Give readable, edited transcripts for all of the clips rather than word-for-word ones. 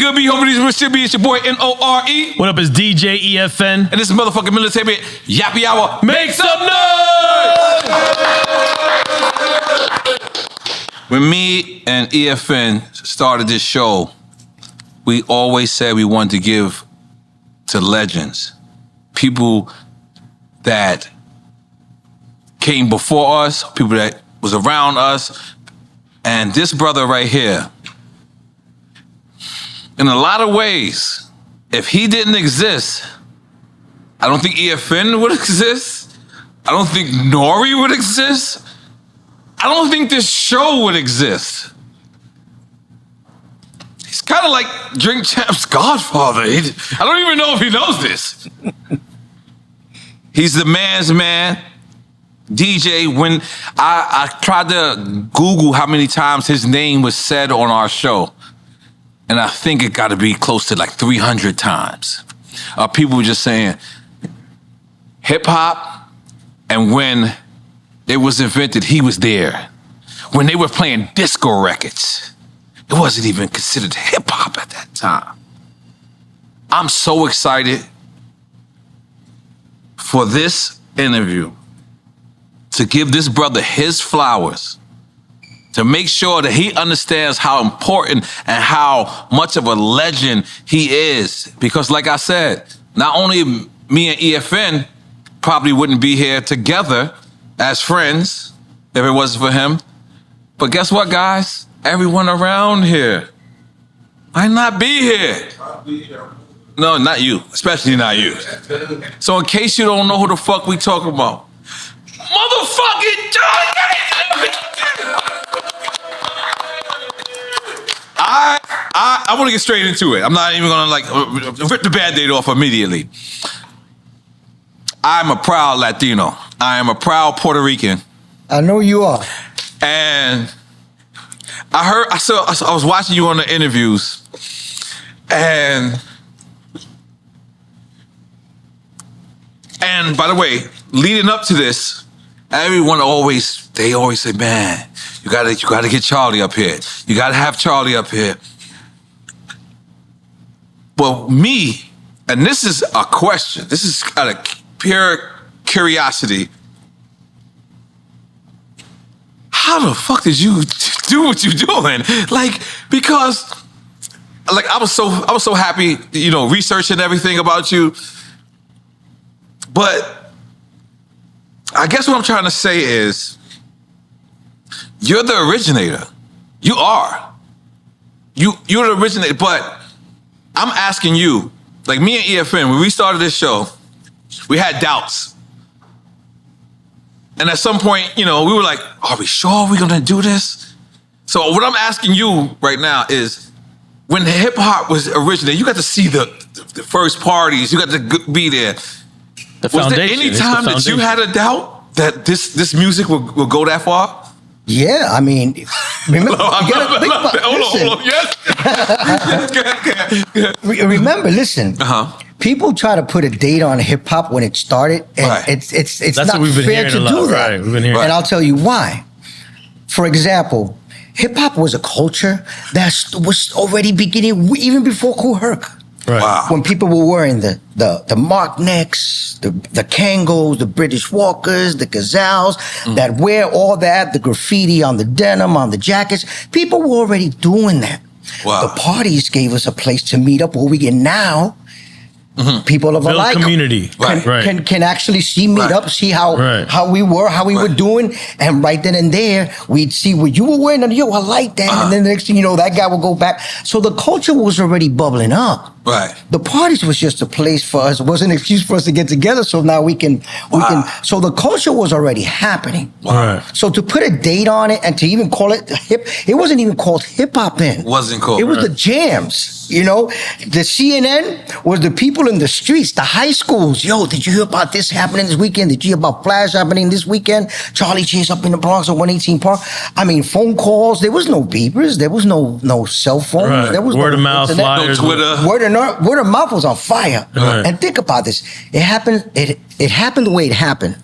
good be, hoping these should be. It's your boy N.O.R.E. What up, is DJ EFN. And this is motherfucking military Yappy Hour. Make some noise! When me and EFN started this show, we always said we wanted to give to legends, people that came before us, people that was around us, and this brother right here, in a lot of ways, if he didn't exist, I don't think EFN would exist. I don't think N.O.R.E. would exist. I don't think this show would exist. He's kind of like Drink Champ's godfather. I don't even know if he knows this. He's the man's man. DJ, when I tried to Google how many times his name was said on our show, and I think it got to be close to like 300 times. People were just saying hip hop, and when it was invented, he was there. When they were playing disco records, it wasn't even considered hip hop at that time. I'm so excited for this interview to give this brother his flowers, to make sure that he understands how important and how much of a legend he is. Because like I said, not only me and EFN probably wouldn't be here together as friends if it wasn't for him, but guess what, guys? Everyone around here might not be here. No, not you, especially not you. So in case you don't know who the fuck we talking about, motherfucking John! I want to get straight into it. I'm not even gonna like rip the Band-Aid off immediately. I'm a proud Latino. I am a proud Puerto Rican. I know you are. And I was watching you on the interviews, and by the way, leading up to this, everyone always say, man, you gotta get Charlie up here. You gotta have Charlie up here. But me, and this is a question, this is out of pure curiosity. How the fuck did you do what you're doing? Like, because like I was so happy, you know, researching everything about you. But I guess what I'm trying to say is, you're the originator. You are. You're the originator, but I'm asking you, like me and EFN, when we started this show, we had doubts. And at some point, you know, we were like, are we sure we're gonna do this? So what I'm asking you right now is, when hip hop was originated, you got to see the first parties, you got to be there. Was there any time that you had a doubt that this music will go that far? Yeah, I mean, remember, hold on. Yes. Remember, listen. People try to put a date on hip hop when it started, and right. it's not fair to do that. Right. We've been hearing. And I'll tell you why. For example, hip hop was a culture that was already beginning even before Kool Herc. Right. Wow. When people were wearing the Mark Necks, the Kangos, the British Walkers, the Gazelles, that wear all that, the graffiti on the denim, on the jackets, people were already doing that. Wow. The parties gave us a place to meet up where we get now. People of alike community can actually meet up, see how we were doing, and right then and there we'd see what you were wearing, and yo, I like that, and then the next thing you know, that guy will go back. So the culture was already bubbling up. Right. The parties was just a place for us. It was an excuse for us to get together. So now we can. So the culture was already happening. Wow. Right. So to put a date on it and to even call it hip, it wasn't even called hip hop then. Wasn't called. It was the jams. You know, the CNN was the people in the streets, the high schools. Yo, did you hear about this happening this weekend? Did you hear about Flash happening this weekend? Charlie Chase up in the Bronx on 118 Park. I mean, phone calls. There was no beepers. There was no cell phones. Right. There was word no of mouth, internet. flyers, no Twitter. Word of mouth was on fire. Right. And think about this. It happened the way it happened.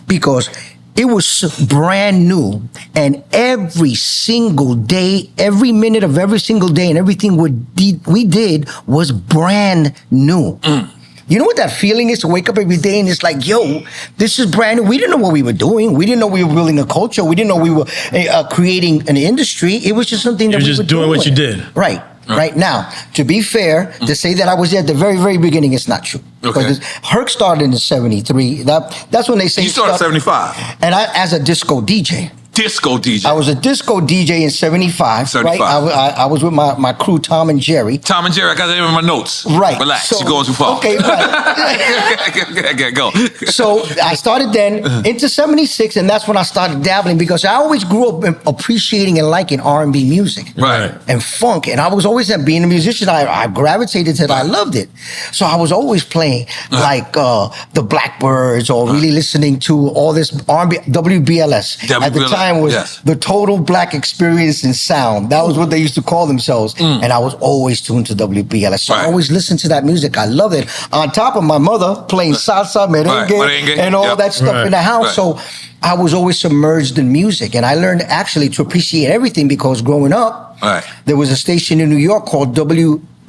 Because It was brand new, and every single day, every minute of every single day, and everything we did was brand new. You know what that feeling is to wake up every day and it's like, yo, this is brand new. We didn't know what we were doing. We didn't know we were building a culture. We didn't know we were creating an industry. It was just something that we were just doing what you did. Right now, to be fair, to say that I was there at the very, very beginning, it's not true. Because Herc started in '73. That's when they say you started 75. And as a disco DJ. Disco DJ. I was a disco DJ in 75. Right? I was with my crew, Tom and Jerry. Tom and Jerry, I got that in my notes. Right. Relax, you're going too far. Okay, right. Go. So I started then into 76, and that's when I started dabbling because I always grew up appreciating and liking R&B music. Right. And funk. And I was always, being a musician, I gravitated to it. I loved it. So I was always playing like the Blackbirds or really listening to all this R&B, WBLS. At the time was the total black experience in sound. That was what they used to call themselves. And I was always tuned to WBLS. So I always listened to that music. I loved it. On top of my mother playing salsa, merengue, and all that stuff in the house. So I was always submerged in music. And I learned actually to appreciate everything because growing up, there was a station in New York called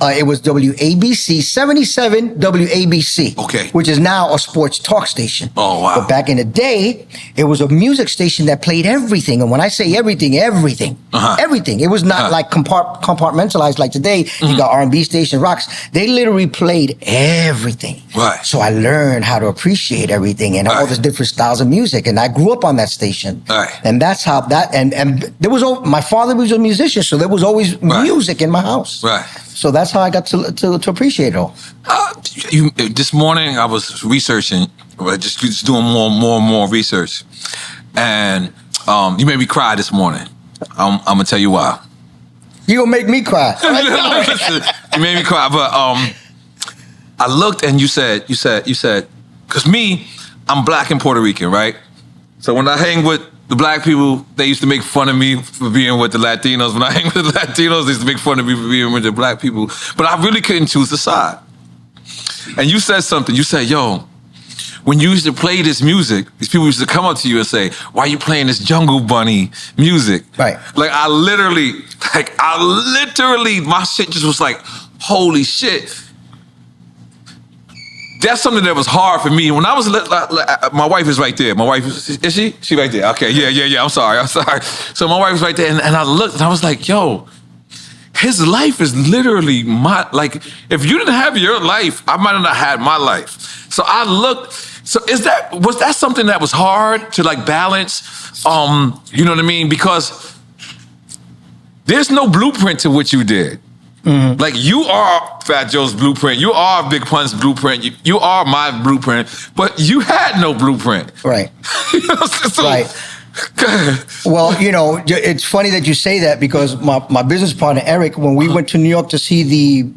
it was WABC, 77 WABC. Okay. Which is now a sports talk station. Oh, wow. But back in the day, it was a music station that played everything. And when I say everything, everything. It was not like compartmentalized like today. You got R&B station, rocks. They literally played everything. Right. So I learned how to appreciate everything and all the different styles of music. And I grew up on that station. And that's how and there was, my father was a musician, so there was always music in my house. So that's how I got to appreciate it all. This morning I was researching, just doing more research, and you made me cry this morning. I'm gonna tell you why. You gonna make me cry? You made me cry, but I looked and you said, because me, I'm black and Puerto Rican, right? So when I hang with the black people, they used to make fun of me for being with the Latinos. When I hang with the Latinos, they used to make fun of me for being with the black people. But I really couldn't choose a side. And you said something. You said, yo, when you used to play this music, these people used to come up to you and say, why are you playing this Jungle Bunny music? Right. Like I literally, my shit just was like, holy shit. That's something that was hard for me. When I was, my wife is right there. My wife, is she? She right there. Okay, yeah. I'm sorry. So my wife was right there, and I looked, and I was like, yo, his life is literally like, if you didn't have your life, I might not have had my life. So I looked, so was that something that was hard to like balance? You know what I mean? Because there's no blueprint to what you did. Like you are Fat Joe's blueprint. You are Big Pun's blueprint. You are my blueprint, but you had no blueprint. Right. You know, so, right. Well, you know, it's funny that you say that because my business partner, Eric, when we went to New York to see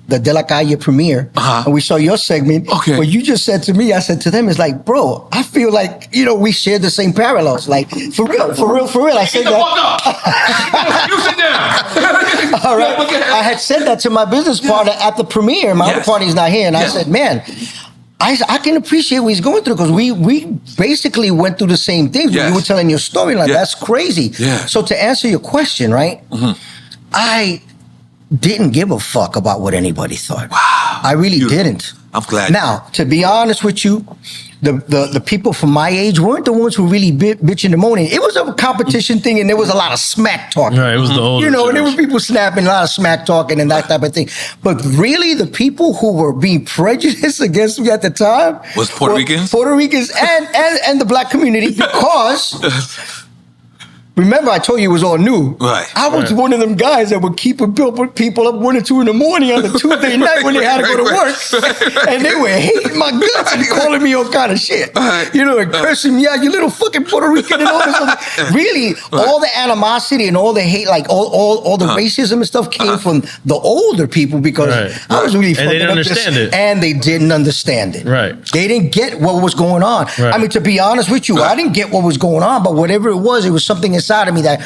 the De La Calle premiere, and we saw your segment, what you just said to me, I said to them, is like, bro, I feel like, you know, we share the same parallels. Like, for real. I said that. You sit down. All right. I had said that to my business partner at the premiere. My other partner's not here. And I said, man, I can appreciate what he's going through because we basically went through the same things. When you were telling your story, like that's crazy. So to answer your question, right? I didn't give a fuck about what anybody thought. Wow. I really didn't. I'm glad. Now, to be honest with you, the people from my age weren't the ones who really bitching and moaning. It was a competition thing, and there was a lot of smack talking. Right, it was the older and there were generation. people snapping, a lot of smack talking and that type of thing. But really, the people who were being prejudiced against me at the time was Puerto Ricans? Puerto Ricans and the black community because... Remember, I told you it was all new. Right. I was one of them guys that would keep people up 1 or 2 in the morning on the Tuesday night when they had to go to work. And they were hating my guts and calling me all kind of shit. You know, and cursing me out, you little fucking Puerto Rican and all this other. Really, all the animosity and all the hate, like all the racism and stuff came from the older people because I was really fucking and they didn't up understand it. And they didn't understand it. Right. They didn't get what was going on. I mean, to be honest with you, I didn't get what was going on, but whatever it was something inside inside of me that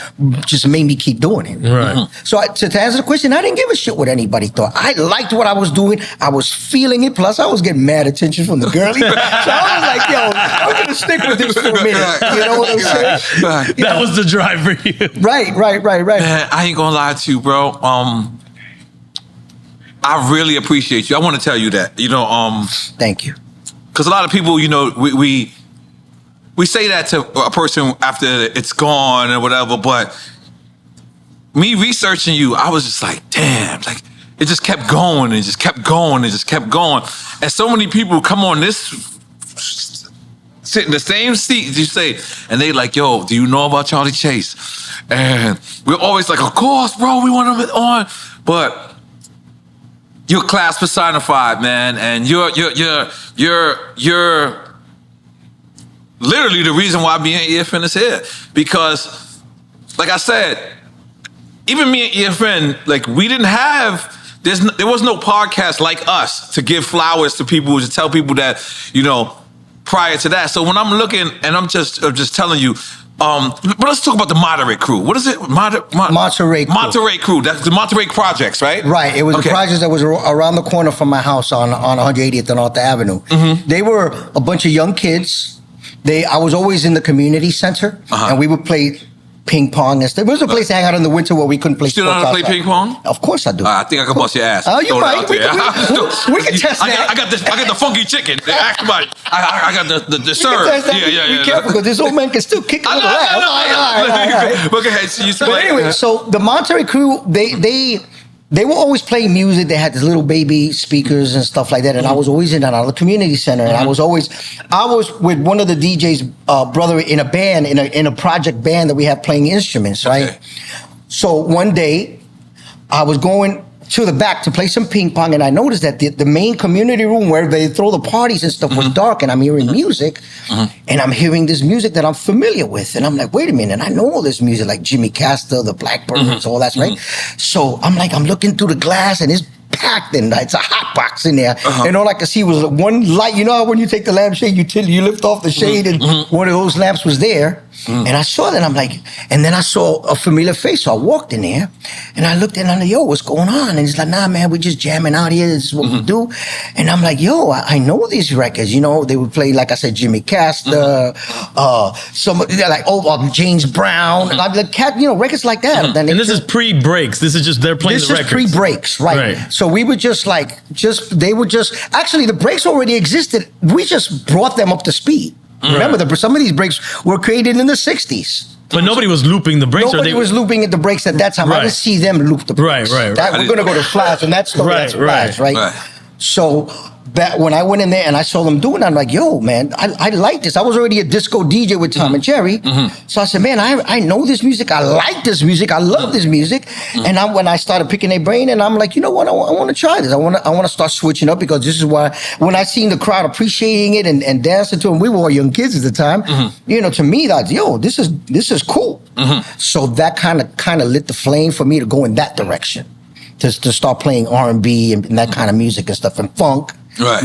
just made me keep doing it. Right. So to answer the question, I didn't give a shit what anybody thought. I liked what I was doing. I was feeling it. Plus, I was getting mad attention from the girlies. So I was like, yo, I'm going to stick with this for a minute. You know what I'm saying? That was the drive for you. Right. Man, I ain't gonna lie to you, bro. I really appreciate you. I want to tell you that. Thank you. Because a lot of people, we say that to a person after it's gone or whatever, but me researching you, I was just like, damn, like it just kept going and just kept going and just kept going. And so many people come on sit in the same seat as you say, and they like, yo, do you know about Charlie Chase? And we're always like, of course, bro, we want him on. But you're class personified, man, and you're literally the reason why me and EFN is here. Because, like I said, even me and EFN, like we didn't have, there was no podcast like us to give flowers to people, to tell people that, prior to that. So when I'm looking and I'm just telling you, but let's talk about the Monteray Crew. What is it? Monteray Crew. Monteray Crew. That's the Monteray Projects, right? Right. It was a project that was around the corner from my house on 180th and North Avenue. Mm-hmm. They were a bunch of young kids. I was always in the community center, and we would play ping pong and stuff. There was a place to hang out in the winter where we couldn't play Still sports know how to play outside. ping pong? Of course I do. I think I can bust your ass. Oh, you Throw it right. out there. We can test that. I got the funky chicken. Ask somebody. I got the serve. Be careful because this old man can still kick on the ass. All right. But go ahead. So you But anyway, so the Monteray Crew, they were always playing music. They had these little baby speakers and stuff like that. And I was always in another community center. And I was with one of the DJs, brother, in a band, in a project band that we have playing instruments, right? Okay. So one day I was going to the back to play some ping pong, and I noticed that the main community room where they throw the parties and stuff was dark, and I'm hearing music, and I'm hearing this music that I'm familiar with, and I'm like, wait a minute, I know all this music, like Jimmy Castor, the Blackbirds, all that, right? So I'm looking through the glass, and it's packed in there. It's a hot box in there. And all I could see was one light. You know how when you take the lampshade, you lift off the shade, and one of those lamps was there. And I saw that. I'm like, and then I saw a familiar face. So I walked in there, and I looked in, and I'm like, yo, what's going on? And he's like, nah, man, we just jamming out here. This is what we do. And I'm like, yo, I know these records. They would play, like I said, Jimmy Castor, James Brown, like records like that. And this is pre-breaks. This is just they're playing the records. This is pre-breaks, right? So we would actually the breaks already existed. We just brought them up to speed. Remember, some of these breaks were created in the 60s. But nobody was looping the breaks. Nobody was looping at the breaks at that time. I didn't see them loop the breaks. Right. We're going to go to Flash, and that's Flash, right? So that when I went in there and I saw them doing it, I'm like, yo, man, I like this. I was already a disco DJ with Tom and Jerry. So I said, man, I know this music. I like this music. I love this music. And when I started picking their brain, and I'm like, you know what? I want to try this. I want to start switching up, because this is why when I seen the crowd appreciating it and dancing to it, and we were all young kids at the time, to me, that's, yo, this is cool. So that kind of lit the flame for me to go in that direction, to start playing R&B and that kind of music and stuff, and funk. Right.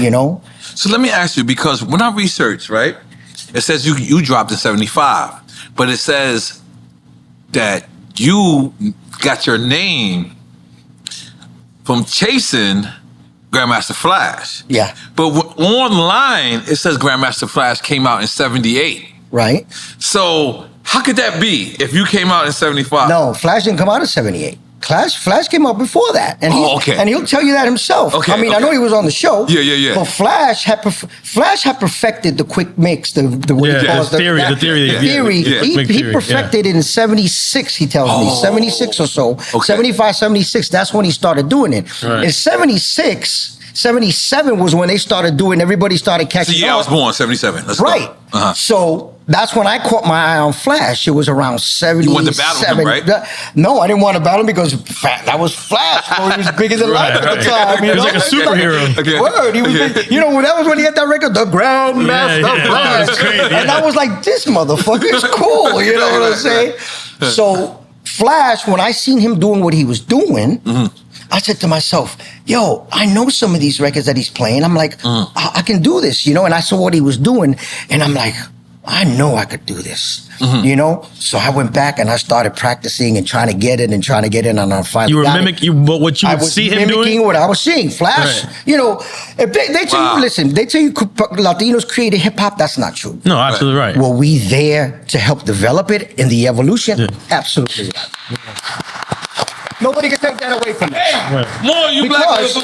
So let me ask you, because when I researched, right, it says you dropped in 75, but it says that you got your name from chasing Grandmaster Flash. Yeah. But online, it says Grandmaster Flash came out in 78. Right. So how could that be if you came out in 75? No, Flash didn't come out in 78. Flash came out before that, and and he'll tell you that himself. I mean, I know he was on the show. Yeah. But Flash had perfected the quick mix, the theory. He perfected it in 76. He tells me 76 or so, 75, 76. That's when he started doing it. In 76. 77 was when they started doing. Everybody started catching. I was born 77. Let's go. So that's when I caught my eye on Flash. It was around 77. You wanted to battle him, right? No, I didn't want to battle him because that was Flash. He was bigger than life at the time. He was like a superhero. Word. He was big. That was when he had that record, The Grandmaster Flash. And I was like, this motherfucker is cool. You know what I'm saying? So Flash, when I seen him doing what he was doing, I said to myself, yo, I know some of these records that he's playing. I'm like, I can do this, and I saw what he was doing, and I'm like, I know I could do this, you know? So I went back and I started practicing and trying to get it and I finally You were got it. mimicking what you would see him doing? Mimicking what I was seeing. Flash, Right. you know, if they tell you, listen, they tell you Latinos created hip hop, that's not true. No, absolutely right. Were we there to help develop it in the evolution? Yeah. Absolutely right. Nobody can take that away from us. Right. More you Because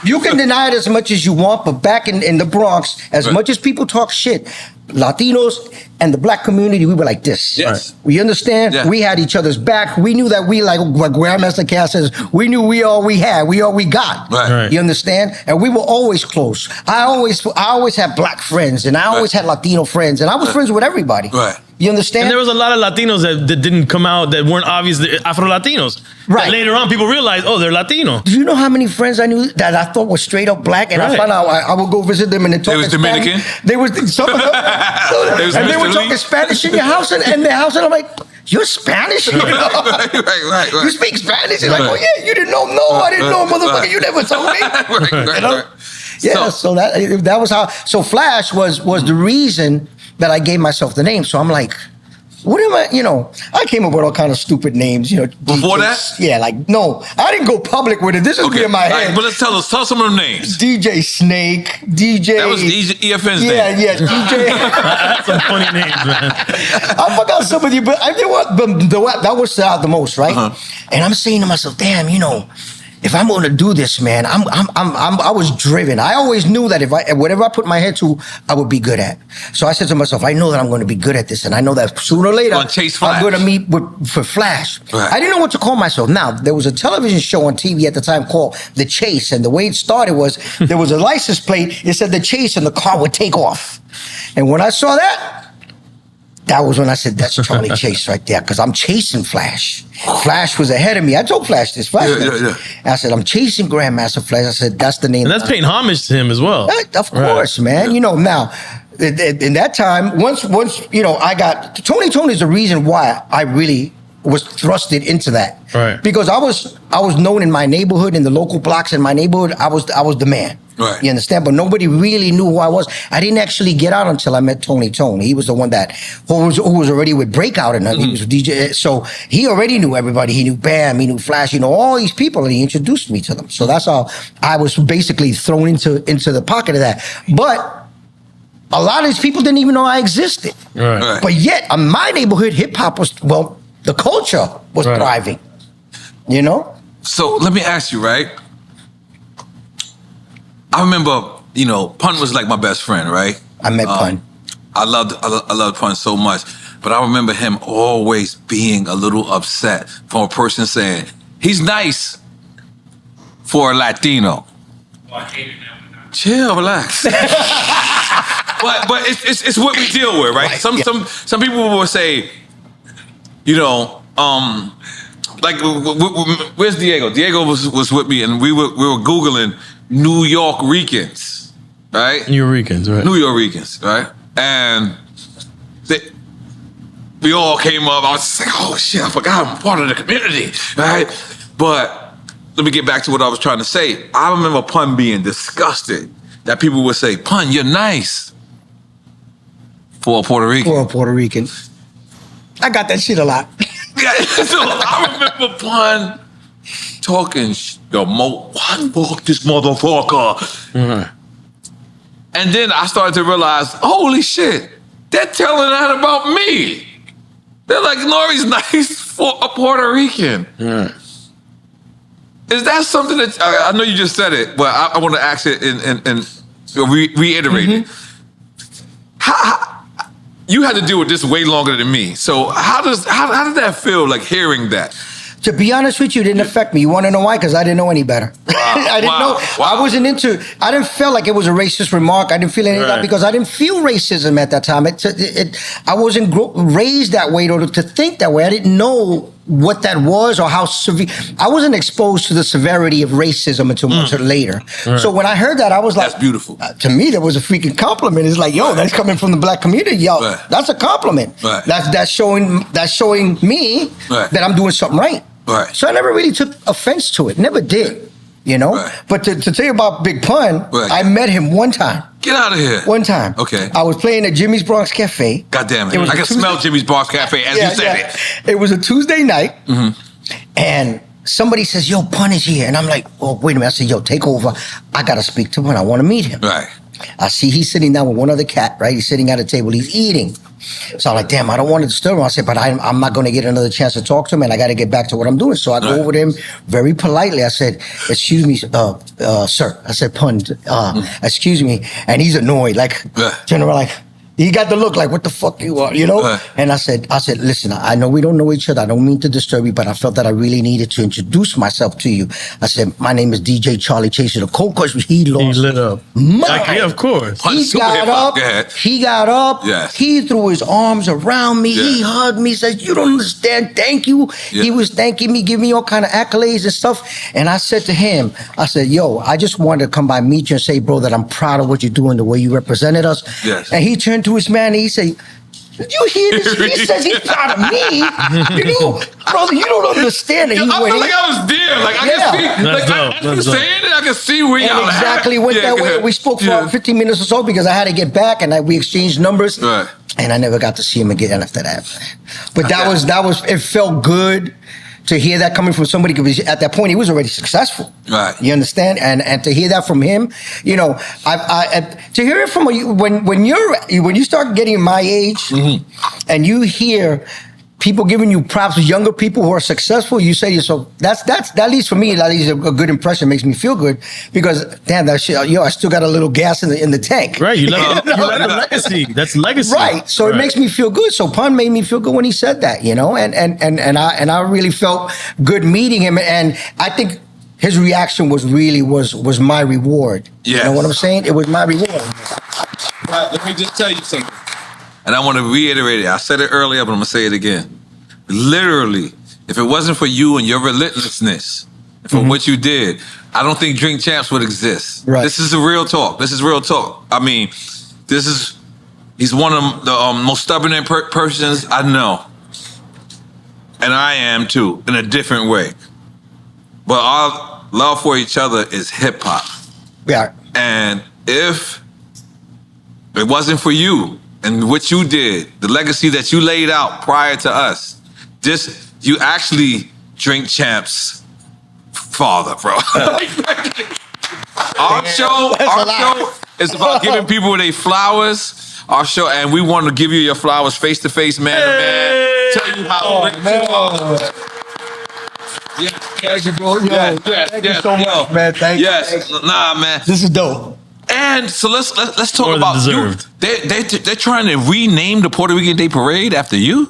you can deny it as much as you want, but back in the Bronx, as much as people talk shit, Latinos and the black community, we were like this. Yes. We understand? Yeah. We had each other's back. We knew that we, like what Grandmaster Cass says, we knew we all we had. We all we got. Right. You understand? And we were always close. I always had black friends, and I always had Latino friends, and I was friends with everybody. Right. You understand? And there was a lot of Latinos that didn't come out, that weren't obviously Afro-Latinos. Right. That later on, people realized, oh, they're Latino. Do you know how many friends I knew that I thought were straight up black? And I Right. found out I would go visit them and they talk was Dominican? Spanish. They was some of them. And they were Mr. talking Lee? Spanish in your house and their house, and I'm like, you're Spanish? You know? right. You speak Spanish? He's like, oh yeah, you didn't know? No, I didn't know, motherfucker. You never told me. You know? Yeah, so that was how. So Flash was the reason that I gave myself the name. So I'm like, what am I, you know, I came up with all kind of stupid names, you know. Before DJs. that? Yeah, like, no, I didn't go public with it. This is me in my All right, head. but let's tell some of them names. DJ Snake, DJ. That was DJ EFN's name. Yeah, DJ. That's some funny names, man. I forgot some of you, but I did that was the most, right? And I'm saying to myself, damn, you know, if I'm going to do this, man, I was driven. I always knew that whatever I put my head to, I would be good at. So I said to myself, I know that I'm going to be good at this, and I know that sooner or later, Gonna chase Flash. I'm going to meet for Flash. Right. I didn't know what to call myself. Now, there was a television show on TV at the time called The Chase, and the way it started was there was a license plate. It said The Chase, and the car would take off. And when I saw that was when I said, that's Charlie Chase right there, because I'm chasing Flash. Flash was ahead of me. I told Flash this. Flash. Yeah. I said, I'm chasing Grandmaster Flash. I said, that's the name. And that's paying homage to him as well. Of course, man. You know, now, in that time, once you know, I got... Tony's the reason why I really was thrusted into that. Right. Because I was known in my neighborhood, in the local blocks in my neighborhood. I was the man. Right. You understand? But nobody really knew who I was. I didn't actually get out until I met Tony. He was the one who was already with Breakout, and he was a DJ. So he already knew everybody. He knew Bam, he knew Flash, all these people, and he introduced me to them. So that's how I was basically thrown into the pocket of that. But a lot of these people didn't even know I existed. Right. But yet, in my neighborhood, hip hop was, the culture was thriving. You know? So let me ask you, right? I remember, you know, Pun was like my best friend, right? I met Pun. I loved Pun so much, but I remember him always being a little upset from a person saying he's nice for a Latino. Oh, I hated that. Chill, relax. but it's what we deal with, right? Some people will say, you know, like where's Diego? Diego was with me, and we were Googling New York Ricans, right? New Yorkers, right? New Yorkers, right? And we all came up. I was just like, oh shit, I forgot I'm part of the community, right? But let me get back to what I was trying to say. I remember Pun being disgusted that people would say, Pun, you're nice for a Puerto Rican. For a Puerto Rican. I got that shit a lot. Yeah, so I remember Pun talking what fuck this motherfucker. Mm-hmm. And then I started to realize, holy shit, they're telling that about me. They're like, N.O.R.E's nice for a Puerto Rican. Yeah. Is that something that, I know you just said it, but I want to ask it and reiterate it. How, you had to deal with this way longer than me. So how did that feel, like hearing that? To be honest with you, it didn't affect me. You want to know why? Because I didn't know any better. I didn't know. Wow. I didn't feel like it was a racist remark. I didn't feel any of that because I didn't feel racism at that time. I wasn't raised that way or to think that way. I didn't know what that was or how severe. I wasn't exposed to the severity of racism until much later. Right. So when I heard that, I was like, that's beautiful. To me, that was a freaking compliment. It's like, yo, that's coming from the black community. Yo, that's a compliment. Right. That's showing me that I'm doing something right. Right. So I never really took offense to it. Never did, you know? Right. But to tell you about Big Pun, I met him one time. Get out of here. One time. Okay. I was playing at Jimmy's Bronx Cafe. God damn it. It was I a can Tuesday- smell Jimmy's Bronx Cafe as you said it. It was a Tuesday night. And somebody says, yo, Pun is here. And I'm like, oh, wait a minute. I said, yo, take over. I got to speak to Pun. I want to meet him. Right. I see he's sitting down with one other cat, right? He's sitting at a table. He's eating. So I'm like, damn, I don't want to disturb him. I said, but I'm not going to get another chance to talk to him, and I got to get back to what I'm doing. So I go over to him very politely. I said, excuse me, sir. I said, Pun, excuse me. And he's annoyed, like, general, like, he got the look like, what the fuck you are, you know? And I said, listen, I know we don't know each other. I don't mean to disturb you, but I felt that I really needed to introduce myself to you. I said, my name is DJ Charlie Chaser. The cold question, he lost. He lit up. Mind. Yeah, of course. He got up. He got up. Yes. He threw his arms around me. Yeah. He hugged me. Said, "You don't understand. Thank you." Yeah. He was thanking me, giving me all kind of accolades and stuff. And I said to him, I said, "Yo, I just wanted to come by, meet you, and say, bro, that I'm proud of what you're doing, the way you represented us." Yes. And he turned to his man and he said, "You hear this? He says he's proud of me. You know, brother, you don't understand it." He I went feel in. like I was there. Like I Yeah. can see, That's like dope. I can That's dope. say it. I can see where And y'all exactly at. went Yeah, that go way. ahead. We spoke for Yeah. 15 minutes or so because I had to get back and we exchanged numbers. Right. And I never got to see him again after that. But that was it felt good to hear that coming from somebody, because at that point he was already successful. Right. You understand? And to hear that from him, you know, to hear it from when you start getting my age and you hear people giving you props, younger people who are successful, you say to yourself, that leaves for me, that leaves a good impression, makes me feel good, because damn, that shit, I still got a little gas in the tank. Right, you left a legacy. That's legacy. Right. So it makes me feel good. So Pun made me feel good when he said that, you know, and I really felt good meeting him, and I think his reaction was my reward. Yes. You know what I'm saying? It was my reward. Right, let me just tell you something. And I want to reiterate it. I said it earlier, but I'm going to say it again. Literally, if it wasn't for you and your relentlessness, and for what you did, I don't think Drink Champs would exist. Right. This is a real talk. This is real talk. I mean, he's one of the most stubborn persons I know. And I am too, in a different way. But our love for each other is hip hop. Yeah. And if it wasn't for you and what you did, the legacy that you laid out prior to us, you actually Drink Champs' father, bro. Our show is about giving people their flowers. Our show, and we want to give you your flowers face to face, man to man. Tell you how great you are. Thank you, bro. Thank you so much, man. Thank you. Yes, nah, man. This is dope. And so let's talk More than about deserved. you. They're trying to rename the Puerto Rican Day Parade after you.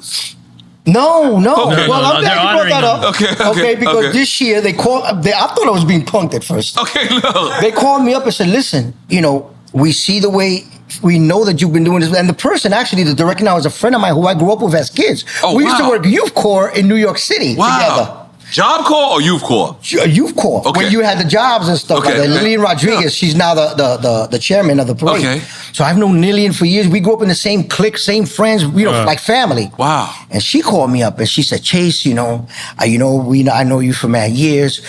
No. Okay. Well, I'm they're glad you brought that up. Okay, because okay. this year I thought I was being punked at first. Okay, no. They called me up and said, listen, you know, we see the way, we know that you've been doing this. And the person, actually, the director now is a friend of mine who I grew up with as kids. Oh, we used to wow. work Youth Corps in New York City together. Job Corps or Youth Corps? Youth Corps. Okay. When you had the jobs and stuff like that. Lillian Rodriguez, she's now the chairman of the parade. Okay. So I've known Lillian for years. We grew up in the same clique, same friends, you know, like family. Wow. And she called me up and she said, Chase, I know you for many years.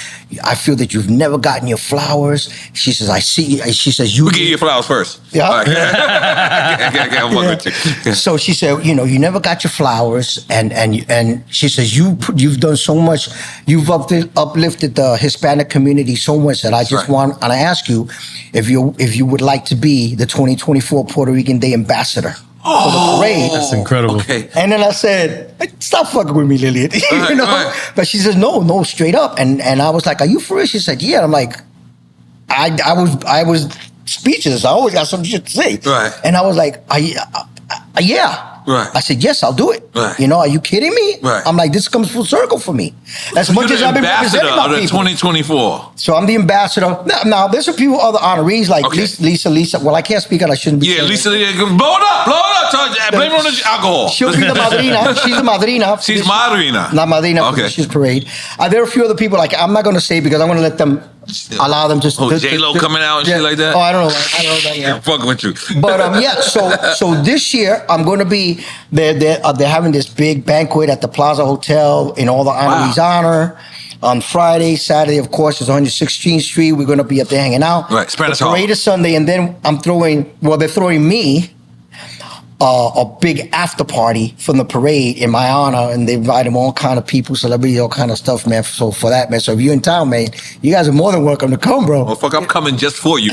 I feel that you've never gotten your flowers. She says, she says, We get your flowers first. Yeah. All right. I'm fucking with you. Yeah. So she said, you never got your flowers, and she says you've done so much, you've uplifted the Hispanic community so much that I just want to ask you if you would like to be the 2024 Puerto Rican Day ambassador for the parade. That's incredible. Okay. And then I said, stop fucking with me, Lillian. Right. But she says, no, straight up. And I was like, are you for real? She said, yeah. I'm like, I was speechless. I always got some shit to say. Right. And I was like, yeah. Right. I said, yes, I'll do it. Right. Are you kidding me? Right. I'm like, this comes full circle for me. As much You're as the I've been ambassador representing my of the people. 2024. So I'm the ambassador. Now there's a few other honorees like Okay. Lisa. Well, I can't speak on. I shouldn't be. Yeah, saying Lisa, that. blow it up. Blame it on the alcohol. She'll be the madrina. She's the madrina. She's madrina. Not madrina. Okay. She's parade. There are a few other people. Like I'm not going to say because I'm going to let them allow them just. J-Lo coming out and shit like that? Oh, I don't know. I don't know that yet. I'm fucking with you. But yeah, so this year I'm going to be they're having this big banquet at the Plaza Hotel in all the honorees' honor. On Friday, Saturday, of course, is 116th Street. We're going to be up there hanging out. Right, Spanish The parade Harlem. is Sunday, and then they're throwing me a big after party from the parade in my honor, and they invited all kind of people, celebrities, all kind of stuff, man. So for that, man. So if you're in town, man, you guys are more than welcome to come, bro. Well, fuck, I'm coming just for you.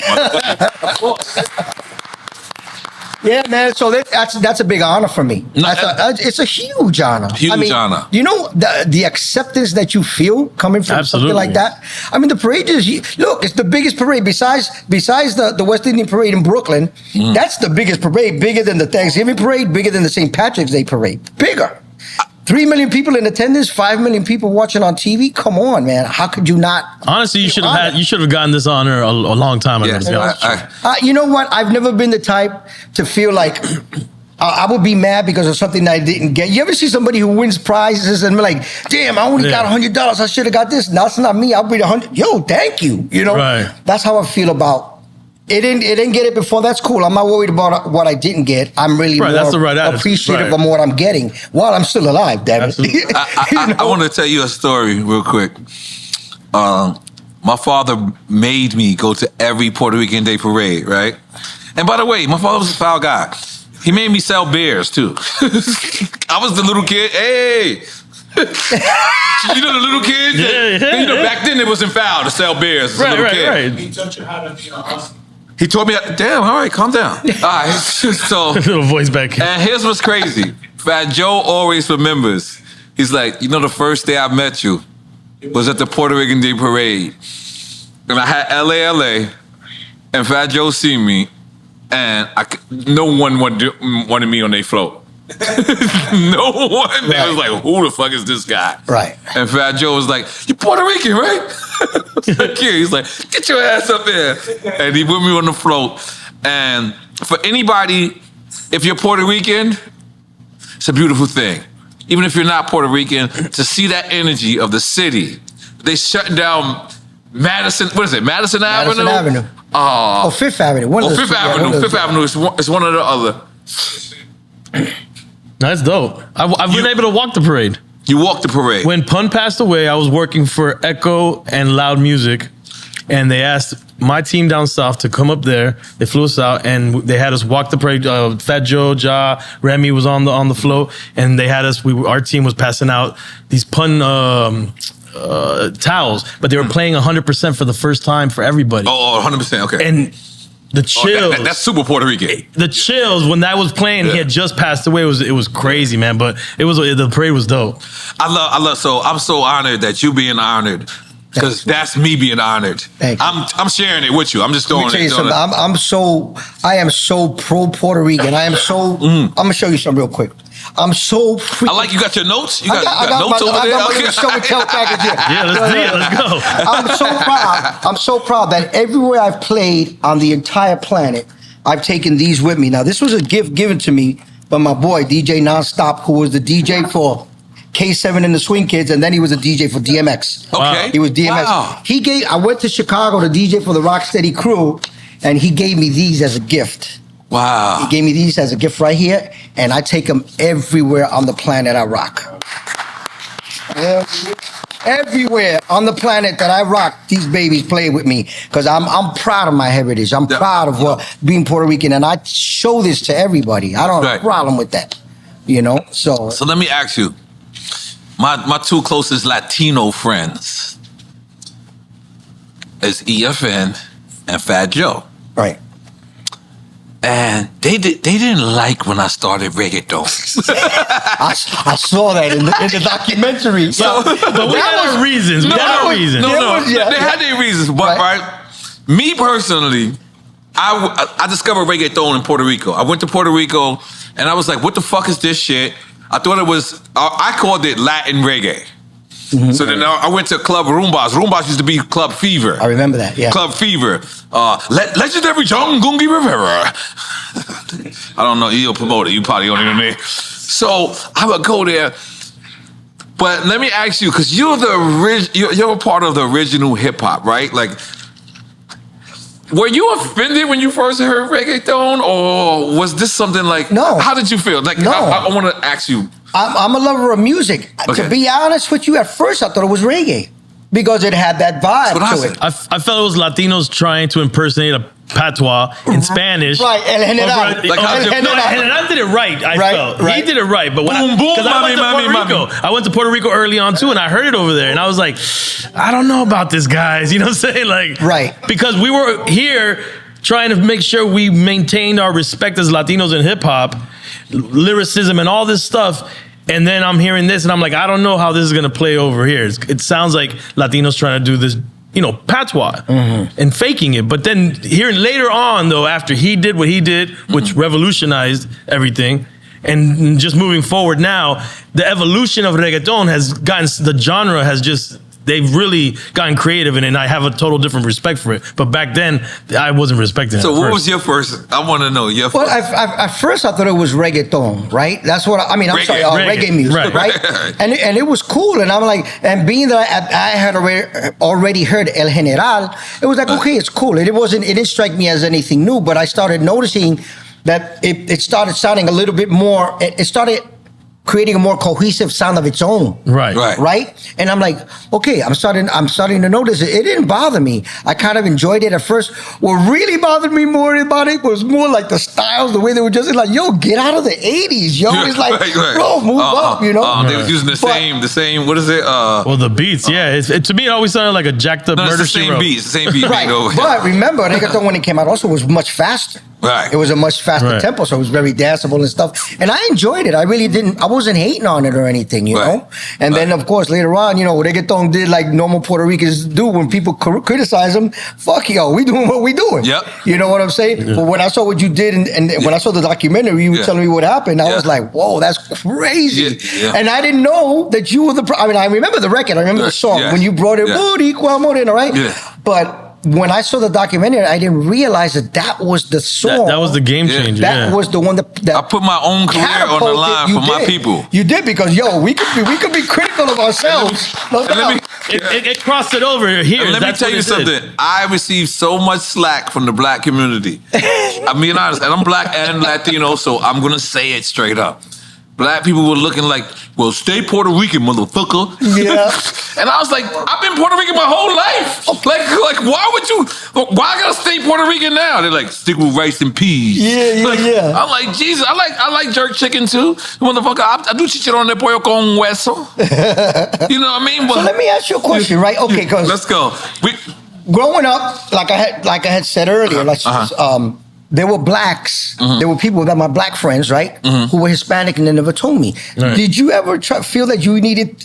Yeah, man. So that's a big honor for me. It's a huge honor. Huge honor. You know the acceptance that you feel coming from something like that. I mean, the parade is look. It's the biggest parade besides the West Indian parade in Brooklyn. That's the biggest parade, bigger than the Thanksgiving parade, bigger than the St. Patrick's Day parade, bigger. 3 million people in attendance, 5 million people watching on TV. Come on, man. How could you not? Honestly, you should have gotten this honor a long time ago. Yeah, You know what? I've never been the type to feel like I would be mad because of something that I didn't get. You ever see somebody who wins prizes and be like, damn, I only got $100. I should have got this. No, that's not me. I'll be 100. Yo, thank you. You know, That's how I feel about it. Didn't get it before. That's cool. I'm not worried about what I didn't get. I'm really more that's the right attitude. appreciative of what I'm getting while I'm still alive, damn it. I want to tell you a story real quick. My father made me go to every Puerto Rican Day parade, right? And by the way, my father was a foul guy. He made me sell beers too. I was the little kid. Hey. You know the little kids? You know, back then it wasn't foul to sell beers as a little kid. He taught you how to be an awesome. He told me, damn, all right, calm down. All right, so. Little voice back here. And here's what's crazy. Fat Joe always remembers. He's like, you know, the first day I met you was at the Puerto Rican Day Parade. And I had LA, and Fat Joe seen me, and no one wanted me on their float. No one. They was like, who the fuck is this guy? Right. And Fat Joe was like, you Puerto Rican, right? Like, yeah. He's like, get your ass up there. And he put me on the float. And for anybody, if you're Puerto Rican, it's a beautiful thing. Even if you're not Puerto Rican, to see that energy of the city. They shut down Madison, what is it, Madison Avenue? Avenue. Fifth Avenue. Fifth Avenue. Fifth Avenue is one or the other. That's dope. I've been able to walk the parade. You walked the parade. When Pun passed away, I was working for Echo and Loud Music, and they asked my team down south to come up there. They flew us out, and they had us walk the parade. Fat Joe, Ja, Remy was on the float, and they had us. Our team was passing out these Pun towels, but they were playing 100% for the first time for everybody. Oh, 100%. Okay. And the chills. That's super Puerto Rican. The chills when that was playing. He had just passed away. It was crazy, man. But the parade was dope. I love. So I'm so honored that you being honored, because that's me being honored. Thank you. I'm sharing it with you. I'm just throwing Let me tell you it. something. I am so pro Puerto Rican. I am so. I'm gonna show you something real quick. I'm so freaking. I like you got your notes. You got I notes over there. got my little show and tell package here. Yeah, let's do it. Let's go. I'm so proud. I'm so proud that everywhere I've played on the entire planet, I've taken these with me. Now, this was a gift given to me by my boy DJ Nonstop, who was the DJ for K7 and the Swing Kids, and then he was a DJ for DMX. Okay. He was DMX. Wow. I went to Chicago to DJ for the Rocksteady crew, and he gave me these as a gift. Wow. He gave me these as a gift right here, and I take them everywhere on the planet I rock. Everywhere on the planet that I rock, these babies play with me, because I'm proud of my heritage. I'm proud of being Puerto Rican, and I show this to everybody. I don't have a problem with that, you know. So let me ask you, my two closest Latino friends is EFN and Fat Joe. Right. And they didn't like when I started reggaeton. I saw that in the documentary. So, but we had our reasons. We had our reasons. They had their reasons. But right, me personally, I discovered reggaeton in Puerto Rico. I went to Puerto Rico and I was like, what the fuck is this shit? I thought it was, I called it Latin reggae. Mm-hmm. So then I went to Club Rumbas. Rumbas used to be Club Fever. I remember that, yeah. Club Fever. Legendary John Gungi Rivera. I don't know, you'll promote it. You probably don't even know. So I would go there. But let me ask you, because you're a part of the original hip hop, right? Like, were you offended when you first heard reggaeton, or was this something like? No. How did you feel? Like, no. I want to ask you. I'm a lover of music. Okay. To be honest with you, at first I thought it was reggae. because it had that vibe what I to said. it. I felt it was Latinos trying to impersonate a patois in Spanish. Right, El General. Like how El Jap- General did it right, I Right, felt. right. He did it right. But when Boom, boom, because I went to mommy, Puerto mommy, Rico. mommy. I went to Puerto Rico early on too, and I heard it over there. And I was like, I don't know about this, guys. You know what I'm saying? Like, Right. Because we were here trying to make sure we maintained our respect as Latinos in hip hop, lyricism, and all this stuff. And then I'm hearing this, and I'm like, I don't know how this is gonna play over here. It sounds like Latinos trying to do this, patois and faking it. But then hearing later on, though, after he did what he did, which revolutionized everything, and just moving forward now, the evolution of reggaeton has gotten, the genre has just, they've really gotten creative in it, and I have a total different respect for it. But back then, I wasn't respecting it. So at what first. was your first? I want to know your Well, first. at first I thought it was reggaeton, right? That's what I'm Reggae. sorry, reggae Reggae. music, Right. right? And it was cool, and I'm like, and being that I had already heard El General, it was like, okay, it's cool. It didn't strike me as anything new, but I started noticing that it started sounding a little bit more. It started creating a more cohesive sound of its own. Right. Right? And I'm like, okay, I'm starting to notice it. It didn't bother me. I kind of enjoyed it at first. What really bothered me more about it was more like the styles, the way they were just like, yo, get out of the 80s, yo. It's like, bro, move up, you know? They was using the same, what is it? Well, the beats, yeah. To me, it always sounded like a jacked up No, it's murder the she same wrote. beat. It's the same beat Right. made over. But remember, reggaeton when it came out also was much faster. Right. It was a much faster Right. tempo, so it was very danceable and stuff. And I enjoyed it. I wasn't hating on it or anything, you know? And then, of course, later on, reggaeton did like normal Puerto Ricans do when people criticize them. Fuck yo, we doing what we doing. Yep. You know what I'm saying? But when I saw what you did and when I saw the documentary, you were telling me what happened, I was like, whoa, that's crazy. Yeah. And I didn't know that you were I remember the record. I remember the song Yeah. when you brought it, Yeah. Boricua Moreno, right? Yeah. But when I saw the documentary, I didn't realize that was the song. That was the game Yeah. changer. That yeah. was the one that I put my own career on the catapulted line you for my did. people. You did because we could be critical of ourselves. No And let doubt. me- It crossed it over here. And let me That's tell what you it did. something. I received so much slack from the black community. I'm being honest, and I'm black and Latino, so I'm gonna say it straight up. Black people were looking like, well, stay Puerto Rican, motherfucker. Yeah. And I was like, I've been Puerto Rican my whole life. Like, why I gotta stay Puerto Rican now? They're like, stick with rice and peas. Yeah. I'm like, Jesus, I like jerk chicken too. Motherfucker, I do chicharrón de pollo con hueso. You know what I mean? So let me ask you a question, right? Okay, because Let's go. growing up, like I had said earlier, there were blacks. There were people that my black friends, right, who were Hispanic and they never told me. Right. Did you ever feel that you needed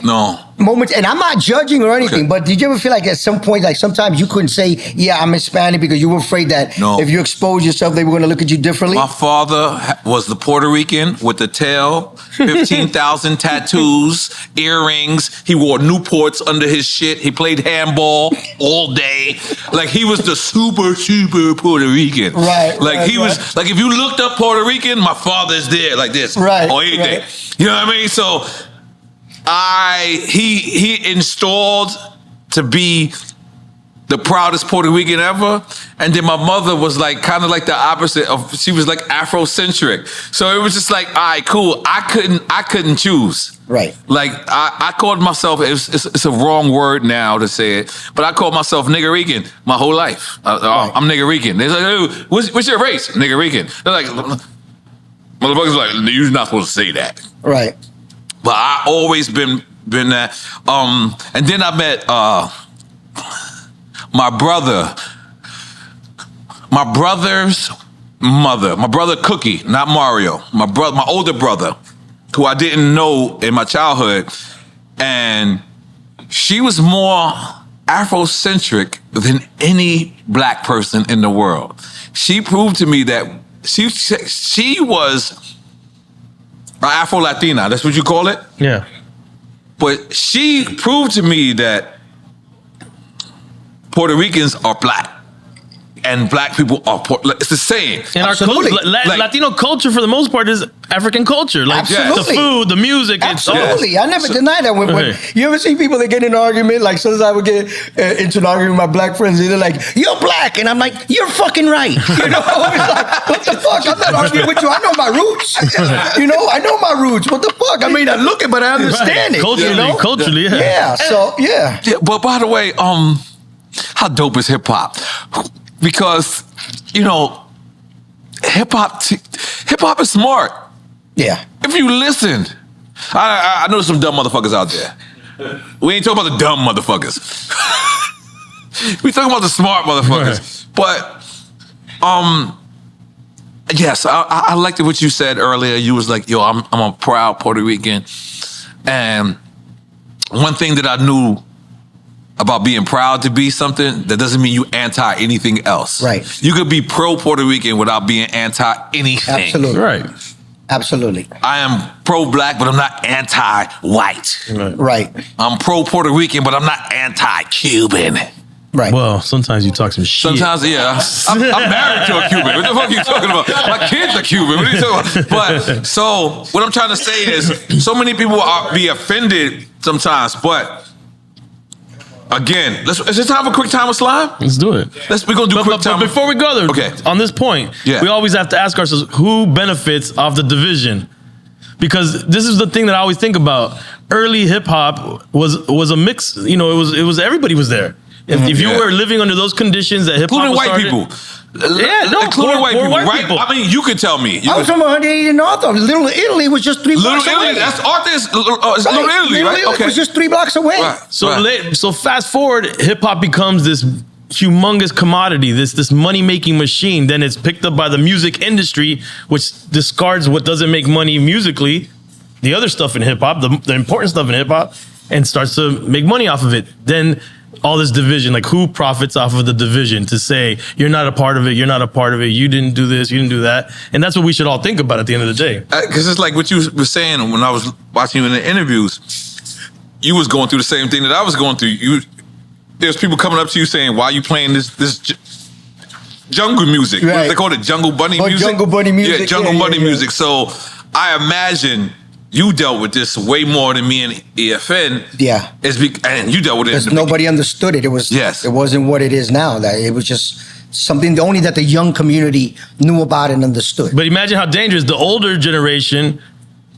No. moments? And I'm not judging or anything, but did you ever feel like at some point, like sometimes you couldn't say, "Yeah, I'm Hispanic," because you were afraid that No. if you expose yourself, they were going to look at you differently? My father was the Puerto Rican with the tail, 15,000 tattoos, earrings. He wore Newports under his shit. He played handball all day. Like he was the super Puerto Rican. Right, Like right, he was, like if you looked up Puerto Rican, my father's there like this. Right, Or anything. right. You know what I mean? So he installed to be the proudest Puerto Rican ever. And then my mother was like kind of like the opposite of, she was like Afrocentric. So it was just like, all right, cool. I couldn't choose. Right. Like I called myself, it's a wrong word now to say it, but I called myself Niggerican my whole life. I'm Niggerican. They're like, hey, what's your race? Niggerican. They're like, motherfuckers like, you're not supposed to say that. Right. But I always been that. And then I met my brother's mother, my brother Cookie, not Mario, my older brother, who I didn't know in my childhood, and she was more Afrocentric than any black person in the world. She proved to me that she was Afro-Latina, that's what you call it? Yeah. But she proved to me that Puerto Ricans are black. and black people are it's the same. And our culture, Latino culture, for the most part, is African culture. Like the food, the music. Absolutely. I never deny that. When you ever see people that get in an argument, like sometimes I would get into an argument with my black friends, and they're like, "You're black," and I'm like, "You're fucking right." You know, it's like, what the fuck? I'm not arguing with you. I know my roots. You know, I know my roots. What the fuck? I may not look it, but I understand it. Culturally, yeah. So yeah. But by the way, how dope is hip hop? Because hip hop is smart. Yeah. If you listen, I know there's some dumb motherfuckers out there. We ain't talking about the dumb motherfuckers. We talking about the smart motherfuckers. But yes, I liked what you said earlier. You was like, yo, I'm a proud Puerto Rican. And one thing that I knew about being proud to be something, that doesn't mean you anti anything else. Right. You could be pro Puerto Rican without being anti anything. Absolutely. Right. Absolutely. I am pro black, but I'm not anti white. Right. I'm pro Puerto Rican, but I'm not anti Cuban. Right. Well, sometimes you talk some shit. Sometimes, yeah. I'm married to a Cuban. What the fuck are you talking about? My kids are Cuban. What are you talking about? But so what I'm trying to say is, so many people be offended sometimes, but. Again, is it time for quick time with Slime? Let's do it. We're gonna do quick time. But before we go there, okay. On this point, we always have to ask ourselves who benefits off the division, because this is the thing that I always think about. Early hip hop was a mix. You know, it was everybody was there. If you were living under those conditions that hip hop including was white people. Yeah, no, including white people, white right? people. I mean, you could tell me. I was from 180 north of Little Italy was just 3 blocks away. That's Arthur's. It's Little Italy, right? It was just 3 blocks away. Right. So fast forward, hip hop becomes this humongous commodity, this money making machine. Then it's picked up by the music industry, which discards what doesn't make money musically, the other stuff in hip hop, the important stuff in hip hop, and starts to make money off of it. Then all this division, like who profits off of the division to say, you're not a part of it, you're not a part of it, you didn't do this, you didn't do that. And that's what we should all think about at the end of the day. Because it's like what you were saying when I was watching you in the interviews, you was going through the same thing that I was going through. There's people coming up to you saying, why are you playing this jungle music? Right. What do they call it? Jungle bunny music? Jungle bunny music. Yeah, jungle bunny music. So I imagine you dealt with this way more than me and EFN. Yeah. And you dealt with it. Because nobody understood it. It wasn't what it is now. That it was just something only that the young community knew about and understood. But imagine how dangerous the older generation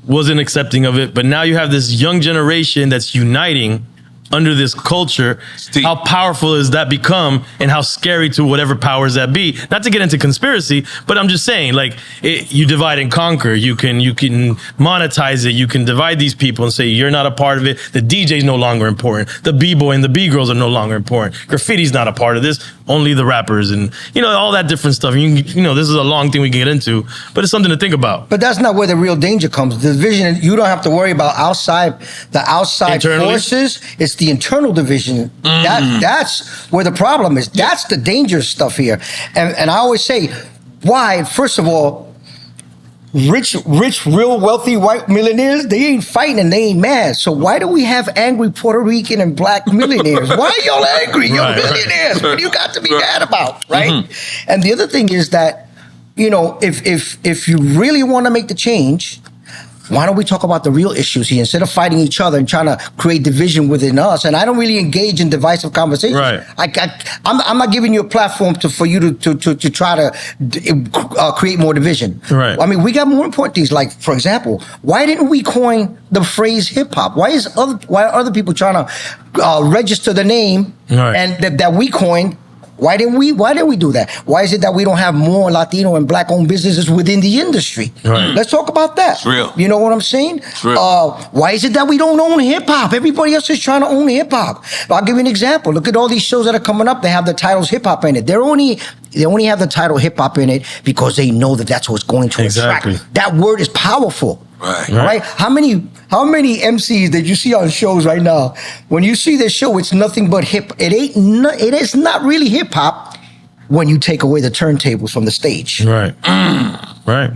wasn't accepting of it, but now you have this young generation that's uniting under this culture. How powerful has that become, and how scary to whatever powers that be? Not to get into conspiracy, but I'm just saying, like, you divide and conquer. You can monetize it. You can divide these people and say you're not a part of it. The DJ's no longer important. The B-boy and the B-girls are no longer important. Graffiti's not a part of this. Only the rappers and all that different stuff. This is a long thing we can get into, but it's something to think about. But that's not where the real danger comes. The division, you don't have to worry about the outside forces. It's the internal division. That's where the problem is. That's the dangerous stuff here. And I always say, why? First of all, rich, real wealthy white millionaires, they ain't fighting and they ain't mad. So why do we have angry Puerto Rican and black millionaires? Why are y'all angry? You're millionaires. What do you got to be mad about, right? Mm-hmm. And the other thing is that, if you really want to make the change, why don't we talk about the real issues here instead of fighting each other and trying to create division within us? And I don't really engage in divisive conversations. Right. I'm not giving you a platform for you to try to create more division. Right. I mean, we got more important things. Like, for example, why didn't we coin the phrase hip hop? Why are other people trying to register the name and that we coined? Why didn't we do that? Why is it that we don't have more Latino and black owned businesses within the industry? Right. Let's talk about that. It's real. You know what I'm saying? It's real. Why is it that we don't own hip hop? Everybody else is trying to own hip hop. I'll give you an example. Look at all these shows that are coming up. They have the titles hip hop in it. They only have the title hip hop in it because they know that that's what's going to attract. That word is powerful. Right. How many MCs that you see on shows right now? When you see this show, it's nothing but hip. It is not really hip hop when you take away the turntables from the stage. Right. Right.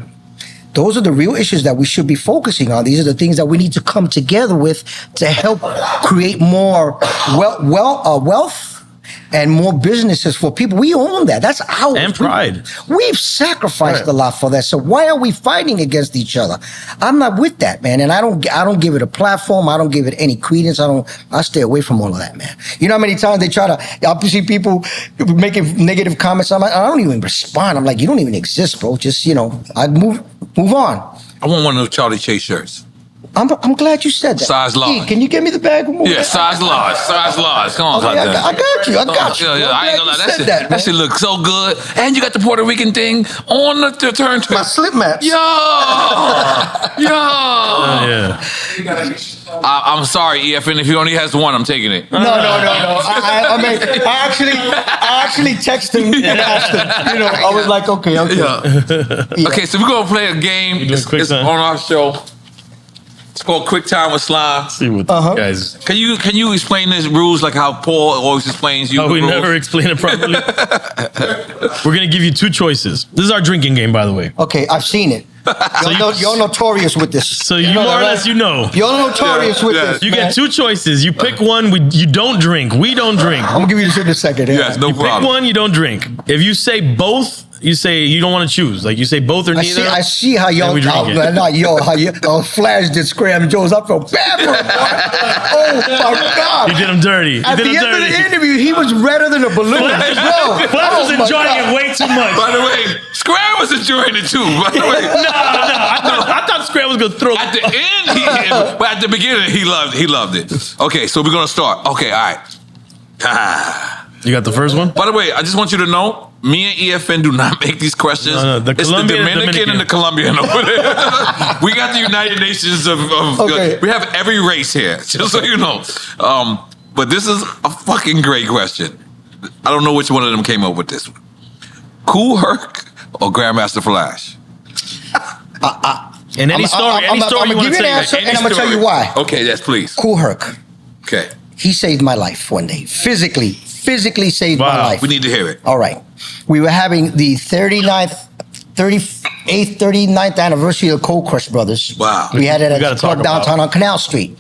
Those are the real issues that we should be focusing on. These are the things that we need to come together with to help create more wealth and more businesses for people. We own that. That's ours. And pride. We've sacrificed a lot for that. So why are we fighting against each other? I'm not with that, man. And I don't give it a platform. I don't give it any credence. I stay away from all of that, man. You know how many times they try to, I see people making negative comments. I don't even respond. I'm like, you don't even exist, bro. Just, I move on. I want one of those Charlie Chase shirts. I'm glad you said that. Size large. E, can you get me the bag? Yeah, size large. Size large. Come on, Okay, I got you. Yeah, I ain't gonna lie. That shit, That shit look so good. And you got the Puerto Rican thing on the turntable. My slip maps. Yo! Yeah. I'm sorry, EFN. If he only has one, I'm taking it. No. I mean, I actually texted him and asked him. I was like, okay. Yeah. Okay, so we're gonna play a game. doing quick It's time? on our show. It's called Quick Time with Slime. See what these guys. Can you explain these rules like how Paul always explains you? Oh, the we rules? never explain it properly. We're gonna give you 2 choices. This is our drinking game, by the way. Okay, I've seen it. You're notorious with this. So you more or less, know. You're notorious with this. You man. get 2 choices. You pick one. You don't drink. We don't drink. I'm gonna give you this in a second. Yes, no You pick problem. one. You don't drink. If you say both, you say you don't want to choose. Like you say both or neither. I see how y'all, then we drink it. how you Flash did Scram Joe's. I felt bad for him. Oh my God. You did him dirty. At the end of the interview, he was redder than a balloon. Flash was enjoying it way too much. By the way, Scram was enjoying it too. By the way, I thought Scram was gonna throw. at the end, but at the beginning, he loved it. Okay, so we're gonna start. Okay, all right. You got the first one. By the way, I just want you to know, me and EFN do not make these questions. No, the it's Colombian the and Dominican and the Colombian over there. We got the United Nations of Okay. we have every race here, just so you know. But this is a fucking great question. I don't know which one of them came up with this one. Kool Herc or Grandmaster Flash? In any story, I'm you gonna want give to you an say. answer, and I'm gonna tell you why. Okay, yes, please. Kool Herc. Okay, He saved my life one day. Physically saved my Wow. life. we need to hear it. All right. We were having the 39th anniversary of Cold Crush Brothers. Wow. We had it We at gotta the club talk about downtown on Canal Street.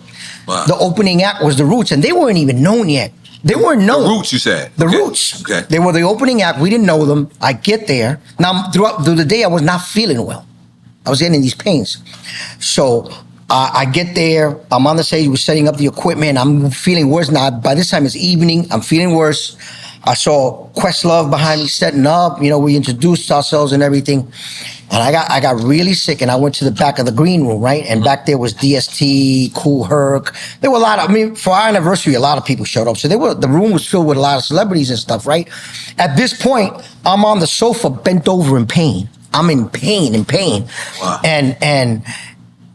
Wow. The opening act was The Roots, and they weren't even known yet. They weren't known. Roots, you said. The Okay. Roots. Okay. They were the opening act. We didn't know them. I get there. Now, through the day, I was not feeling well. I was getting these pains. So I get there. I'm on the stage. We're setting up the equipment. I'm feeling worse now. By this time, it's evening. I'm feeling worse. I saw Questlove behind me setting up. We introduced ourselves and everything. And I got really sick, and I went to the back of the green room, right? And back there was DST, Kool Herc. There were a lot of, for our anniversary, a lot of people showed up. So the room was filled with a lot of celebrities and stuff, right? At this point, I'm on the sofa, bent over in pain. I'm in pain. Wow.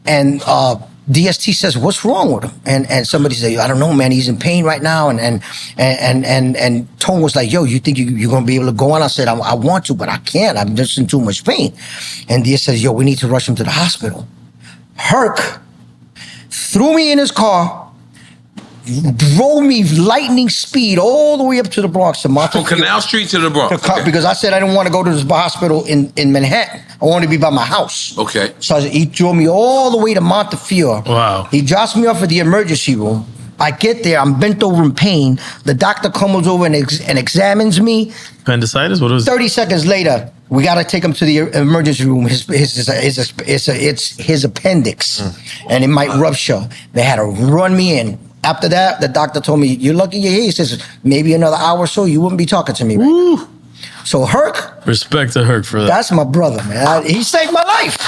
And DST says, "What's wrong with him?" And somebody said, "I don't know, man. He's in pain right now." And Tone was like, "Yo, you think you're gonna be able to go on?" I said, "I want to, but I can't. I'm just in too much pain." And DS says, "Yo, we need to rush him to the hospital." Herc threw me in his car, drove me lightning speed all the way up to the Bronx to Monteray From Canal Street to the Bronx. Okay. because I said I didn't want to go to this hospital in Manhattan. I wanted to be by my house. Okay. So he drove me all the way to Montefiore. Wow. He drops me off at the emergency room. I get there. I'm bent over in pain. The doctor comes over and examines me. Appendicitis? What was it? 30 seconds later, we got to take him to the emergency room. It's his appendix, and it might rupture. They had to run me in. After that, the doctor told me, "You're lucky you're here." He says, "Maybe another hour or so, you wouldn't be talking to me right now." So Herc, Respect to Herc for that. that's my brother, man. He saved my life.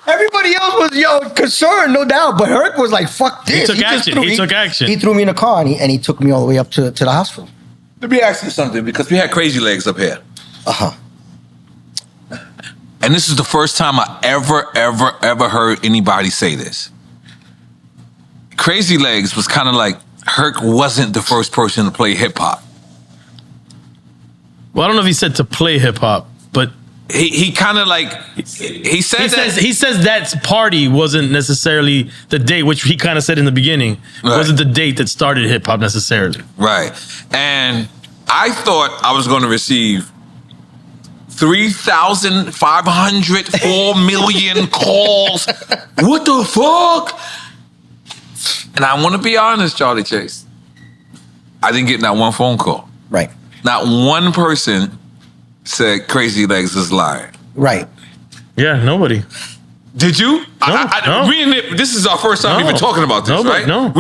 Everybody else was concerned, no doubt, but Herc was like, "Fuck this." He took action. He took action. He threw me in the car and he took me all the way up to the hospital. Let me ask you something, because we had Crazy Legs up here. And this is the first time I ever heard anybody say this. Crazy Legs was kind of like, Herc wasn't the first person to play hip hop. Well, I don't know if he said to play hip hop, but He kind of like, he said that. he says that party wasn't necessarily the date, which he kind of said in the beginning. Right. Wasn't the date that started hip hop necessarily. Right. And I thought I was going to receive 3,500, 4 million calls. What the fuck? And I want to be honest, Charlie Chase. I didn't get not one phone call. Right. Not one person said Crazy Legs is lying. Right. Yeah, nobody. Did you? No. This is our first time even talking about this, right? No.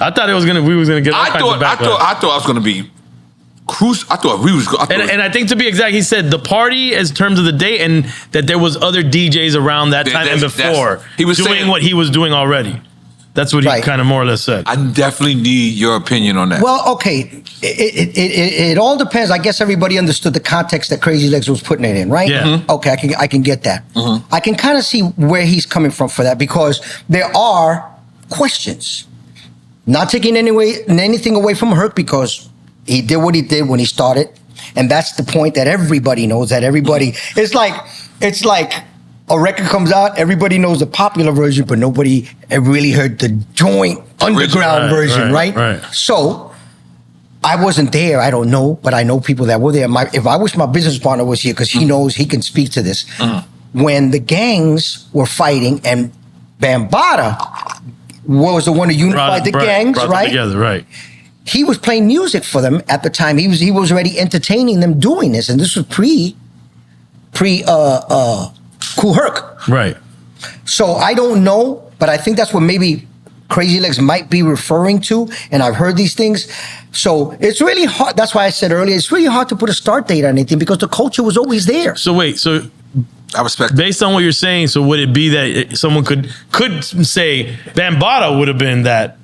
I thought we was gonna get all kinds of backlash. I thought I was gonna be crucial. I thought we was. And I think to be exact, he said the party as terms of the date, and that there was other DJs around that time and before he was doing saying what he was doing already. That's what he kind of more or less said. I definitely need your opinion on that. Well, okay. It all depends. I guess everybody understood the context that Crazy Legs was putting it in, right? Yeah. Mm-hmm. Okay, I can get that. Mm-hmm. I can kind of see where he's coming from for that, because there are questions. Not taking anything away from Herc, because he did what he did when he started, and that's the point that everybody knows. That everybody, it's like a record comes out, everybody knows the popular version, but nobody really heard the joint underground version, right? So I wasn't there, I don't know, but I know people that were there. If I wish my business partner was here, because he knows, he can speak to this. When the gangs were fighting, and Bambaataa was the one who unified the gangs, brought right? Them together, right. He was playing music for them at the time. He was already entertaining them doing this, and this was pre Kool Herc. Right. So I don't know, but I think that's what maybe Crazy Legs might be referring to, and I've heard these things. So it's really hard. That's why I said earlier, it's really hard to put a start date on anything, because the culture was always there. So wait, I respect. Based on what you're saying, so would it be that someone could say Bambaataa would have been that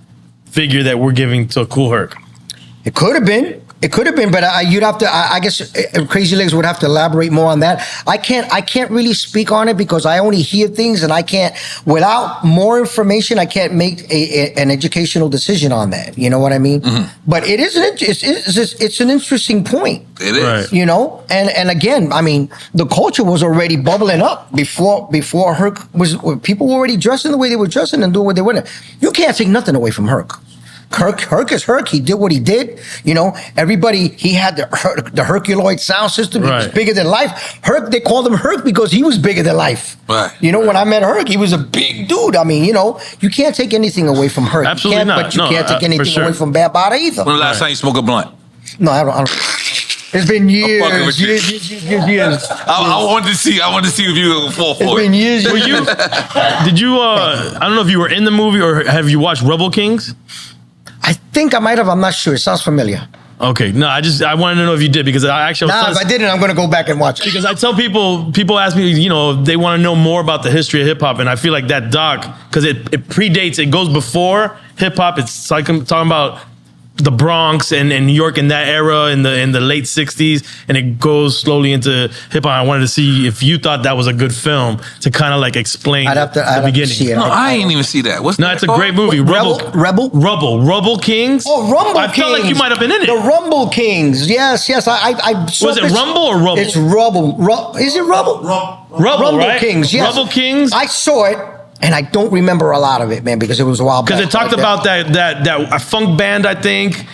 figure that we're giving to Kool Herc? It could have been. It could have been, but you'd have to. I guess Crazy Legs would have to elaborate more on that. I can't really speak on it, because I only hear things, and I can't. Without more information, I can't make an educational decision on that. You know what I mean? Mm-hmm. But it is it's an interesting point. It is. Right. You know, and again, I mean, the culture was already bubbling up before Herc was. People were already dressing the way they were dressing and doing what they were. You can't take nothing away from Herc. Herc is Herc. He did what he did. You know, everybody, he had the Herculoid sound system. He was bigger than life. Herc, they called him Herc because he was bigger than life. Right. You know, when I met Herc, he was a big dude. I mean, you know, you can't take anything away from Herc. Absolutely not. But you can't take anything away from Bambaataa either. When the last time you smoked a blunt? No, I don't. It's been years. Years. I wanted to see if you were fall for it. It's been years. Did you? I don't know if you were in the movie, or have you watched Rebel Kings? I think I might have. I'm not sure. It sounds familiar. Okay, no, I wanted to know if you did, because I actually if I didn't, I'm going to go back and watch it. Because I tell people ask me, you know, they want to know more about the history of hip hop, and I feel like that doc, because it predates, it goes before hip hop. It's like I'm talking about the Bronx and New York in that era in the late 60s, and it goes slowly into hip hop. I wanted to see if you thought that was a good film to kind of like explain I'd have to beginning. see it. No, I ain't even see that. It's a great movie. Rebel Kings. Oh, Rumble I Kings. felt like you might have been in it. The Rumble Kings. Yes. I saw Was it Rumble or Rubble? It's Rubble. Is it Rubble? Rumble, right? Kings. Yes. Rebel Kings. I saw it. And I don't remember a lot of it, man, because it was a while back. Because it talked about that funk band, I think.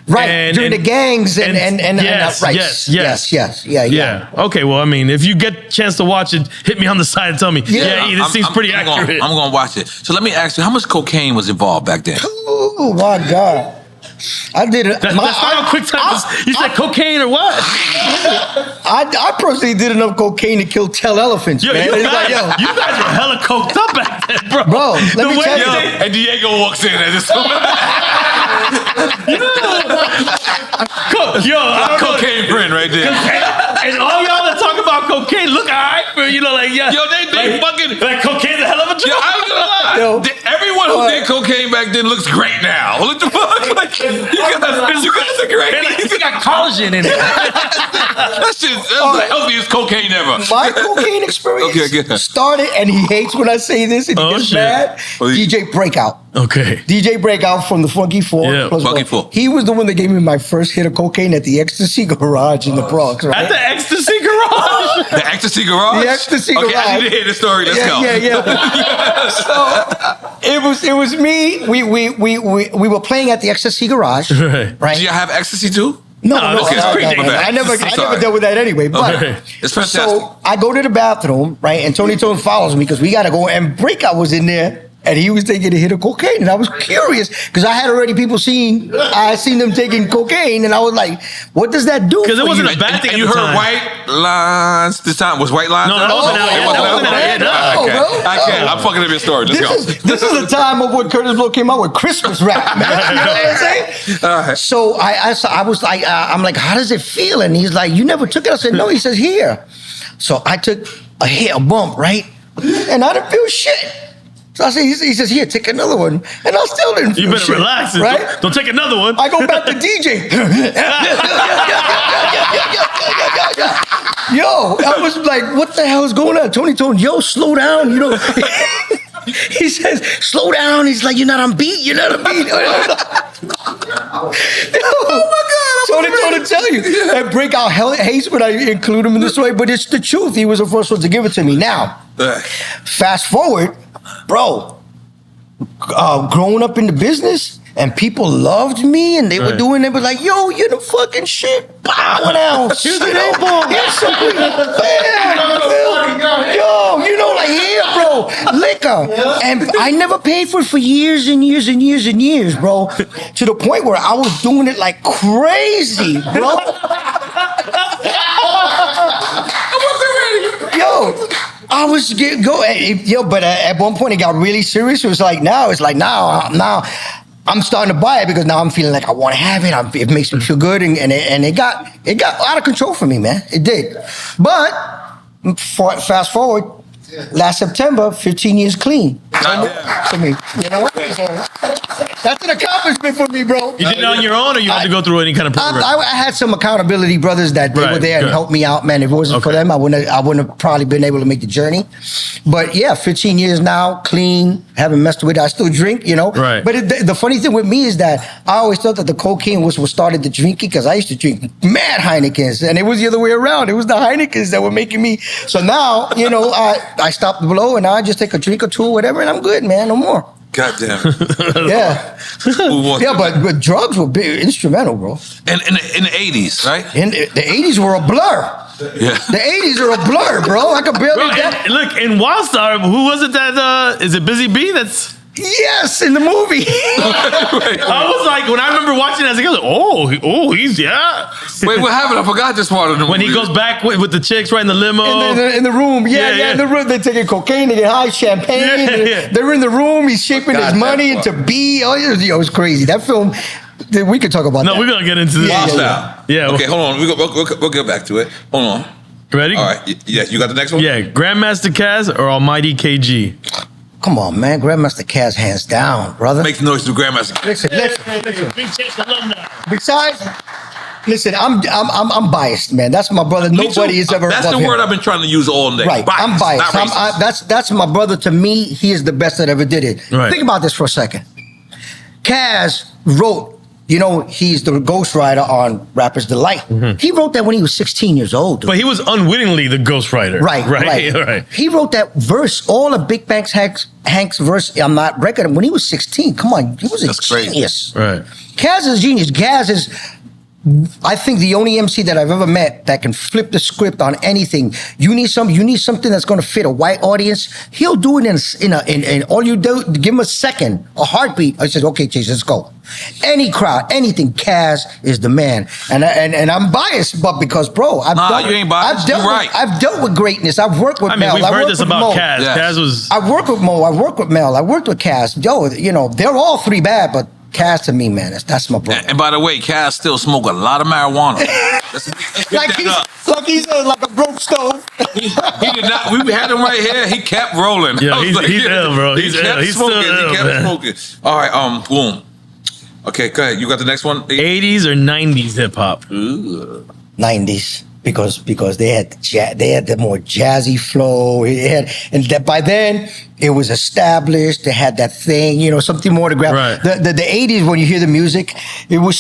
Right, during the gangs and right. Yes. Yeah. Okay, well, I mean, if you get a chance to watch it, hit me on the side and tell me, this seems pretty accurate. I'm going to watch it. So let me ask you, how much cocaine was involved back then? Oh, my God. I did it. That's not a quick time. You said cocaine or what? I personally did enough cocaine to kill 10 elephants, man. You guys were hella coked up back then, bro. Bro, let me tell you. And Diego walks in at this cocaine print right there. And all y'all that talk about cocaine look all right for, you know, like, yeah. Yo, they fucking... Like, cocaine's a hell of a joke. Yo, I'm gonna lie. Everyone who did cocaine back then looks great now. What the fuck? Like, you guys are great. You got collagen in it. That's the healthiest cocaine ever. My cocaine experience started, and he hates when I say this, and he gets mad. DJ Breakout. Okay. DJ Breakout from the Funky Four. Yeah, Funky Four. He was the one that gave me my first hit of cocaine at the Ecstasy Garage in the Bronx. Right? At the Ecstasy Garage? The Ecstasy Garage? The Ecstasy Garage. Okay, I need to hear the story. Let's go. Yeah. So it was me. We were playing at the Ecstasy Garage. Right. Do you have ecstasy too? No. I never dealt with that anyway. But it's fantastic. So I go to the bathroom, right, and Tony Tone follows me because we got to go. And Breakout was in there and he was taking a hit of cocaine, and I was curious because I had already I had seen them taking cocaine, and I was like, what does that do? Because it for wasn't you? a bad thing. And you heard white lines this time. Was white lines? No, that wasn't out yet. That wasn't out yet. No, Okay. bro. I can't. I'm fucking up your story. Let's go. This is the time of when Curtis Blow came out with Christmas rap, man. You know what I'm saying? All right. So I was like, I'm like, how does it feel? And he's like, you never took it? I said, no. He says, here. So I took a bump, right? And I didn't feel shit. So I said, he says, here, take another one. And I still didn't feel You better shit, relax. right? Don't take another one. I go back to DJ. Yo, I was like, what the hell is going on? Tony told him, yo, slow down. You know, he says, slow down. He's like, you're not on beat. You're not on beat. Oh my God. Tony tell you. And break out hates when I include him in the story, but it's the truth. He was the first one to give it to me. Now, fast forward, bro, growing up in the business, and people loved me, and they were doing it, but like, yo, you're the fucking shit. Bow now. Here's an apple. Here's something. Yo, you know, like, here, bro, liquor. And I never paid for it for years and years and years and years, bro. To the point where I was doing it like crazy, bro. Yo, I was but at one point it got really serious. It was like now I'm starting to buy it because now I'm feeling like I want to have it. It makes me feel good, and it got out of control for me, man. It did. But fast forward, last September, 15 years clean. For me, you know what? That's an accomplishment for me, bro. You did it on your own, or you had to go through any kind of program? I had some accountability brothers that they were there and helped me out, man. If it wasn't for them, I wouldn't have probably been able to make the journey. But yeah, 15 years now, clean, haven't messed with it. I still drink, you know. Right. But the funny thing with me is that I always thought that the cocaine was what started the drinking, because I used to drink mad Heinekens, and it was the other way around. It was the Heinekens that were making me. So now, you know, I stopped the blow, and now I just take a drink or two or whatever, and I'm good, man. No more. God damn. Yeah. Yeah, but drugs were big, instrumental, bro. And in the 80s, right? In the 80s were a blur. Yeah. The 80s are a blur, bro. I could barely get. Look, in Wildstar, who was it that, is it Busy Bee that's... Yes, in the movie. I was like, when I remember watching it as a kid, I was like, oh, he's, yeah. Wait, what happened? I forgot this part of the movie. When he goes back with the chicks right in the limo. In the room. Yeah, in the room. They're taking cocaine, they get high, champagne. Yeah. They're in the room. He's shaping his money into B. Oh, it was crazy. That film, we could talk about that. No, we're going to get into this. Yeah. Okay, hold on. We'll get back to it. Hold on. Ready? All right. Yeah, you got the next one? Yeah, Grandmaster Caz or Almighty KG? Come on, man. Grandmaster Caz, hands down, brother. Make the noise to Grandmaster. Listen. Besides, listen, I'm biased, man. That's my brother. Nobody is ever. That's the word I've been trying to use all day. Right, I'm biased. That's my brother. To me, he is the best that ever did it. Right. Think about this for a second. Caz wrote. You know, he's the ghostwriter on Rapper's Delight. Mm-hmm. He wrote that when he was 16 years old. Dude. But he was unwittingly the ghostwriter. Right. He wrote that verse, all of Big Banks Hank's verse on that record when he was 16. Come on, he was a genius. Crazy. Right. Caz is a genius. Caz is, I think, the only MC that I've ever met that can flip the script on anything. You need something that's going to fit a white audience. He'll do it in all you do, give him a second, a heartbeat. I said, okay, Chase, let's go. Any crowd, anything. Caz is the man, and I'm biased, but because, bro, you ain't biased. I've dealt with greatness. I've worked with Mel. We've heard this about Caz. Yes. Caz was. I worked with Mo. I worked with Mel. I worked with Caz. Yo, you know, they're all three bad, but Caz to me, man, that's my brother. And by the way, Caz still smoke a lot of marijuana. He's like a broke stove. He did not. We had him right here. He kept rolling. Yeah, he's ill, bro. He kept smoking. All right, boom. Okay, go ahead. You got the next one? 80s or 90s hip hop? 90s. Because they had the more jazzy flow. And that by then it was established. They had that thing, you know, something more to grab. Right. The 80s, when you hear the music, we were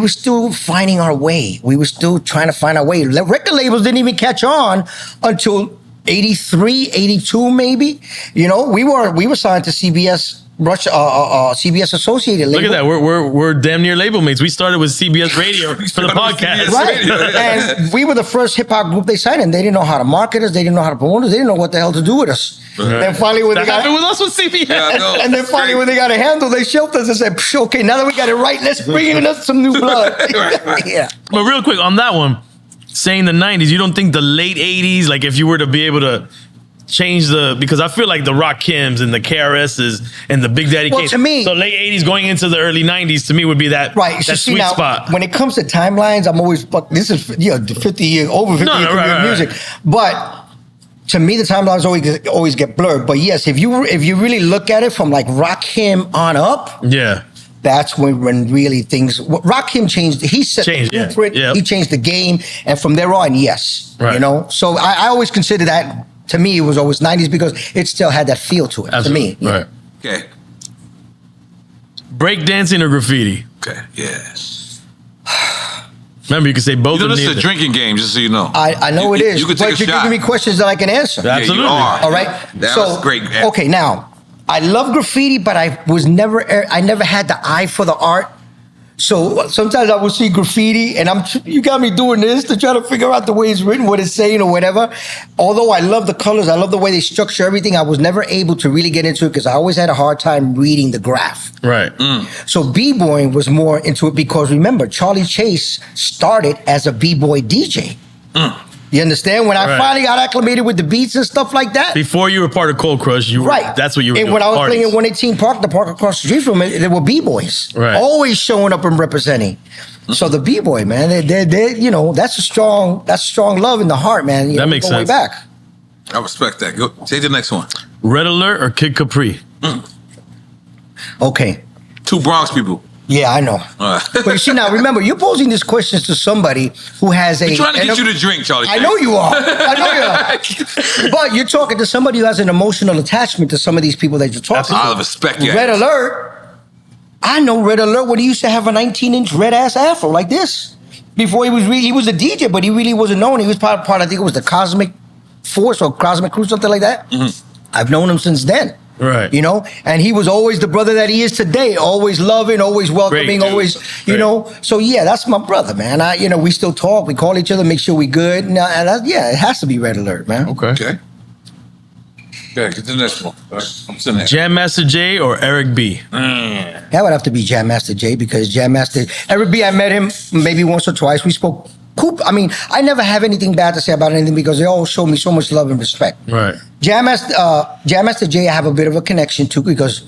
still finding our way. We were still trying to find our way. The record labels didn't even catch on until 83, 82 maybe. You know, we were signed to CBS CBS Associated label. Look at that. We're damn near label mates. We started with CBS Radio for the podcast. Right. And we were the first hip hop group they signed, and they didn't know how to market us. They didn't know how to promote us. They didn't know what the hell to do with us. Then finally, when That they got happened with us with CBS. Yeah, and then finally, when they got a handle, they shelved us and said, "Okay, now that we got it right, let's bring in us some new blood." Yeah. But real quick on that one, saying the 90s, you don't think the late 80s, like if you were to be able to change because I feel like the Rakims and the KRSs and the Big Daddy Well, Kanes. to me- so late 80s going into the early 90s to me would be that, Right. that So see sweet now, spot. when it comes to timelines, I'm always this is the 50 years over 50 years of music. But to me, the timelines always get blurred. But yes, if you really look at it from like Rakim on up, Yeah. that's when really things. Rakim changed. He set the Changed, yeah. blueprint. Yep. He changed the game, and from there on, yes, Right. you know. So I always consider that. To me, it was always 90s because it still had that feel to it. Absolutely. To me, Right. Okay. Breakdancing or graffiti? Okay. Yeah. Remember, you can say both You know, of this is a neither. drinking game, just so you know. I know it is. You could but take a you're shot. giving me questions that I can answer. Yeah. Absolutely. Yeah, you are. All right. That was great. Okay, now I love graffiti, but I never had the eye for the art. So sometimes I will see graffiti, and you got me doing this to try to figure out the way it's written, what it's saying, or whatever. Although I love the colors, I love the way they structure everything. I was never able to really get into it because I always had a hard time reading the graph. Right. So b-boying was more into it because remember, Charlie Chase started as a b-boy DJ. You understand? When I Right. finally got acclimated with the beats and stuff like that. Before you were part of Cold Crush, you were, Right. that's what you were and doing. when I was parties. playing at 118 Park, the park across the street from it, there were b-boys. Right. Always showing up and representing. So the b-boy, man, they you know, that's a strong love in the heart, man. You That know, makes go way sense. back. I respect that. Go take the next one. Red Alert or Kid Capri? Okay. Two Bronx people. Yeah, I know. All right. But you see now, remember, you're posing these questions to somebody who has a. I'm trying to get you to drink, Charlie. I know you are. I know you are. But you're talking to somebody who has an emotional attachment to some of these people that you're talking I to. respect you. Red Alert. I know Red Alert when he used to have a 19-inch red ass afro like this. Before he was a DJ, but he really wasn't known. He was part I think it was the Cosmic Force or Cosmic Crew, something like that. I've known him since then. Right. You know, and he was always the brother that he is today, always loving, always welcoming, dude. always, you Great. know. So yeah, that's my brother, man. We still talk, we call each other, make sure we good. And it has to be Red Alert, man. Okay. Okay. Okay, get to the next one. All right, I'm sitting there. Jam Master Jay or Eric B? That would have to be Jam Master Jay because Jam Master Eric B. I met him maybe once or twice. We spoke. I mean, I never have anything bad to say about anything because they all show me so much love and respect. Right. Jam Master Jay, I have a bit of a connection to because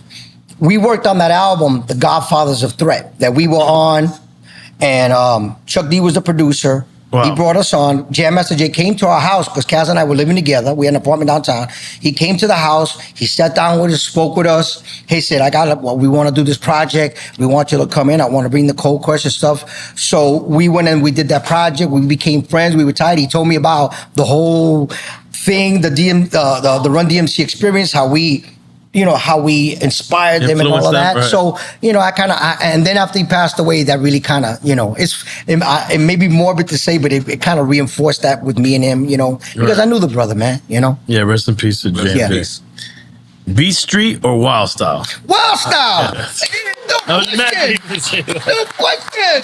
we worked on that album, The Godfathers of Threat, that we were on, and Chuck D was the producer. Wow. He brought us on. Jam Master Jay came to our house because Kaz and I were living together. We had an apartment downtown. He came to the house. He sat down with us, spoke with us. He said, we want to do this project. We want you to come in. I want to bring the Cold Crush and stuff. So we went and we did that project. We became friends. We were tight. He told me about the whole thing, the Run DMC experience, how we inspired them and all of Influenced them, that. right. So, and then after he passed away, that really kind of, it may be morbid to say, but it kind of reinforced that with me and him, because Right. I knew the brother, man, Yeah, rest in peace to Jam. Yeah. Peace. Beat Street or Wild Style? Wild Style! I was mad that he No would say that. question!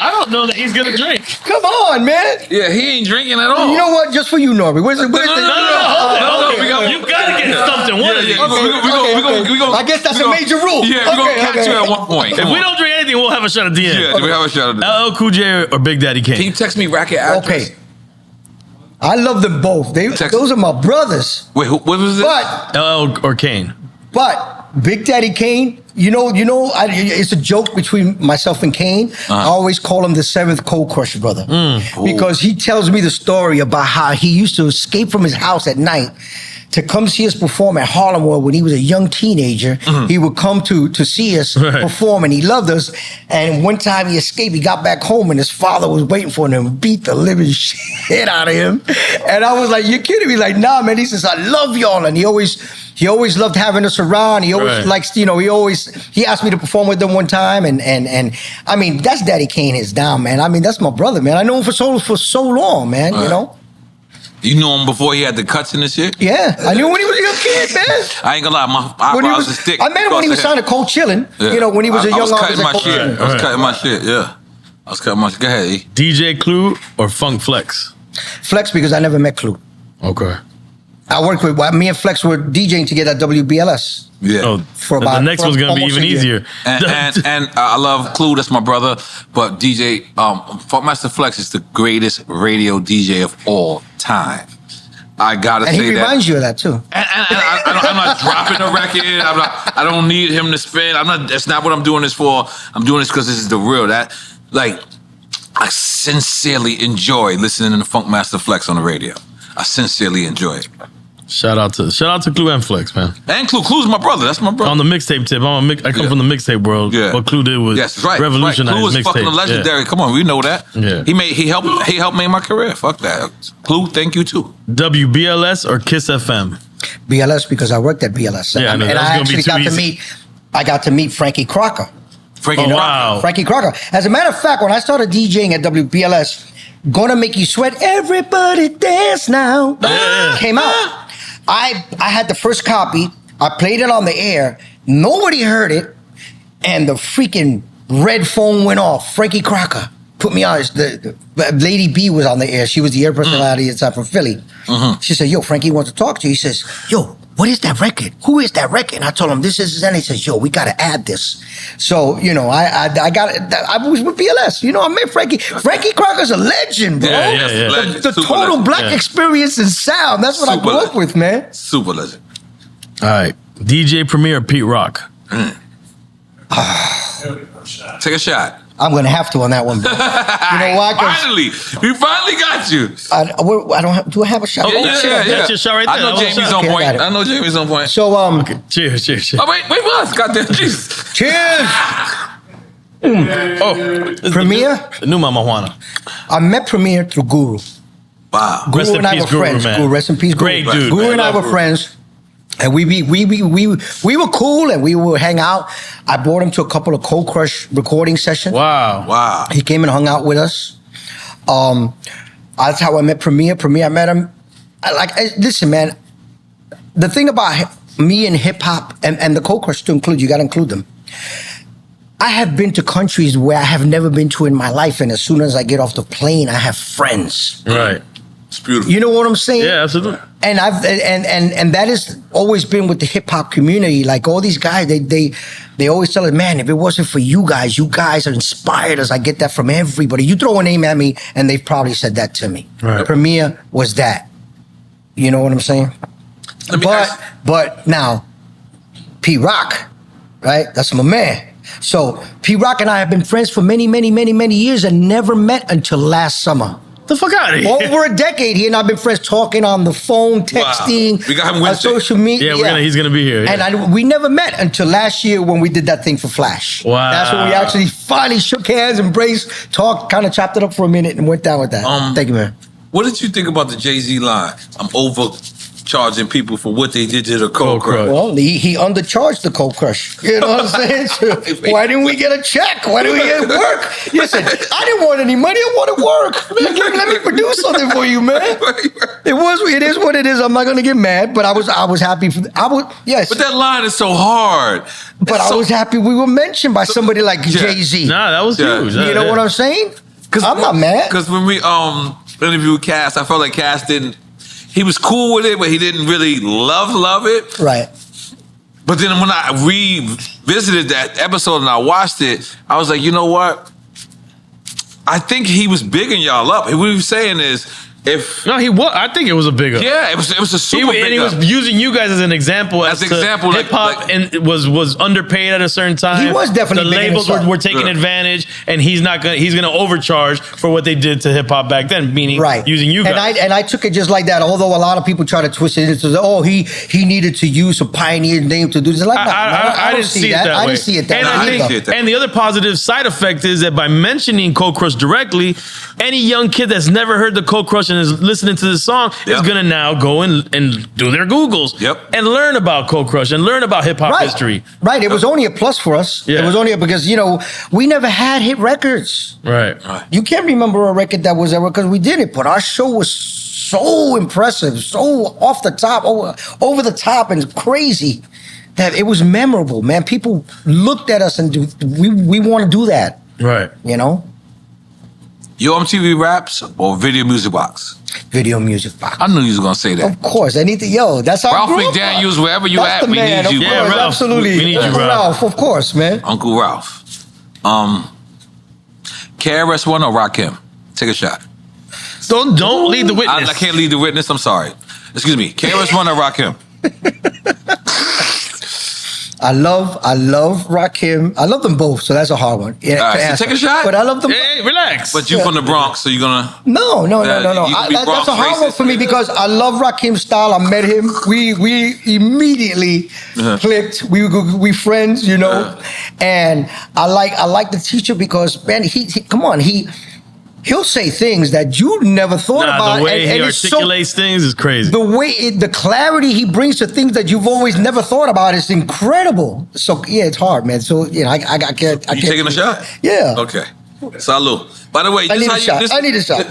I don't know that he's gonna drink. Come on, man! Yeah, he ain't drinking at all. You know what? Just for you, N.O.R.E. Where's the... No, You gotta get something. One of these. We go. I guess that's a major rule. Yeah, we're gonna Okay, catch okay. you at one point. If Come we on. don't drink anything, we'll have a shot at the end. Yeah, we have a shot at this. LL Cool J or Big Daddy Kane? Can you text me racket address? Okay. I love them both. Those are my brothers. Wait, what was it? But LL or Kane? Big Daddy Kane, it's a joke between myself and Kane. I always call him the seventh Cold Crush brother because he tells me the story about how he used to escape from his house at night to come see us perform at Harlem World when he was a young teenager. He would come to see us perform, and he loved us. And one time he escaped, he got back home, and his father was waiting for him and beat the living shit out of him. And I was like, "You kidding me?" Like, nah, man. He says, "I love y'all," and he always loved having us around. He always likes, he asked me to perform with them one time, and I mean, that's Daddy Kane is down, man. I mean, that's my brother, man. I know him for so long, man. You know. You knew him before he had the cuts and the shit? Yeah, I knew when he was a young kid, man. I ain't gonna lie, my When he eyebrows was, is thick. I met him when he was signed to Cold Chillin'. Yeah. You know, when he was a I young was cutting artist. my at Cold shit. Chillin'. I was cutting my shit, yeah. I was cutting my shit. Go ahead, E. DJ Clue or Funk Flex? Flex, because I never met Clue. Okay. I worked with, me and Flex were DJing together at WBLS. Yeah. Oh, For the about- next for one's gonna be almost even a year. easier. And I love Clue, that's my brother. But DJ, Funkmaster Flex is the greatest radio DJ of all time. I gotta And say he that. reminds you of that, too. And I'm not dropping a record. I don't need him to spin. That's not what I'm doing this for. I'm doing this because this is the real. I sincerely enjoy listening to Funkmaster Flex on the radio. I sincerely enjoy it. Shout out to Clue and Flex, man. And Clue's my brother. That's my brother. On the mixtape tip, I come from the mixtape world. Yeah. What Clue did was revolutionize Clue is mixtape. fucking legendary. Come on, we know that. Yeah. He helped make my career. Fuck that. Clue, thank you too. WBLS or Kiss FM? BLS, because I worked at BLS. Yeah, I know, and that was I gonna be actually too easy. I got to meet Frankie Crocker. Frankie Oh, Rock. wow. Frankie Crocker. As a matter of fact, when I started DJing at WBLS, Gonna Make You Sweat, Everybody Dance Now, Yeah. came out. I had the first copy. I played it on the air. Nobody heard it. And the freaking red phone went off. Frankie Crocker put me on. The Lady B was on the air. She was the air personality at the time from Philly. She said, yo, Frankie wants to talk to you. He says, yo, what is that record? Who is that record? And I told him, this is, and he says, yo, we got to add this. So, you know, I was with BLS. You know, I met Frankie. Frankie Crocker's a legend, bro. Yeah. Legend, The super total legend. black experience and sound. That's what I Super grew up legend. with, man. Super legend. All right. DJ Premier or Pete Rock? Take a shot. I'm going to have to on that one, bro. You know why? 'Cause Finally, we finally got you. I don't have, do I have a shot? That's your shot right I there. know That was Jamie's a on shot. point. Okay, I got it. I know Jamie's on point. So, Cheers. Oh, wait, what? Goddamn, Jesus. cheers. Oh, Premier? the new Mama Juana. I met Premier through Guru. Wow. Rest Guru in and I peace, were Guru, friends. man. Guru, rest in peace, Guru. Great dude, Guru man. and I Love were Guru. friends. And we were cool and we would hang out. I brought him to a couple of Cold Crush recording sessions. Wow. Wow. He came and hung out with us. That's how I met Premier. Premier, I met him. Listen, man. The thing about me and hip hop and the Cold Crush to include, you got to include them. I have been to countries where I have never been to in my life, and as soon as I get off the plane, I have friends. Right. It's beautiful. You know what I'm saying? Yeah, absolutely. And and that has always been with the hip hop community. Like all these guys, they always tell us, man, if it wasn't for you guys are inspired us. I get that from everybody. You throw a name at me, and they've probably said that to me. Right. Premier was that. You know what I'm saying? But now, P Rock, right? That's my man. So P Rock and I have been friends for many, many, many, many years and never met until last summer. The fuck out of here. Over a decade, he and I have been friends, talking on the phone, texting, Wow. We got him on Wednesday. social media. Yeah, he's gonna be here. Yeah. And we never met until last year when we did that thing for Flash. Wow. That's when we actually finally shook hands, embraced, talked, kind of chopped it up for a minute, and went down with that. Thank you, man. What did you think about the Jay-Z line? I'm overcharging people for what they did to the Cold Crush. Well, he undercharged the Cold Crush. You know what I'm saying? Why didn't we get a check? Why didn't we get work? Listen, I didn't want any money. I wanted work. Let me produce something for you, man. It is what it is. I'm not gonna get mad, but I was happy. Yes. But that line is so hard. But I was happy we were mentioned by somebody like Jay-Z. Nah, that was Yeah. huge. You know what I'm saying? I'm not mad. Because when we interviewed Cass, I felt like Cass didn't. He was cool with it, but he didn't really love it. Right. But then when I revisited that episode and I watched it, I was like, you know what? I think he was bigging y'all up. What he was saying is, if No, he was. I think it was a big up. yeah, it was a super big and he up. was using you guys as an example. As example, hip hop, like- and it was underpaid at a certain time. He was definitely the big in labels himself. were taking Yeah. advantage, and he's gonna overcharge for what they did to hip hop back then, meaning Right. using you guys. And I took it just like that. Although a lot of people try to twist it into, he needed to use a pioneer name to do this. Like, I don't didn't see it that way. I didn't see it that and way. I either. think, and the other positive side effect is that by mentioning Cold Crush directly, any young kid that's never heard the Cold Crush and is listening to this song is Yep. gonna now go and do their Googles. Yep. And learn about Cold Crush and learn about hip hop history. Right. It was only a plus for us. Yeah. It was only because, we never had hit records. Right. You can't remember a record that was ever, because we did it, but our show was so impressive, so off the top, over the top, and crazy that it was memorable, man. People looked at us and we want to do that, Right. you know? Yo MTV Raps or Video Music Box? Video Music Box. I knew you was gonna say that. Of course, I need to. Yo, that's how Ralph I grew up. McDaniels, wherever you That's at, the we man, need you. of Yeah, course, Ralph. absolutely. We need you, Ralph. Of course, man. Uncle Ralph. KRS-One or Rakim? Take a shot. Don't lead the witness. I can't lead the witness. I'm sorry. Excuse me. KRS-One or Rakim? I love Rakim. I love them both, so that's a hard one. Yeah, All right, to so answer. take a shot. But I love them. Hey, relax. But you from the Bronx, so you're gonna. No. You can be That's Bronx a hard one racist. for me because I love Rakim's style. I met him. We immediately clicked. We friends, you know. And I like the teacher because man, he come on, he'll say things that you never thought about. The way he and it's so- articulates things is crazy. the way the clarity he brings to things that you've always never thought about is incredible. So yeah, it's hard, man. So you know, I can't. You taking a shot? Yeah. Okay. Salute. By the way, I need a shot. I need a shot.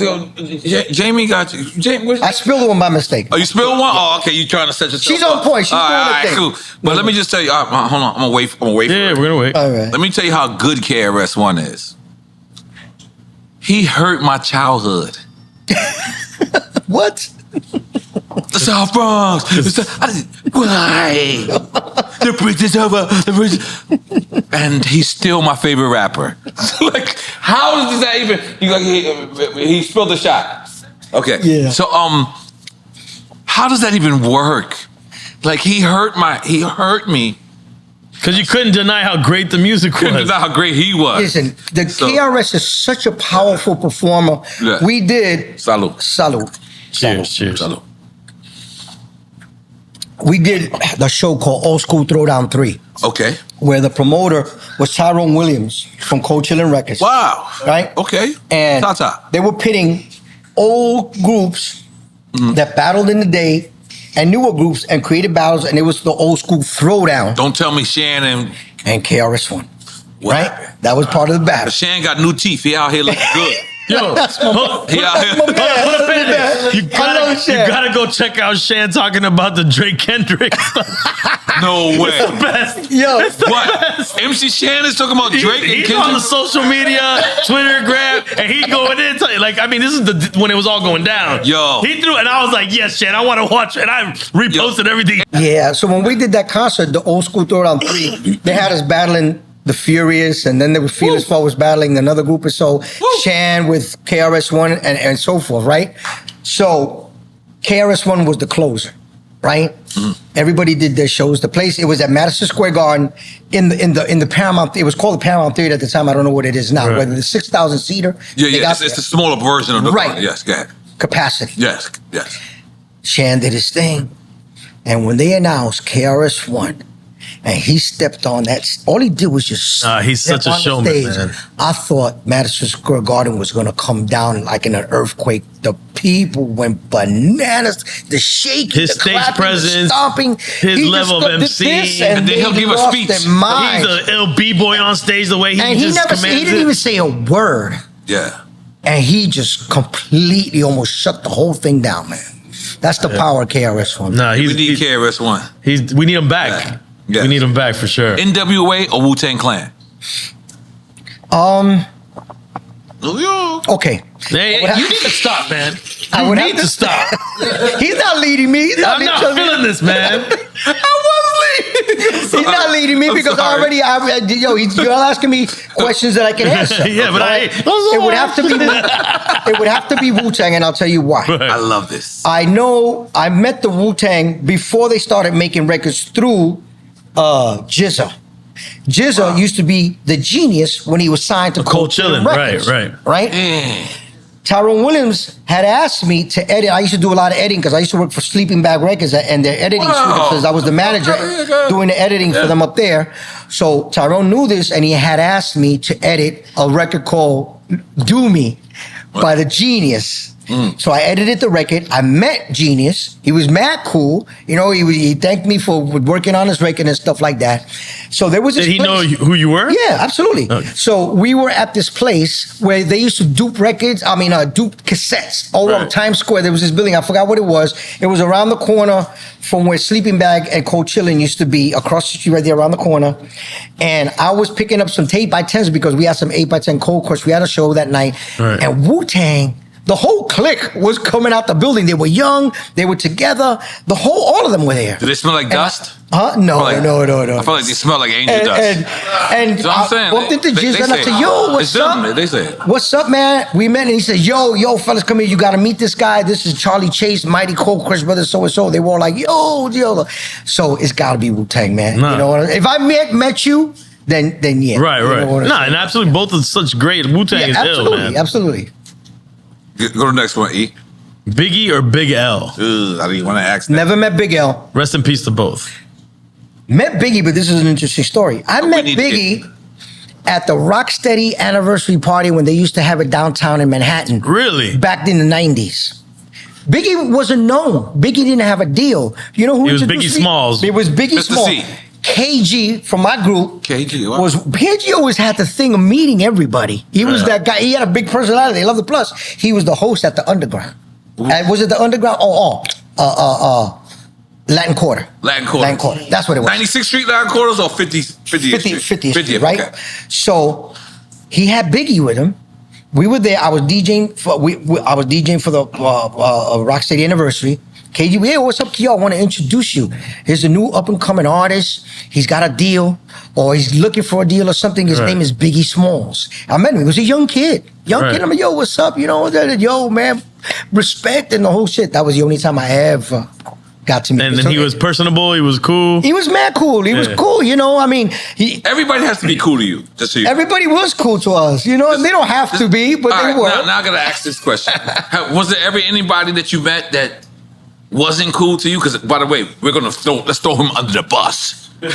Jamie got you. Jamie, I spilled one by mistake. oh, you spilled one? Oh, okay. You trying to set yourself She's on up. point. She's all doing right, her all right, thing. cool. But let me just tell you. Hold on. I'm gonna wait. For Yeah, it. we're gonna wait. All right. Let me tell you how good KRS-One is. He hurt my childhood. What? The South Bronx. Why? The bridge is over. The bridge. And he's still my favorite rapper. Like, how does that even? He spilled the shot. Okay. Yeah. So how does that even work? Like he hurt me. Because you couldn't deny how great the music Couldn't was. deny how great he was. Listen, the So- KRS is such a powerful performer. Yeah. We did Salute. Cheers. Salute. We did the show called Old School Throwdown 3, Okay. where the promoter was Tyrone Williams from Cold Chillin' Records. Wow. Right? Okay. And Ta-ta. they were pitting old groups that battled in the day and newer groups and created battles, and it was the Old School Throwdown. Don't tell me Shannon. And KRS won. What Right? happened? That was part of the battle. Shan got new teeth. He out here looking good. Yo, He out here. put a pin in it. You I know gotta, Shan. you gotta go check out Shan talking about the Drake Kendrick. No way. Best. Yo, What? MC Shan is talking about Drake and He's on the Kendrick? social media, Twitter, Grab, and he going in. Like, I mean, this is when it was all going down. Yo. He threw, and I was like, yes, Shan, I want to watch, and I reposted everything. yeah, so when we did that concert, the Old School Throwdown 3, they had us battling the Furious, and then there was Fearless Foe was battling another group or so, Shan with KRS-One and so forth, right? So KRS-One was the closer, right? Everybody did their shows. The place, it was at Madison Square Garden in the Paramount. It was called the Paramount Theater at the time. I don't know what it is now. Right. Whether the 6,000 seater, they Yeah. got It's the smaller version of the Right. Yes, go ahead. capacity. Yes. Shan did his thing, and when they announced KRS-One, and he stepped on that, all he did was just He's step such a on the showman, stage. man. I thought Madison Square Garden was going to come down like in an earthquake. The people went bananas. The shaking, His the stage clapping, presence, the stomping. his He level just of did MC, this, and then he'll they give a lost speech. their minds. He's a ill B-boy on stage, the way he And just commands he didn't it. even say a word. Yeah. And he just completely almost shut the whole thing down, man. That's the power of KRS-One. Nah, We need KRS-One. we need him back. Yeah. We need him back for sure. NWA or Wu-Tang Clan? Okay. Hey, you need to stop, man. I You would need have to stop. He's not leading me. He's not, I'm not feeling this, man. He's not leading me because you're asking me questions that I can answer. Yeah, but it would have to be it would have to be Wu-Tang, and I'll tell you why. I love this. I know I met the Wu-Tang before they started making records through GZA. GZA used to be the Genius when he was signed to Cold Chillin', Records. right. Right? Tyrone Williams had asked me to edit. I used to do a lot of editing because I used to work for Sleeping Bag Records and their editing studios. I was the manager doing the editing for them up there. So Tyrone knew this, and he had asked me to edit a record called Do Me by the Genius. So I edited the record. I met Genius. He was mad cool. You know, he thanked me for working on his record and stuff like that. So there was this Did he know place- who you were? Yeah, absolutely. Okay. So we were at this place where they used to dupe records. Dupe cassettes all around Right. Times Square. There was this building. I forgot what it was. It was around the corner from where Sleeping Bag and Cold Chillin' used to be, across the street right there around the corner. And I was picking up some 8x10s because we had some 8x10 Cold Crush. We had a show that night. Right. And Wu-Tang, the whole clique was coming out the building. They were young. They were together. All of them were there. Do they smell like dust? Huh? No. I feel like they smell like angel dust. And That's what I'm saying. I walked into They- Jizz they and I say said, it. yo, what's It's them. up? They say it. What's up, man? We met and he said, yo, fellas, come here. You got to meet this guy. This is Charlie Chase, Mighty Cold Crush Brothers, so-and-so. They were all like, yo. So it's got to be Wu-Tang, man. Nah. You know what I mean? If I met you, then yeah. Right, You know right. what I'm Nah, saying? and absolutely, both are such great. Wu-Tang is ill, man. Absolutely. Go to the next one, E. Biggie or Big L? Ugh, I didn't want to ask that. Never met Big L. Rest in peace to both. Met Biggie, but this is an interesting story. I met need to Biggie at the Rocksteady anniversary party when they used to have it downtown in Manhattan. Really? Back in the 90s. Biggie wasn't known. Biggie didn't have a deal. You know who It was introduced Biggie me? Smalls. It was Biggie Mr. Smalls. C. KG from my group. KG, wow. KG always had the thing of meeting everybody. He was that guy. He had a big personality. They loved the plus. He was the host at the Underground. Was it the Underground? Latin Quarter. Latin Quarter. Latin Quarter. That's what it was. 96th Street Latin Quarters or 50th 50th Street, okay. right? So he had Biggie with him. We were there. I was DJing for the Rocksteady anniversary. KG, hey, what's up, Kyo? I want to introduce you. Here's a new up and coming artist. He's got a deal, or he's looking for a deal or something. His Right. name is Biggie Smalls. I met him. He was a young kid. Right. I'm like, yo, what's up? You know, yo, man, respect and the whole shit. That was the only time I ever got to meet him. And then So he was personable. He was cool. He was mad cool. He was Yeah. cool. You know, I mean, Everybody has to be cool to you. Just so you. everybody was cool to us. You know, they don't have to be, but All they right, were. now I gotta ask this question: Was there ever anybody that you met that wasn't cool to you? Because by the way, let's throw him under the bus. No,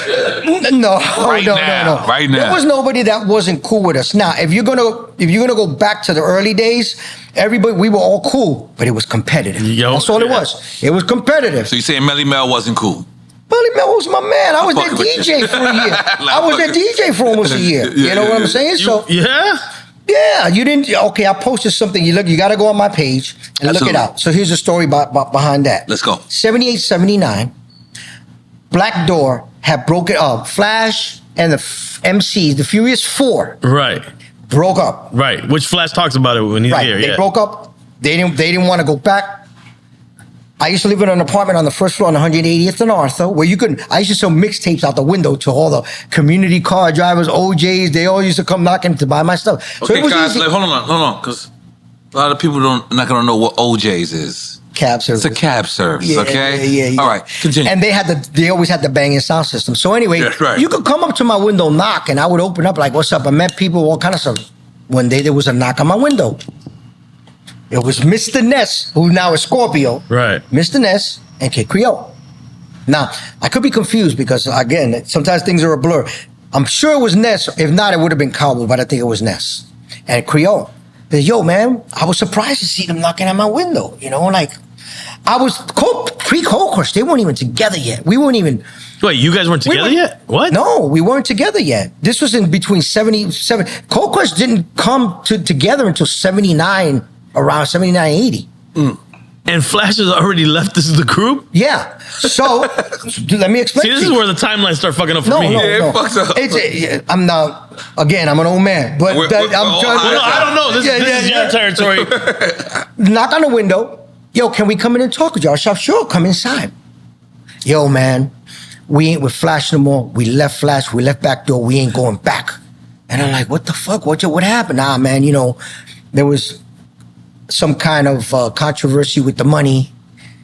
Right no. now. There was nobody that wasn't cool with us. Now, if you're gonna go back to the early days, we were all cool, but it was competitive. Yo, That's all it yeah. was. It was competitive. So you saying Melly Mel wasn't cool? Bully Mel was my man. I was their fucking with DJ you. for a year. Nah, I was their fucking- DJ for almost a year. Yeah, You know what yeah, I'm yeah. saying? So Yeah? yeah, you didn't. Okay, I posted something. You got to go on my page and look it Absolutely. out. So here's the story behind that. Let's go. 78, 79. Black Door had broken up. Flash and the MCs, the Furious Four, Right. broke up. Right. Which Flash talks about it when he's Right, here. they Yeah. broke up. They didn't want to go back. I used to live in an apartment on the first floor on 180th and Arthur, where I used to sell mixtapes out the window to all the community car drivers, OJs. They all used to come knocking to buy my stuff. So Okay, it was guys, easy. like, hold on, because a lot of people not gonna know what OJ's is. Cab service. It's a cab service, Yeah, okay? yeah. All right, continue. And they always had the banging sound system. So anyway, Yeah, right. you could come up to my window, knock, and I would open up like, "What's up?" I met people, all kind of stuff. One day there was a knock on my window. It was Mr. Ness, who now is Scorpio. Right. Mr. Ness and Kid Creole. Now, I could be confused because, again, sometimes things are a blur. I'm sure it was Ness. If not, it would have been Cowboy, but I think it was Ness. And Creole. They said, yo, man, I was surprised to see them knocking at my window. You know, like, I was pre-Cold Crush. They weren't even together yet. We weren't even... Wait, you guys weren't together yet? What? No, we weren't together yet. This was in between 77... Cold Crush didn't come together until 79, around 79, 80. And Flash has already left the group? Yeah. So, let me explain See, this to is you. where the timelines start fucking up for No, me. no, Yeah, it no. fucks up. I'm not. Again, I'm an old man, but We're I'm all trying. high. No, I don't know. This is your territory. Knock on the window. Yo, can we come in and talk with y'all? Sure, come inside. Yo, man, we ain't with Flash no more. We left Flash. We left Back Door. We ain't going back. And I'm like, what the fuck? What happened? Nah, man. You know, there was some kind of controversy with the money.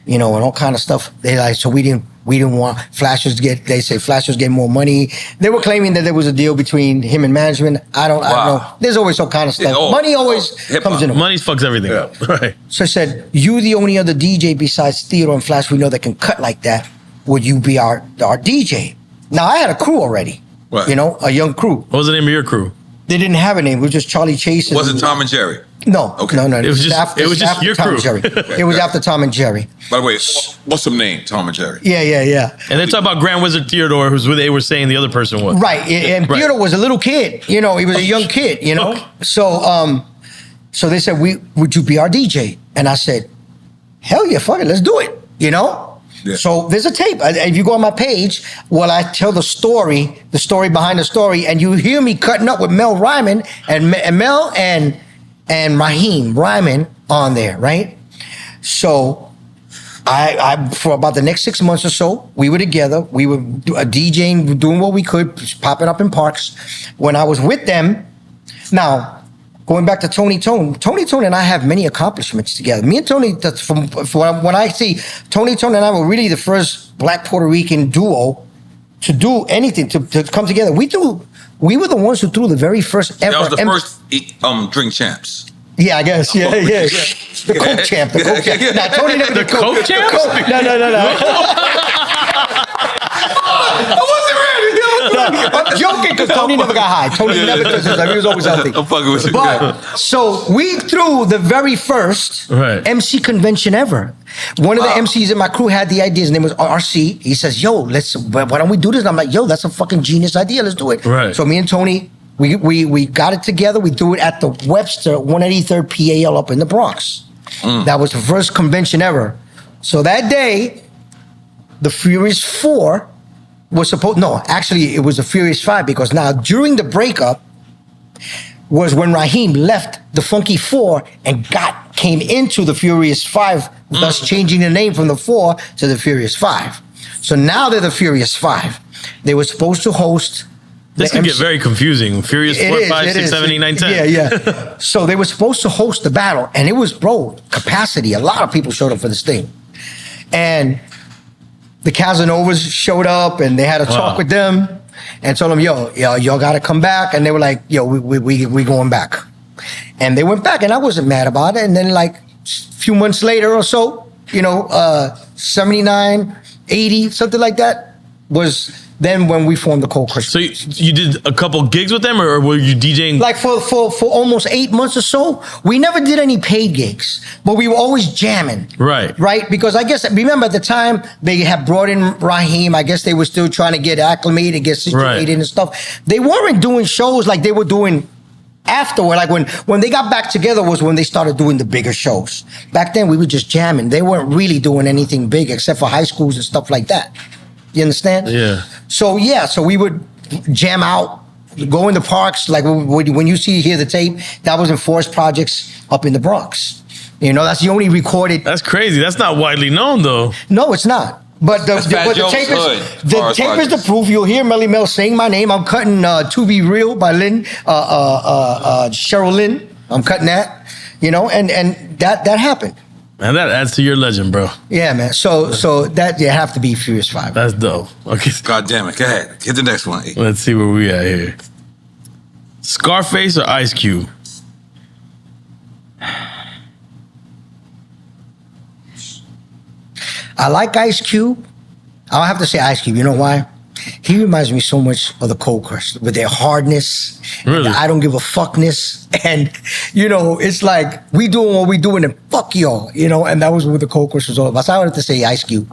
You know, and all kind of stuff. They like, so we didn't want they say Flash was getting more money. They were claiming that there was a deal between him and management. I don't know. There's always some kind of stuff. Money always hip-hop. comes in. Money fucks everything up. Right. So I said, you the only other DJ besides Theodore and Flash we know that can cut like that. Would you be our DJ? Now, I had a crew already. Right. You know, a young crew. What was the name of your crew? They didn't have a name. It was just Charlie Chase. Was it Tom and Jerry? No, Okay. no. It was just after your Tom crew. and Jerry. It was after Tom and Jerry. By the way, what's some name? Tom and Jerry. Yeah. And they talk about Grand Wizard Theodore, who's who they were saying the other person was. Right, and Right. Theodore was a little kid. He was a young kid. Okay. So they said, would you be our DJ? And I said, hell yeah, fuck it, let's do it. Yeah. So there's a tape. If you go on my page, I tell the story behind the story, and you hear me cutting up with Mel Ryman and Mel and Raheem Ryman on there, right? So I for about the next 6 months or so, we were together. We were DJing, doing what we could, popping up in parks. When I was with them, now going back to Tony Tone and I have many accomplishments together. Me and Tony, from when I see Tony Tone and I were really the first Black Puerto Rican duo to do anything, to come together. We were the ones who threw the very first ever. That was the first Drink Champs. Yeah, I guess. Yeah. The Coke champ. Now, Tony never did Coke. Coke champ? No. I'm joking because Tony never got high. Tony never does this. He was always healthy. I'm fucking with you. But so we threw the very first Right. MC convention ever. One of the MCs in my crew had the idea. His name was RC. He says, "Yo, why don't we do this?" And I'm like, "Yo, that's a fucking genius idea. Let's do it." Right. So me and Tony, we got it together. We threw it at the Webster 183rd PAL up in the Bronx. That was the first convention ever. So that day, the Furious 4 was supposed, no, actually it was the Furious 5, because now during the breakup was when Raheem left the Funky 4 and came into the Furious 5, thus changing the name from the 4 to the Furious 5. So now they're the Furious 5. They were supposed to host. This can get very confusing. Furious 4, 5, 6, 7, 8, 9, 10. Yeah. So they were supposed to host the battle, and it was, capacity. A lot of people showed up for this thing. And the Casanovas showed up, and they had a talk with them and told them, y'all got to come back. And they were like, we going back. And they went back, and I wasn't mad about it. And then like a few months later or so, 79, 80, something like that, was then when we formed the Cold Crush. So you did a couple gigs with them, or were you DJing? Like for almost 8 months or so, we never did any paid gigs, but we were always jamming. Right. Right? Because I guess, remember at the time, they had brought in Raheem. I guess they were still trying to get acclimated, get situated and stuff. They weren't doing shows like they were doing afterward. Like when they got back together was when they started doing the bigger shows. Back then, we were just jamming. They weren't really doing anything big except for high schools and stuff like that. You understand? Yeah. So we would jam out, go in the parks. Like when you hear the tape, that was in Forest Projects up in the Bronx. That's the only recorded. That's crazy. That's not widely known, though. No, it's not. But the tape is the proof. You'll hear Melly Mel saying my name. I'm cutting "To Be Real" by Lynn, Cheryl Lynn. I'm cutting that. And that happened. Man, that adds to your legend, bro. Yeah, man. So that have to be Furious 5. That's dope. Okay. God damn it. Go ahead. Hit the next one. Let's see where we at here. Scarface or Ice Cube? I like Ice Cube. I'll have to say Ice Cube. You know why? He reminds me so much of the Cold Crush with their hardness, Really? and the I don't give a fuckness, and it's like we doing what we doing and fuck y'all, and that was what the Cold Crush was all about. So I wanted to say Ice Cube.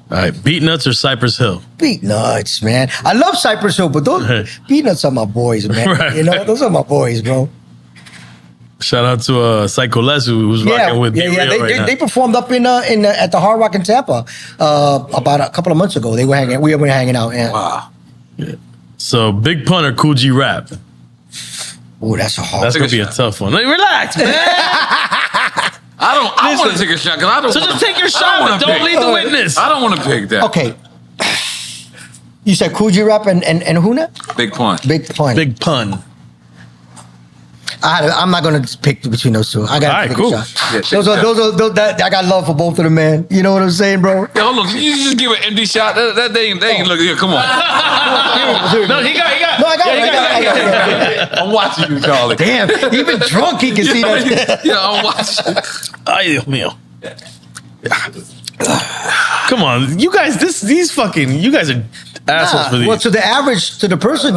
All right, Beat Nuts or Cypress Hill? Beat Nuts, man. I love Cypress Hill, but those Beat Nuts are my boys, man. Right. Those are my boys, bro. Shout out to Psycho Les, who's rocking with Be Real right now. They performed up at the Hard Rock in Tampa about a couple of months ago. We were hanging out. Yeah. Wow. Yeah. So Big Pun or Cool G Rap? Oh, that's a hard. That's gonna be a tough one. Hey, relax, man. I want to take a shot because I don't. So just take your shot, but don't lead the witness. I don't want to pick that. Okay. You said Cool G Rap and who now? Big Pun. Big Pun. Big Pun. I'm not gonna pick between those two. I gotta take a shot. Yeah, those I got love for both of them, man. You know what I'm saying, bro? Yeah, hold on. You just give an empty shot. They ain't look here. Come on. No, he got. No, I got it. I'm watching you, Charlie. Damn, even drunk he can see that. Yeah, I'm watching. Ay, Dios mío. Come on, you guys. You guys are assholes for these. Well, to the person,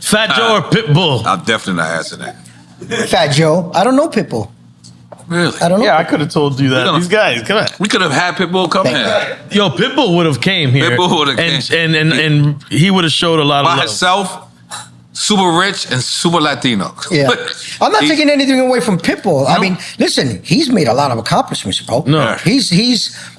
Fat Joe or Pitbull? I'm definitely not asking that. Fat Joe. I don't know Pitbull. Really? I don't know. Yeah, I could have told you that. These guys, come on. We could have had Pitbull come here. Yo, Pitbull would have came here. Pitbull would have came. And he would have showed a lot of By love. himself, super rich and super Latino. Yeah. I'm not taking anything away from Pitbull. I mean, listen, he's made a lot of accomplishments, bro. No. He's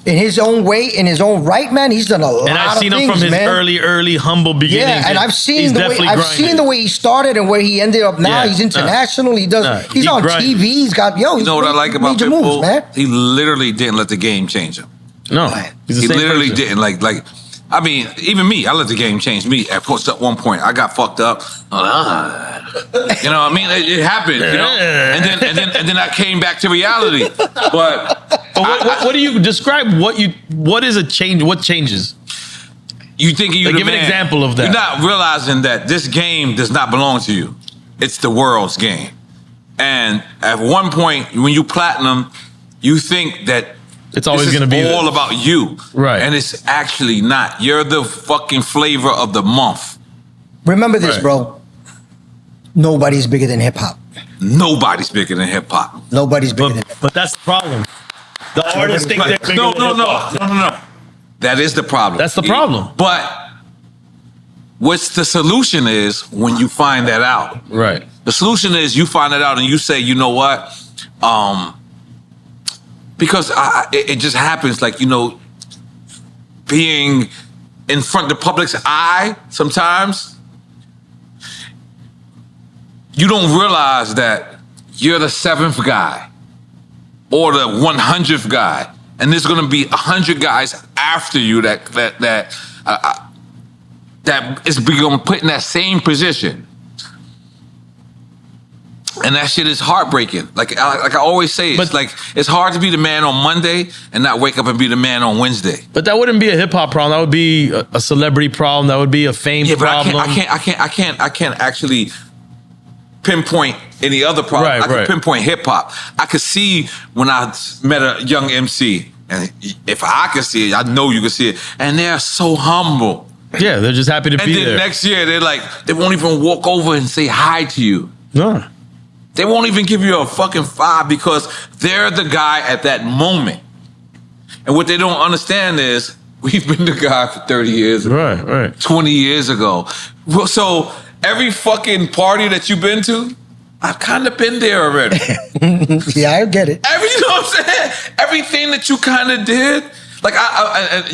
in his own way, in his own right, man. He's done a lot of things, And I've seen him from his early humble beginnings. Yeah, and I've seen he's the way definitely grinding. he started and where he ended up now. Yeah. He's international. He's on grinding. TV. He's got You know what I like about major Pitbull? moves, man. He literally didn't let the game change him. No, he's the He same literally person. didn't. Like, I mean, even me, I let the game change me. At one point, I got fucked up. You know what I mean? It happened, you know? And then I came back to reality. But what do you describe? What is a change? What changes? you think you Give an example of that. You're not realizing that this game does not belong to you. It's the world's game. And at one point, when you platinum, you think that It's always this going to is be all about you. Right. And it's actually not. You're the fucking flavor of the month. Remember this, Right. bro. Nobody's bigger than hip hop. Nobody's bigger than hip hop. Nobody's bigger than But that's the problem. The artists think they're bigger No. than hip-hop. That is the problem. That's the problem. But what's the solution is when you find that out. Right. The solution is you find it out and you say, you know what? Because it just happens, like, you know, being in front of the public's eye sometimes, you don't realize that you're the 7th guy or the 100th guy, and there's going to be 100 guys after you that is going to put in that same position. And that shit is heartbreaking. Like I always say, it's hard to be the man on Monday and not wake up and be the man on Wednesday. But that wouldn't be a hip hop problem. That would be a celebrity problem. That would be a fame problem. I can't actually pinpoint any other problem. Right, I can right. pinpoint hip hop. I could see when I met a young MC, and if I can see it, I know you can see it. And they're so humble. Yeah, they're just happy to And be then there. next year, they won't even walk over and say hi to you. No. They won't even give you a fucking 5 because they're the guy at that moment. And what they don't understand is we've been the guy for 30 years ago, Right. 20 years ago. So every fucking party that you've been to, I've kind of been there already. Yeah, I get it. You know what I'm saying? Everything that you kind of did. Like,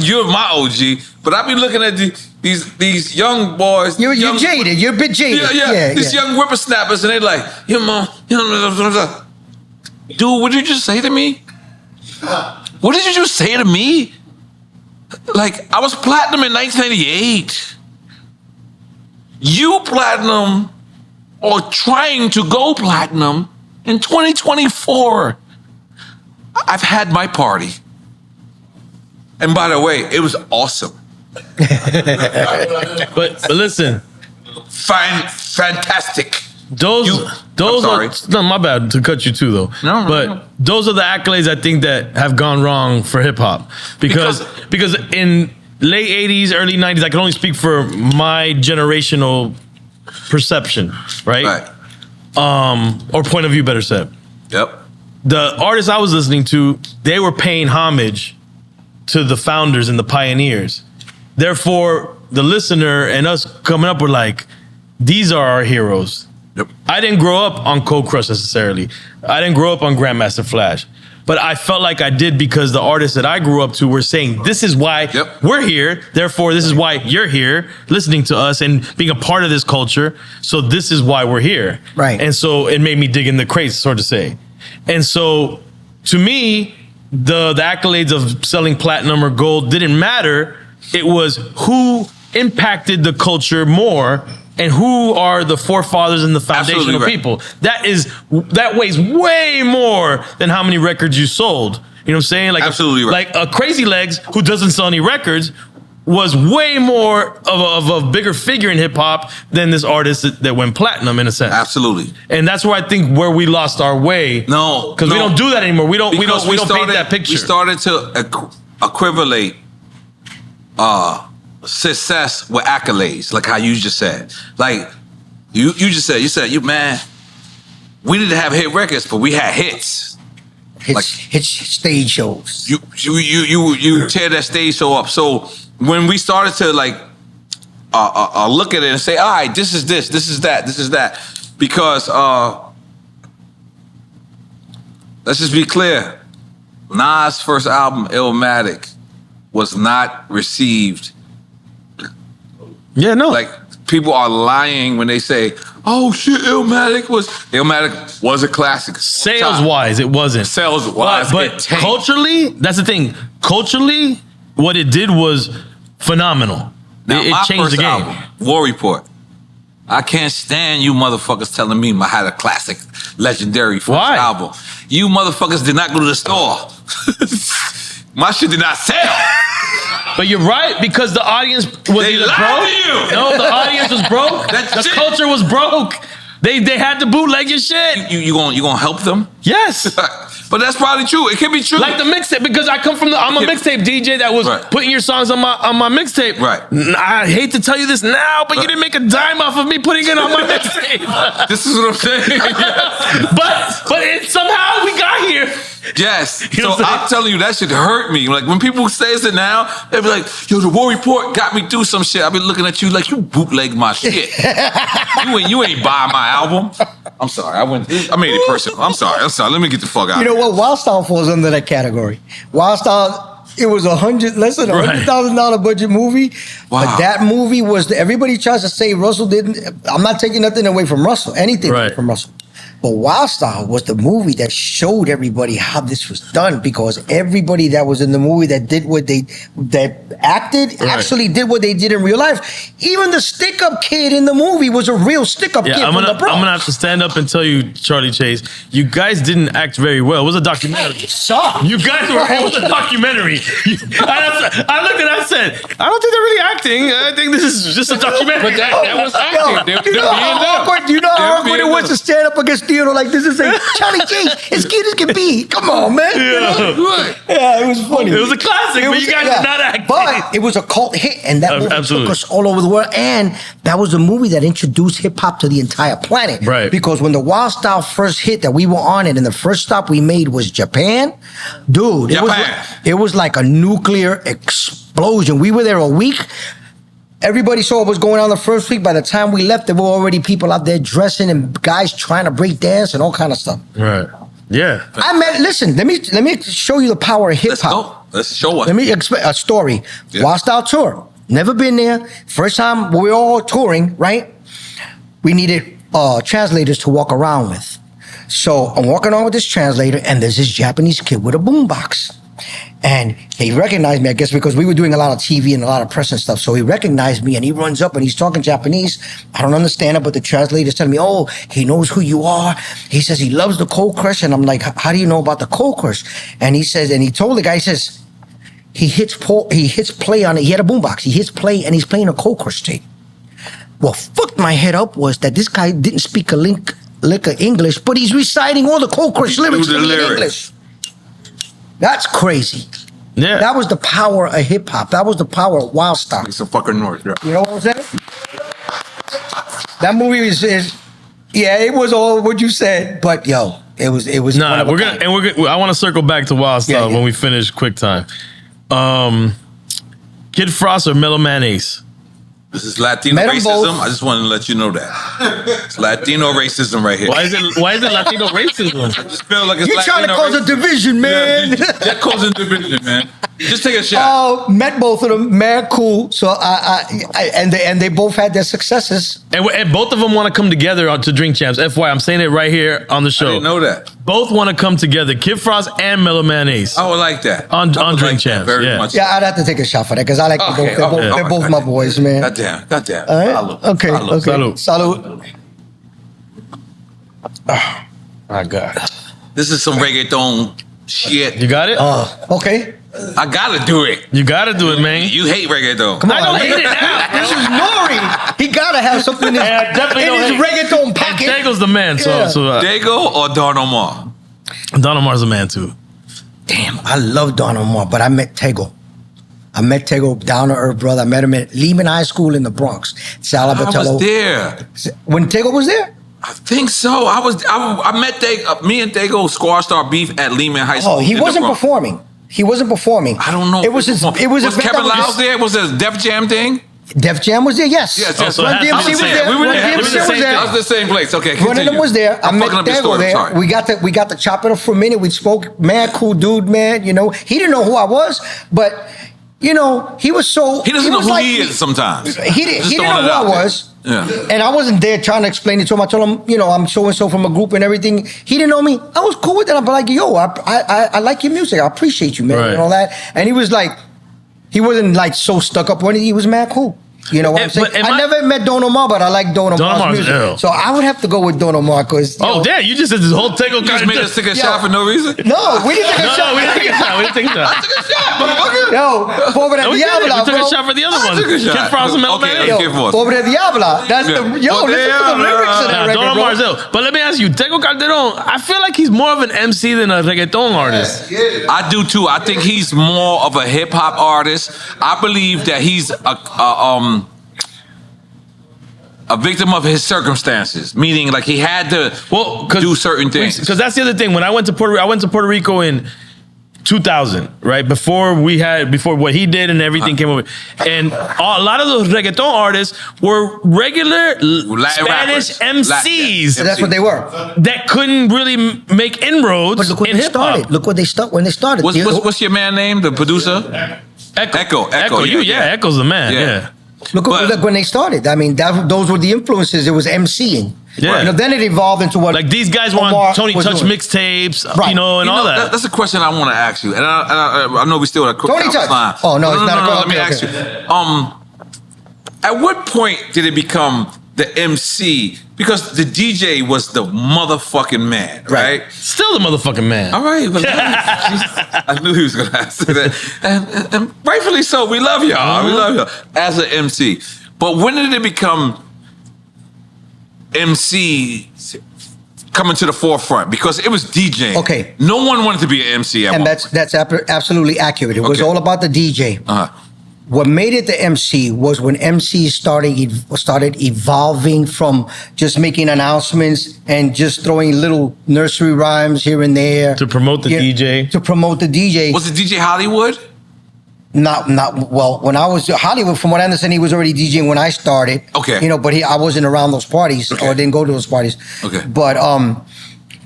you're my OG, but I be looking at these young boys. You're jaded. You're a bit jaded. Yeah. These young whippersnappers, and they like, dude, what did you just say to me? What did you just say to me? Like, I was platinum in 1998. You platinum or trying to go platinum in 2024. I've had my party. And by the way, it was awesome. But listen, fantastic. those I'm sorry. are no, my bad to cut you too though. No, but those are the accolades I think that have gone wrong for hip hop because in late 80s, early 90s, I can only speak for my generational perception, right? Or point of view, better said. Yep. The artists I was listening to, they were paying homage to the founders and the pioneers. Therefore, the listener and us coming up were like, these are our heroes. Yep. I didn't grow up on Cold Crush necessarily. I didn't grow up on Grandmaster Flash. But I felt like I did because the artists that I grew up to were saying, this is why we're here. Therefore, this is why you're here listening to us and being a part of this culture. So this is why we're here. Right. And so it made me dig in the crates, so to say. And so to me, the accolades of selling platinum or gold didn't matter. It was who impacted the culture more and who are the forefathers and the foundational people. That weighs way more than how many records you sold. You know what I'm saying? Like absolutely right. Like a Crazy Legs who doesn't sell any records was way more of a bigger figure in hip hop than this artist that went platinum in a sense. Absolutely. And that's where I think where we lost our way. No, because we don't do that anymore. We don't paint that picture. We started to equivalate success with accolades, like how you just said. Like you just said, you man, we didn't have hit records, but we had hits. Hits stage shows. You tear that stage show up. So when we started to like look at it and say, all right, this is this is that, because let's just be clear, Nas' first album, Illmatic, was not received. Yeah, no. Like, people are lying when they say, oh shit, Illmatic was a classic. Sales-wise, it wasn't. Sales-wise, but culturally, that's the thing. Culturally, what it did was phenomenal. Now, It my changed first the game. album, War Report. I can't stand you motherfuckers telling me I had a classic, legendary first album. You motherfuckers did not go to the store. My shit did not sell. But you're right, because the audience was They either lied broke. to you. No, the audience was broke. The culture was broke. They had to bootleg your shit. You gonna help them? Yes. But that's probably true. It can be true. Like the mixtape, because I'm a mixtape DJ that was putting your songs on my mixtape. Right. I hate to tell you this now, but you didn't make a dime off of me putting it on my mixtape. This is what I'm saying. but somehow we got here. Yes. You know So what I'm I'm telling you, that shit hurt me. Like, when people say it now, they be like, yo, the War Report got me through some shit. I be looking at you like, you bootlegged my shit. you ain't buy my album. I'm sorry. I made it personal. I'm sorry. Let me get the fuck out. You know what? Wild Style falls under that category. Wild Style, it was less than $100,000 budget movie. Wow. But that movie was, everybody tries to say Russell didn't. I'm not taking nothing away from Russell, anything from Russell. But Wild Style was the movie that showed everybody how this was done, because everybody that was in the movie that acted actually did what they did in real life. Even the stick-up kid in the movie was a real stick-up kid from the Bronx. I'm gonna have to stand up and tell you, Charlie Chase, you guys didn't act very well. It was a documentary. You guys were. It was a documentary. I looked at it. I said, I don't think they're really acting. I think this is just a documentary. But that was acting. You know how awkward it was to stand up against Theodore like this and say, Charlie Chase, as cute as can be. Come on, man. Yeah, it was funny. It was a classic, but you guys did not act. But it was a cult hit, and that movie took us all over the world. And that was the movie that introduced hip hop to the entire planet. Right. Because when the Wild Style first hit that we were on it, and the first stop we made was Japan, dude, it was like a nuclear explosion. We were there a week. Everybody saw what was going on the first week. By the time we left, there were already people out there dressing and guys trying to break dance and all kind of stuff. Right. Yeah. Listen, let me show you the power of hip hop. Let's show us. Let me explain a story. Yeah. Wild Style tour. Never been there. First time we were all touring, right? We needed translators to walk around with. So I'm walking on with this translator, and there's this Japanese kid with a boombox. And he recognized me, I guess, because we were doing a lot of TV and a lot of press and stuff. So he recognized me, and he runs up and he's talking Japanese. I don't understand it, but the translator's telling me, oh, he knows who you are. He says he loves the Cold Crush. And I'm like, how do you know about the Cold Crush? And he says, and he told the guy, he says, he hits play on it. He had a boombox. He hits play, and he's playing a Cold Crush tape. What fucked my head up was that this guy didn't speak a lick of English, but he's reciting all the Cold Crush lyrics to me in English. That's crazy. Yeah. That was the power of hip hop. That was the power of Wild Style. It's a fucking N.O.R.E. You know what I'm saying? That movie is it was all what you said, but yo, it was. Nah, we're gonna. I want to circle back to Wild Style when we finish Quick Time. Kid Frost or Mellow Mayonnaise? This is Latino racism. I just wanted to let you know that. It's Latino racism right here. Why is it Latino racism? I just feel like it's You're trying to cause a division, man. That causing division, man. Just take a shot. Oh, met both of them, mad cool. So and they both had their successes. And both of them want to come together to Drink Champs. FY, I'm saying it right here on the show. I didn't know that. Both want to come together. Kid Frost and Mellow Mayonnaise. I would like that. On Drink Champs. Very much. Yeah, I'd have to take a shot for that because I like them both. They're both my boys, man. Goddamn. All right. Okay. Salud. Oh, my God. This is some reggaeton shit. You got it? Okay. I gotta do it. You gotta do it, man. You hate reggaeton. Come on, I don't hate it now. This is N.O.R.E. He gotta have something in his, definitely in his reggaeton pocket. Dago's the man. So Dago or Don Omar? Don Omar's the man too. Damn, I love Don Omar, but I met Tego. Down to earth brother. I met him at Lehman High School in the Bronx. I was there. When Tego was there? I think so. I met me and Dago squashed our beef at Lehman High School. Oh, he wasn't performing. He wasn't performing. I don't know. It was his. It was Kevin Lyles there? Was it a Def Jam thing? Def Jam was there. Yes. Yes. Oh, so Run it has to DMC was be- there. we were Run there. DMC It was the was same there. That was the same place. Okay, One of them continue. was there. I I'm met fucking up your Dago story. I'm there. sorry. We got to chop it up for a minute. We spoke. Man, cool dude, man. You know, he didn't know who I was, but you know, he was so. He doesn't know was who like he me. is sometimes. He didn't Just know throwing who it I out there. was. Yeah. And I wasn't there trying to explain it to him. I told him, you know, I'm so and so from a group and everything. He didn't know me. I was cool with it. I'm like, yo, I like your music. I appreciate you, man, Right. and all that. And he was like, he wasn't like so stuck up or anything. He was mad cool. You know what I'm saying? I never met Don Omar, but I like Don Omar's Omar's music. ill. So I would have to go with Don Omar because. Oh, damn, you just did this whole take. You just made us take a shot for no reason? No, we didn't take a shot. we didn't take a shot. We didn't take a shot. I took a shot, motherfucker. Yo, Pobre No, we did it. Diabla, We took bro. a shot for the other one. took a shot. Kid Frost and Mellow Okay, Man. let's Yo, get forth. Pobre Diabla. That's Yeah. the yo. Pobre Listen to the Diabla. lyrics of that Nah, record, Don bro. Omar's ill. But let me ask you, Tego Calderon, I feel like he's more of an MC than a reggaeton artist. I do too. I think he's more of a hip hop artist. I believe that he's a victim of his circumstances, meaning like he had to do certain things. Because that's the other thing. When I went to Puerto Rico in 2000, right before what he did and everything came over, and a lot of those reggaeton artists were regular Latin Spanish rappers. MCs So that's what they were. that couldn't really make inroads But look what in they hip started. hop. Look what they started when they started. What's your man name? The producer? Echo. Echo's the man. Yeah. Look when they started. I mean, those were the influences. It was MCing. Yeah. You know, then it evolved into what Like these guys were on Omar Tony was Touch doing. mixtapes, Right. and all that. That's a question I want to ask you, and I know we still at a quick Tony Touch. line. Oh, no, it's not a quick- Let me okay, ask okay. you. At what point did it become the MC? Because the DJ was the motherfucking man, right? Still the motherfucking man. All right, but I knew he was going to ask that, and rightfully so. We love y'all. We love y'all as an MC. But when did it become MC coming to the forefront? Because it was DJing. Okay. No one wanted to be an MC at and one that's absolutely accurate. It was Okay. all about the DJ. Uh-huh. What made it the MC was when MCs started evolving from just making announcements and just throwing little nursery rhymes here and there To promote the DJ. To promote the DJ. Was it DJ Hollywood? Not well. When I was Hollywood, from what I understand, he was already DJing when I started. Okay. You know, but I wasn't around those parties or didn't go to those parties. Okay. But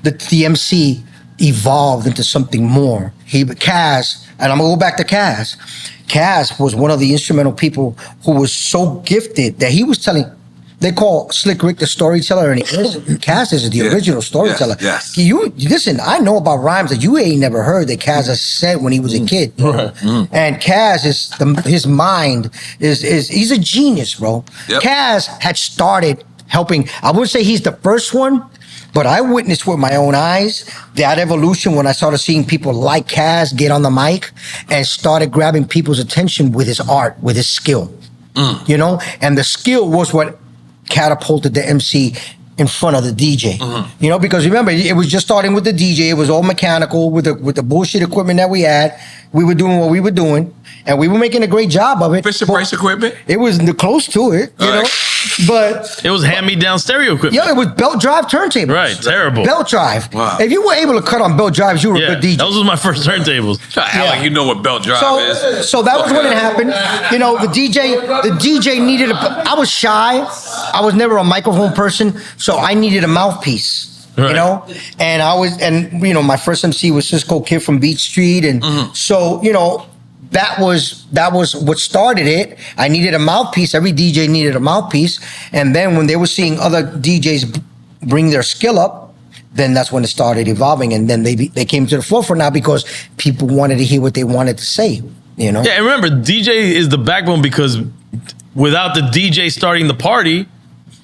the MC evolved into something more. Kaz, and I'm gonna go back to Kaz. Kaz was one of the instrumental people who was so gifted that he was telling. They call Slick Rick the storyteller, and Kaz is the Yeah. original storyteller. Yes. You listen. I know about rhymes that you ain't never heard that Kaz has said when he was a kid. And Kaz is his mind is he's a genius, bro. Yep. Kaz had started helping. I wouldn't say he's the first one, but I witnessed with my own eyes that evolution when I started seeing people like Kaz get on the mic and started grabbing people's attention with his art, with his skill. You know, and the skill was what catapulted the MC in front of the DJ. You know, because remember, it was just starting with the DJ. It was all mechanical with the bullshit equipment that we had. We were doing what we were doing, and we were making a great job of it. Fisher Price equipment? It was close to it, you know. But It was hand-me-down stereo equipment. yo, it was belt drive turntable. Right, terrible. Belt drive. Wow. If you were able to cut on belt drives, you were a good DJ. those was my first turntables. Act like you know what belt drive is. So that was when it happened. You know, the DJ needed I was shy. I was never a microphone person, so I needed a mouthpiece. You Right. know, and you know, my first MC was Cisco Kid from Beach Street, and so you know, that was what started it. I needed a mouthpiece. Every DJ needed a mouthpiece, and then when they were seeing other DJs bring their skill up, then that's when it started evolving, and then they came to the forefront now because people wanted to hear what they wanted to say. You know, Yeah, and remember, DJ is the backbone because without the DJ starting the party,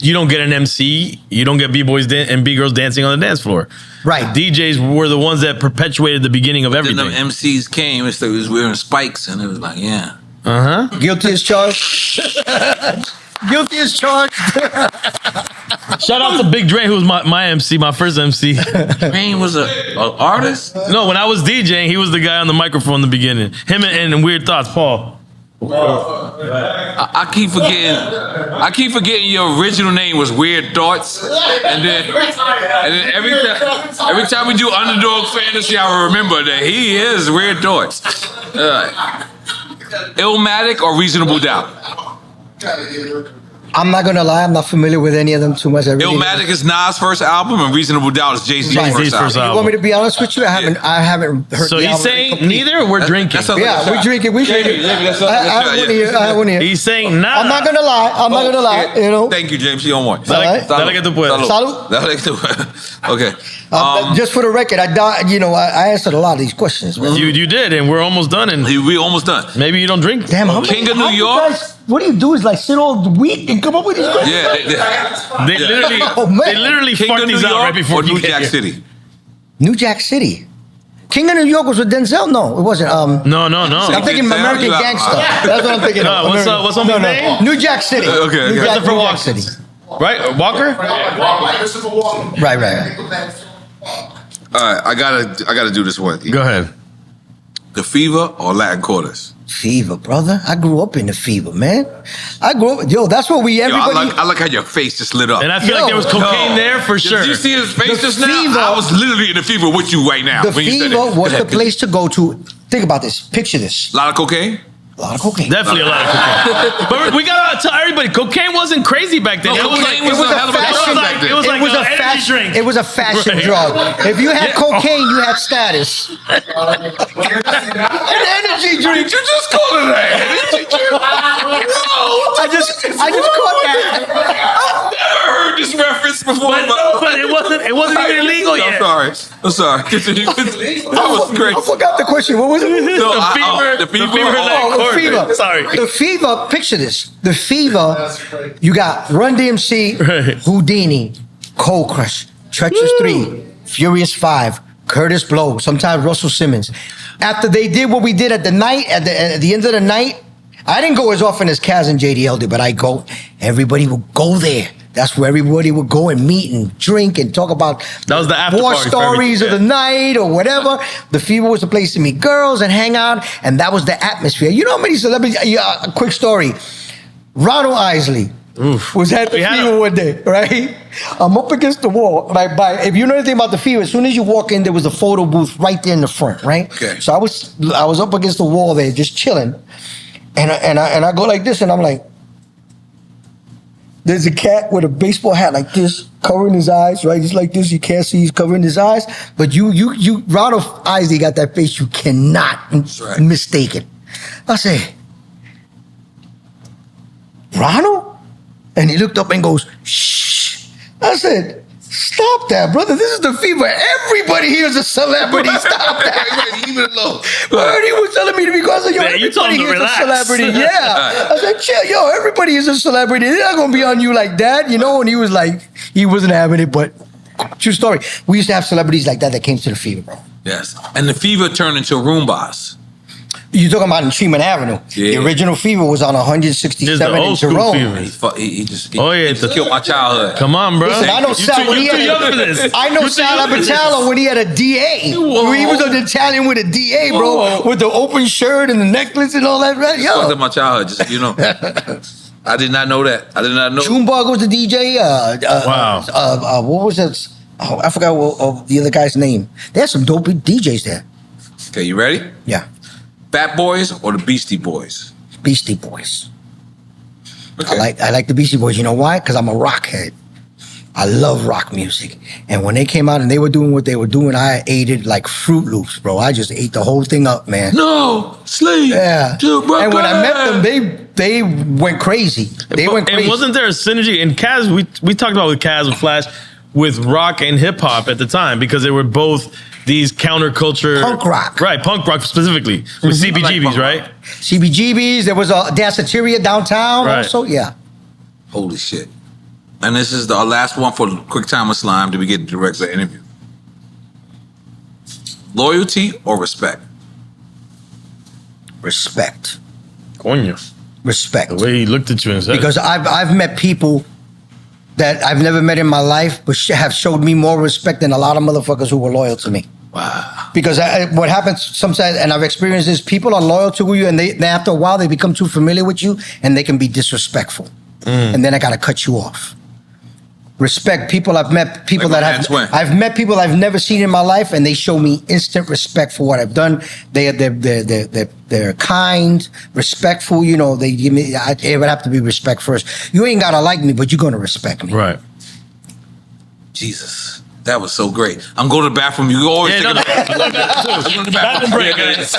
you don't get an MC, you don't get B-boys and B-girls dancing on the dance floor. Right. DJs were the ones that perpetuated the beginning of Then everything. the MCs came and they was wearing spikes, and it was like, yeah. guilty as charged. Guilty as charged. Shout out to Big Dre, who was my MC, my first MC. Rain was a artist. No, when I was DJing, he was the guy on the microphone in the beginning. Him and Weird Thoughts, Paul. I keep forgetting. I keep forgetting your original name was Weird Thoughts, and then every time we do Underdog Fantasy, I will remember that he is Weird Thoughts. Illmatic or Reasonable Doubt? I'm not gonna lie, I'm not familiar with any of them too much. I really Illmatic is Nas' first album, and Reasonable Doubt is Jay-Z's Jay-Z's first album. You want me to be honest with you? I haven't heard. So the he's album saying complete. neither. We're drinking. That sounds like Yeah, a shot. we're drinking. We drinking. That's I want to hear. He's saying nah. I'm not gonna lie. I'm not gonna lie. You know. Thank you, James. You on one. Dale- dale que tú puedas. Salud. Dale que tú puedas. Okay. Just for the record, I answered a lot of these questions. Man. You did, and we're almost done. And We almost done. maybe you don't drink. Damn, how King many- of New how you York? guys- what do you do? Is like sit all week and come up with these questions? Yeah. They literally, Oh, man. they literally King fart of New these out York right before or you New get Jack here. City? New Jack City. King of New York was with Denzel? No, it wasn't. No. I'm thinking Denzel, American you out. Gangster. That's what I'm thinking of. What's American- up? What's on his name? New Jack City. Okay. New Jack, Christopher New Jack Walken. City. Right, Walker. Right. All right, I gotta do this one. Go ahead. The Fever or Latin Quarters? Fever, brother. I grew up in the Fever, man. I grew up. Yo, that's what we Yo, everybody. I like how your face just lit up. And I feel Yo, like there was cocaine there for sure. Did you see his face The just now? Fever- I was literally in the Fever with you right now. the when you said Fever it. was Go the ahead. place to go to. Think about this. Picture this. A lot of cocaine? A lot of cocaine. Definitely a lot of cocaine. But we gotta tell everybody, cocaine wasn't crazy back then. No, It was cocaine like, was a hell of a fashion- drug back then. it was like an energy fashion. drink. It was a fashion Right. drug. If you had cocaine, you had status. An energy drink. Did you just call it that? I just caught that. I've never heard this reference before. but it wasn't even illegal yet. I'm sorry. Continue. That was great. I forgot the question. What was it? No, The fever. Oh, the Fever. Sorry. The Fever, picture this. The Fever, you got Run DMC, Right. Houdini, Cold Crush, Treacherous 3, Furious 5, Curtis Blow, sometimes Russell Simmons. After they did what we did at the night, at the end of the night, I didn't go as often as Kaz and JDL did, but I go, everybody would go there. That's where everybody would go and meet and drink and talk about That was the after war party for stories of everything, the night or whatever. The Fever was the place to meet girls and hang out, and that was the atmosphere. You know how many celebrities? A quick story. Ronald Isley was at the We had Fever him. one day, right? I'm up against the wall. If you know anything about the Fever, as soon as you walk in, there was a photo booth right there in the front, right? Okay. So I was up against the wall there, just chilling, and I go like this, and I'm like, there's a cat with a baseball hat like this, covering his eyes, right? Just like this, you can't see he's covering his eyes. But you, Ronald Isley got that face you cannot right. mistake it. I say, Ronald? And he looked up and goes, shh. I said, stop that, brother. This is the Fever. Everybody here is a celebrity. Stop that. Leave it alone. But he was telling me to be because of, yo, Man, you told everybody him to here is a relax. celebrity. Yeah. I said, chill, yo, everybody is a celebrity. They're not going to be on you like that, you know? And he was like, he wasn't having it, but true story. We used to have celebrities like that came to the Fever, bro. Yes. And the Fever turned into Roombas. You're talking about in Tremont Avenue. Yeah. The original Fever was on 167 This is the in old school Jerome. Fever. He just Oh, yeah, he killed my childhood. Come on, bro. Listen, I know Sal when he You're too young had for this. I know You're too Sal young for this. Abatalo when he had a DA. Whoa. He was an Italian with a DA, bro, Whoa. with the open shirt and the necklace and all that. Right? Fucked Yo, up my childhood, just you know. I did not know that. I did not know. Junebug was the DJ. Wow. What was that? Oh, I forgot the other guy's name. They had some dope DJs there. Okay, you ready? Yeah, Fat Boys or the Beastie Boys? Beastie Boys. Okay. I like the Beastie Boys. You know why? Because I'm a rock head. I love rock music. And when they came out and they were doing what they were doing, I ate it like Fruit Loops, bro. I just ate the whole thing up, man. No sleep. Yeah. to And when I met them, Brooklyn. they went crazy. They went crazy. And wasn't there a synergy? And Kaz, we talked about with Kaz, with Flash, with rock and hip hop at the time, because they were both these counterculture. Punk rock. Right, punk rock specifically. With CBGBs, punk right? rock. CBGBs, there was a Danceteria downtown Right. also, yeah. Holy shit. And this is the last one for Quick Time with Slime. Did we get the regular interview? Loyalty or respect? Respect. Coño. Respect. The way he looked at you and said, Because I've met people that I've never met in my life, but have showed me more respect than a lot of motherfuckers who were loyal to me. Wow. Because what happens sometimes, and I've experienced this, people are loyal to you, and they after a while they become too familiar with you, and they can be disrespectful, and then I gotta cut you off. Respect people. I've met people I've met people I've never seen in my life, and they show me instant respect for what I've done. They're kind, respectful. You know, they give me. It would have to be respect first. You ain't gotta like me, but you're gonna respect me. Right. Jesus. That was so great. I'm going to the bathroom. You always take a bathroom. I'm going to the bathroom. Break, guys.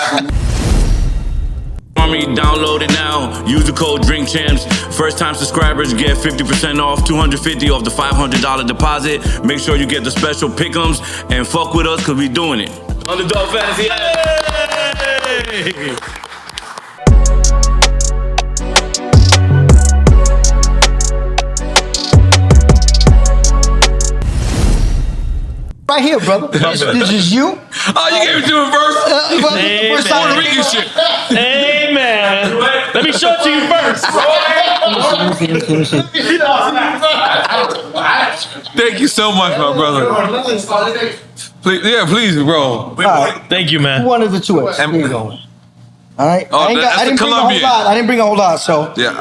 Download it now. Use the code DRINKCHAMPS. First time subscribers get 50% off, $250 off the $500 deposit. Make sure you get the special pick'ems and fuck with us because we doing it. Underdog Fantasy. Yay! Right here, brother. This is you. Oh, you gave it to him first? First time Puerto Rican shit. Hey, man. Let me show it to you first. Thank you so much, my brother. Please, yeah, please, bro. Thank you, man. Who wanted the 2X? Here you go. All right. Oh, I didn't bring a whole lot. I didn't bring a whole lot, so. Yeah.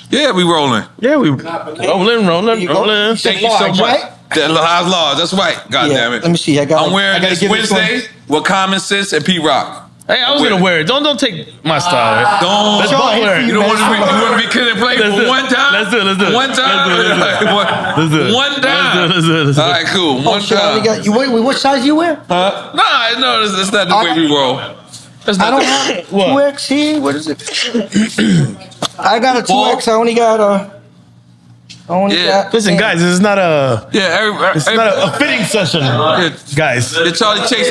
Yeah, we rolling. Yeah, we rolling. Thank you so much. Right? How's law? That's right. God damn it. Let me see. I'm wearing this Wednesday with Common Sense and P-Rock. Hey, I was gonna wear it. Don't take my style. Right? Don't. Let's wear it. You don't want to be kid and play for one time? Let's do it. One time? Let's do it. One time? Let's do it. All right, cool. One time. Wait, what size you wear? No, that's not the way we roll. I don't have 2X here. What is it? I got a 2X. I only got Listen, guys, this is not a. It's not a fitting session, guys. Charlie Chase.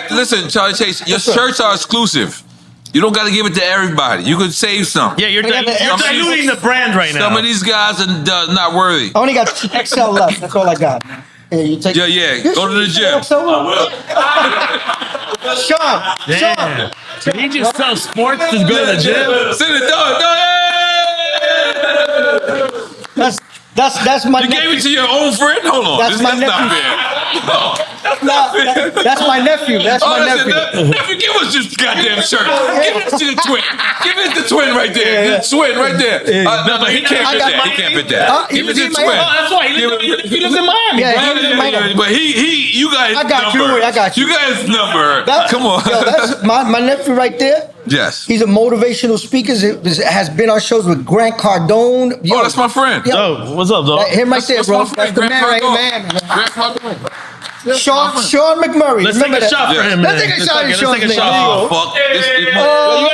Listen, Charlie Chase, your shirts are exclusive. You don't got to give it to everybody. You could save some. Yeah, you're diluting the brand right now. Some of these guys are not worthy. I only got XL left. That's all I got. Here, you take. Yeah. Go to the gym. Sean. Did he just tell sports to go to the gym? Sit it down. That's my. You gave it to your own friend. Hold on. That's my nephew. Not fair. No, that's my nephew. That's my nephew. Nephew, give us this goddamn shirt. Give it to the twin. Give it to the twin right there. The twin right there. No, he can't fit that. He can't fit that. Give it to the twin. That's why he lives in Miami. Yeah, he lives in Miami. But you got his I got number. you. I got you. You got his number. Come on. Yo, that's my nephew right there. Yes. He's a motivational speaker. Has been on shows with Grant Cardone. Yo, that's my friend. Yo, what's up, dog? Him right there, bro. That's the man right here, man. Sean McMurray. Let's take a shot for him, man. Let's take a shot. Let's take a shot. Oh, fuck.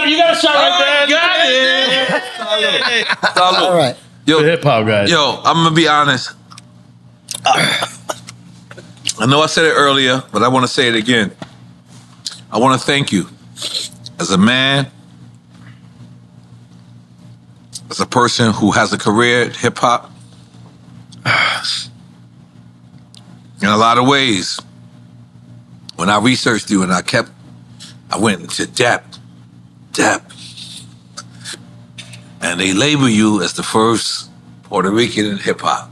You got a shot right there. Got it. All right. Yo, hip hop guys. Yo, I'm gonna be honest. I know I said it earlier, but I want to say it again. I want to thank you as a man, as a person who has a career in hip hop. In a lot of ways, when I researched you and I went into depth, and they label you as the first Puerto Rican in hip hop.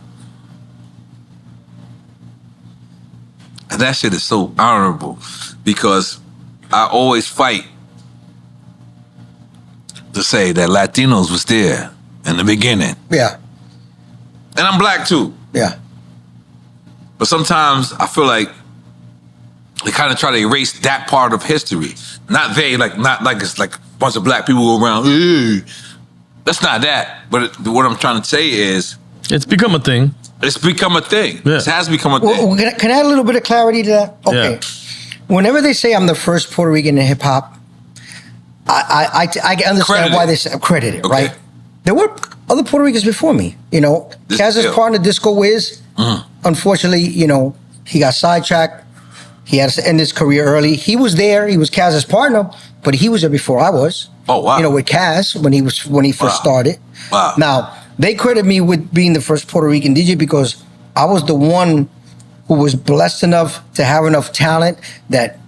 And that shit is so honorable because I always fight to say that Latinos was there in the beginning. Yeah. And I'm black too. Yeah. But sometimes I feel like they kind of try to erase that part of history. Not like it's like a bunch of black people go around. Hey. That's not that. But what I'm trying to say is, it's become a thing. It's become a thing. Yeah. It has become a thing. Well, can I add a little bit of clarity to that? Okay. Yeah. Whenever they say I'm the first Puerto Rican in hip hop, I understand Credited. why they say credited, Okay. right? There were other Puerto Ricans before me. You know, Kaz's partner, Disco Wiz, unfortunately, you know, he got sidetracked. He had to end his career early. He was there. He was Kaz's partner, but he was there before I was. Oh, wow. You know, with Kaz when he first started. Wow. Now, they credit me with being the first Puerto Rican DJ because I was the one who was blessed enough to have enough talent that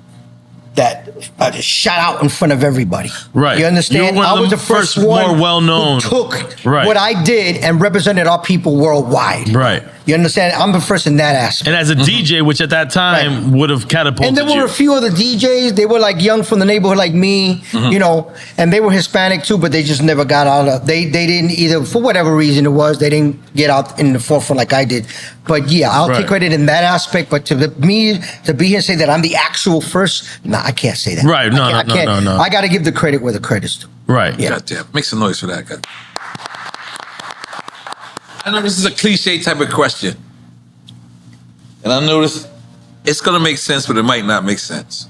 I just shot out in front of everybody. Right. You understand? You were one of I was the the first first one more well-known. who took Right. what I did and represented our people worldwide. Right. You understand? I'm the first in that aspect. And as a DJ, which at that time would have catapulted And there were you. a few other DJs. They were like young from the neighborhood, like me, you know, and they were Hispanic too, but they just never got out of. They didn't either, for whatever reason it was, they didn't get out in the forefront like I did. But yeah, I'll take credit in that aspect. But me to be here and say that I'm the actual first, nah, I can't say that. Right? No. I got to give the credit where the credit's due. Right. Yeah. Goddamn. Make some noise for that. God. I know this is a cliche type of question. And I know it's going to make sense, but it might not make sense.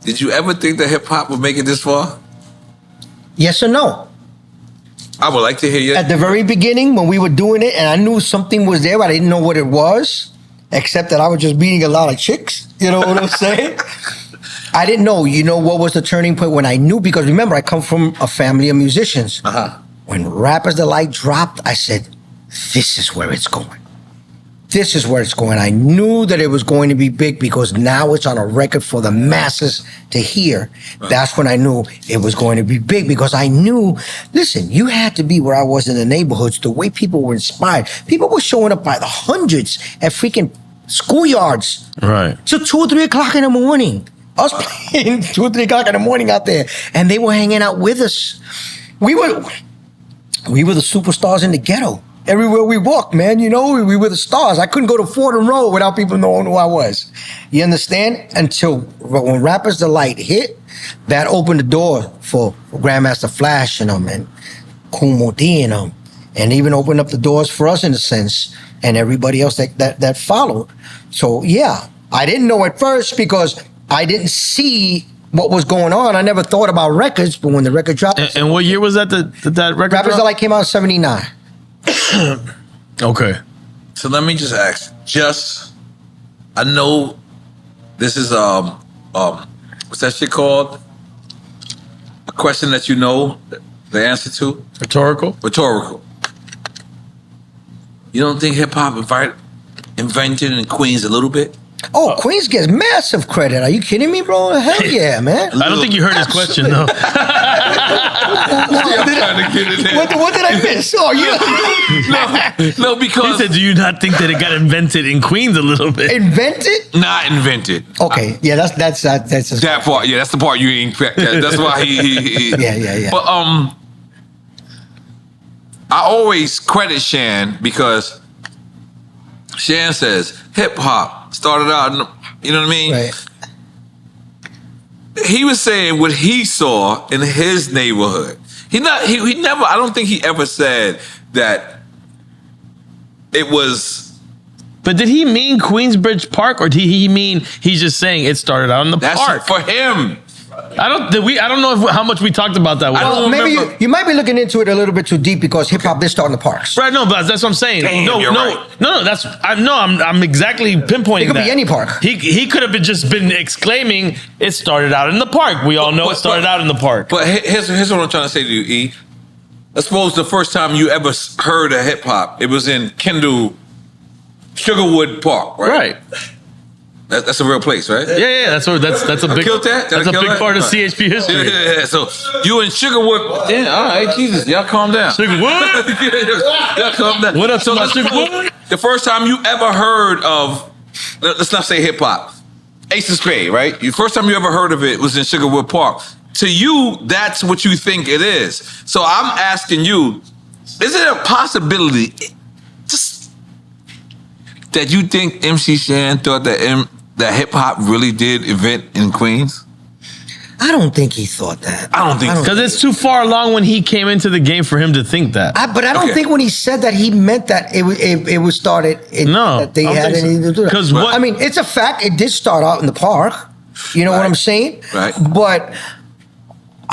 Did you ever think that hip hop would make it this far? Yes or no? I would like to hear you. At the very beginning, when we were doing it, and I knew something was there, but I didn't know what it was, except that I was just beating a lot of chicks. You know what I'm saying? I didn't know. You know what was the turning point when I knew? Because remember, I come from a family of musicians. When Rappers Delight dropped, I said, this is where it's going. This is where it's going. I knew that it was going to be big because now it's on a record for the masses to hear. That's when I knew it was going to be big because I knew, listen, you had to be where I was in the neighborhoods, the way people were inspired. People were showing up by the hundreds at freaking schoolyards. Right. Till 2 or 3 o'clock in the morning. Us playing 2 or 3 o'clock in the morning out there. And they were hanging out with us. We were the superstars in the ghetto. Everywhere we walked, man, you know, we were the stars. I couldn't go to Fordham Road without people knowing who I was. You understand? Until when Rappers Delight hit, that opened the door for Grandmaster Flash and them and Kumo D and them, and even opened up the doors for us in a sense, and everybody else that followed. So yeah, I didn't know at first because I didn't see what was going on. I never thought about records, but when the record dropped. And what year was that that record Rappers Delight came out in 79. Okay. So let me just ask, I know this is what's that shit called? A question that you know the answer to? Rhetorical. You don't think hip hop invented in Queens a little bit? Oh, Queens gets massive credit. Are you kidding me, bro? Hell yeah, man. I don't think you heard his question though. What did I miss? Oh, yeah. No, because he said, "Do you not think that it got invented in Queens a little bit?" Invented? Not invented. Okay, yeah, that's that part. Yeah, that's the part you ain't. That's why he yeah. But I always credit Shan because Shan says hip hop started out, you know what I mean? Right. He was saying what he saw in his neighborhood. He never, I don't think he ever said that it was. But did he mean Queensbridge Park, or did he mean he's just saying it started out in the park? For him. I don't know how much we talked about that. Well, maybe you might be looking into it a little bit too deep because hip hop did start in the parks. Right? No, but that's what I'm saying. Damn, you're right. No. I'm exactly pinpointing. It could that. be any park. He could have just been exclaiming, "It started out in the park." We all know it started out in the park. But here's what I'm trying to say to you, E. Let's suppose the first time you ever heard of hip hop, it was in Kendall Sugarwood Park, right? Right. That's a real place, right? Yeah. That's a big. Killed that? That's a big part of CHP history. Yeah. So you in Sugarwood? Yeah. All right, Jesus, y'all calm down. Sugarwood. Y'all calm down. What up, so to my Sugarwood? The first time you ever heard of, let's not say hip hop, Ace of Spade, right? The first time you ever heard of it was in Sugarwood Park. To you, that's what you think it is. So I'm asking you, is it a possibility just that you think MC Shan thought that hip hop really did invent in Queens? I don't think he thought that. I don't think so. Because it's too far along when he came into the game for him to think that. But I don't think when he said that he meant that it was started. That they had anything to do with it. Because I mean, it's a fact. It did start out in the park. You know what I'm saying? Right. But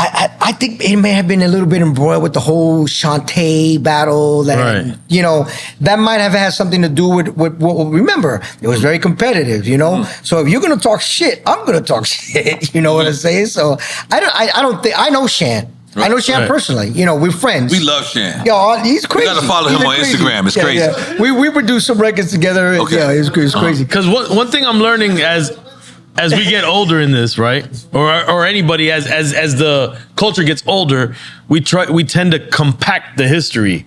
I think it may have been a little bit embroiled with the whole Shantae battle. That you know, that might have had something to do with what. Remember, it was very competitive. You know, so if you're gonna talk shit, I'm gonna talk shit. You know what I'm saying? So I don't think I know Shan. Right. I know Shan personally. You know, we're friends. We love Shan. Yo, he's crazy. You gotta follow him on Instagram. It's crazy. Yeah. We produced some records together. Okay. Yeah, it's crazy. Because one thing I'm learning as we get older in this, right? Or anybody as the culture gets older, we tend to compact the history.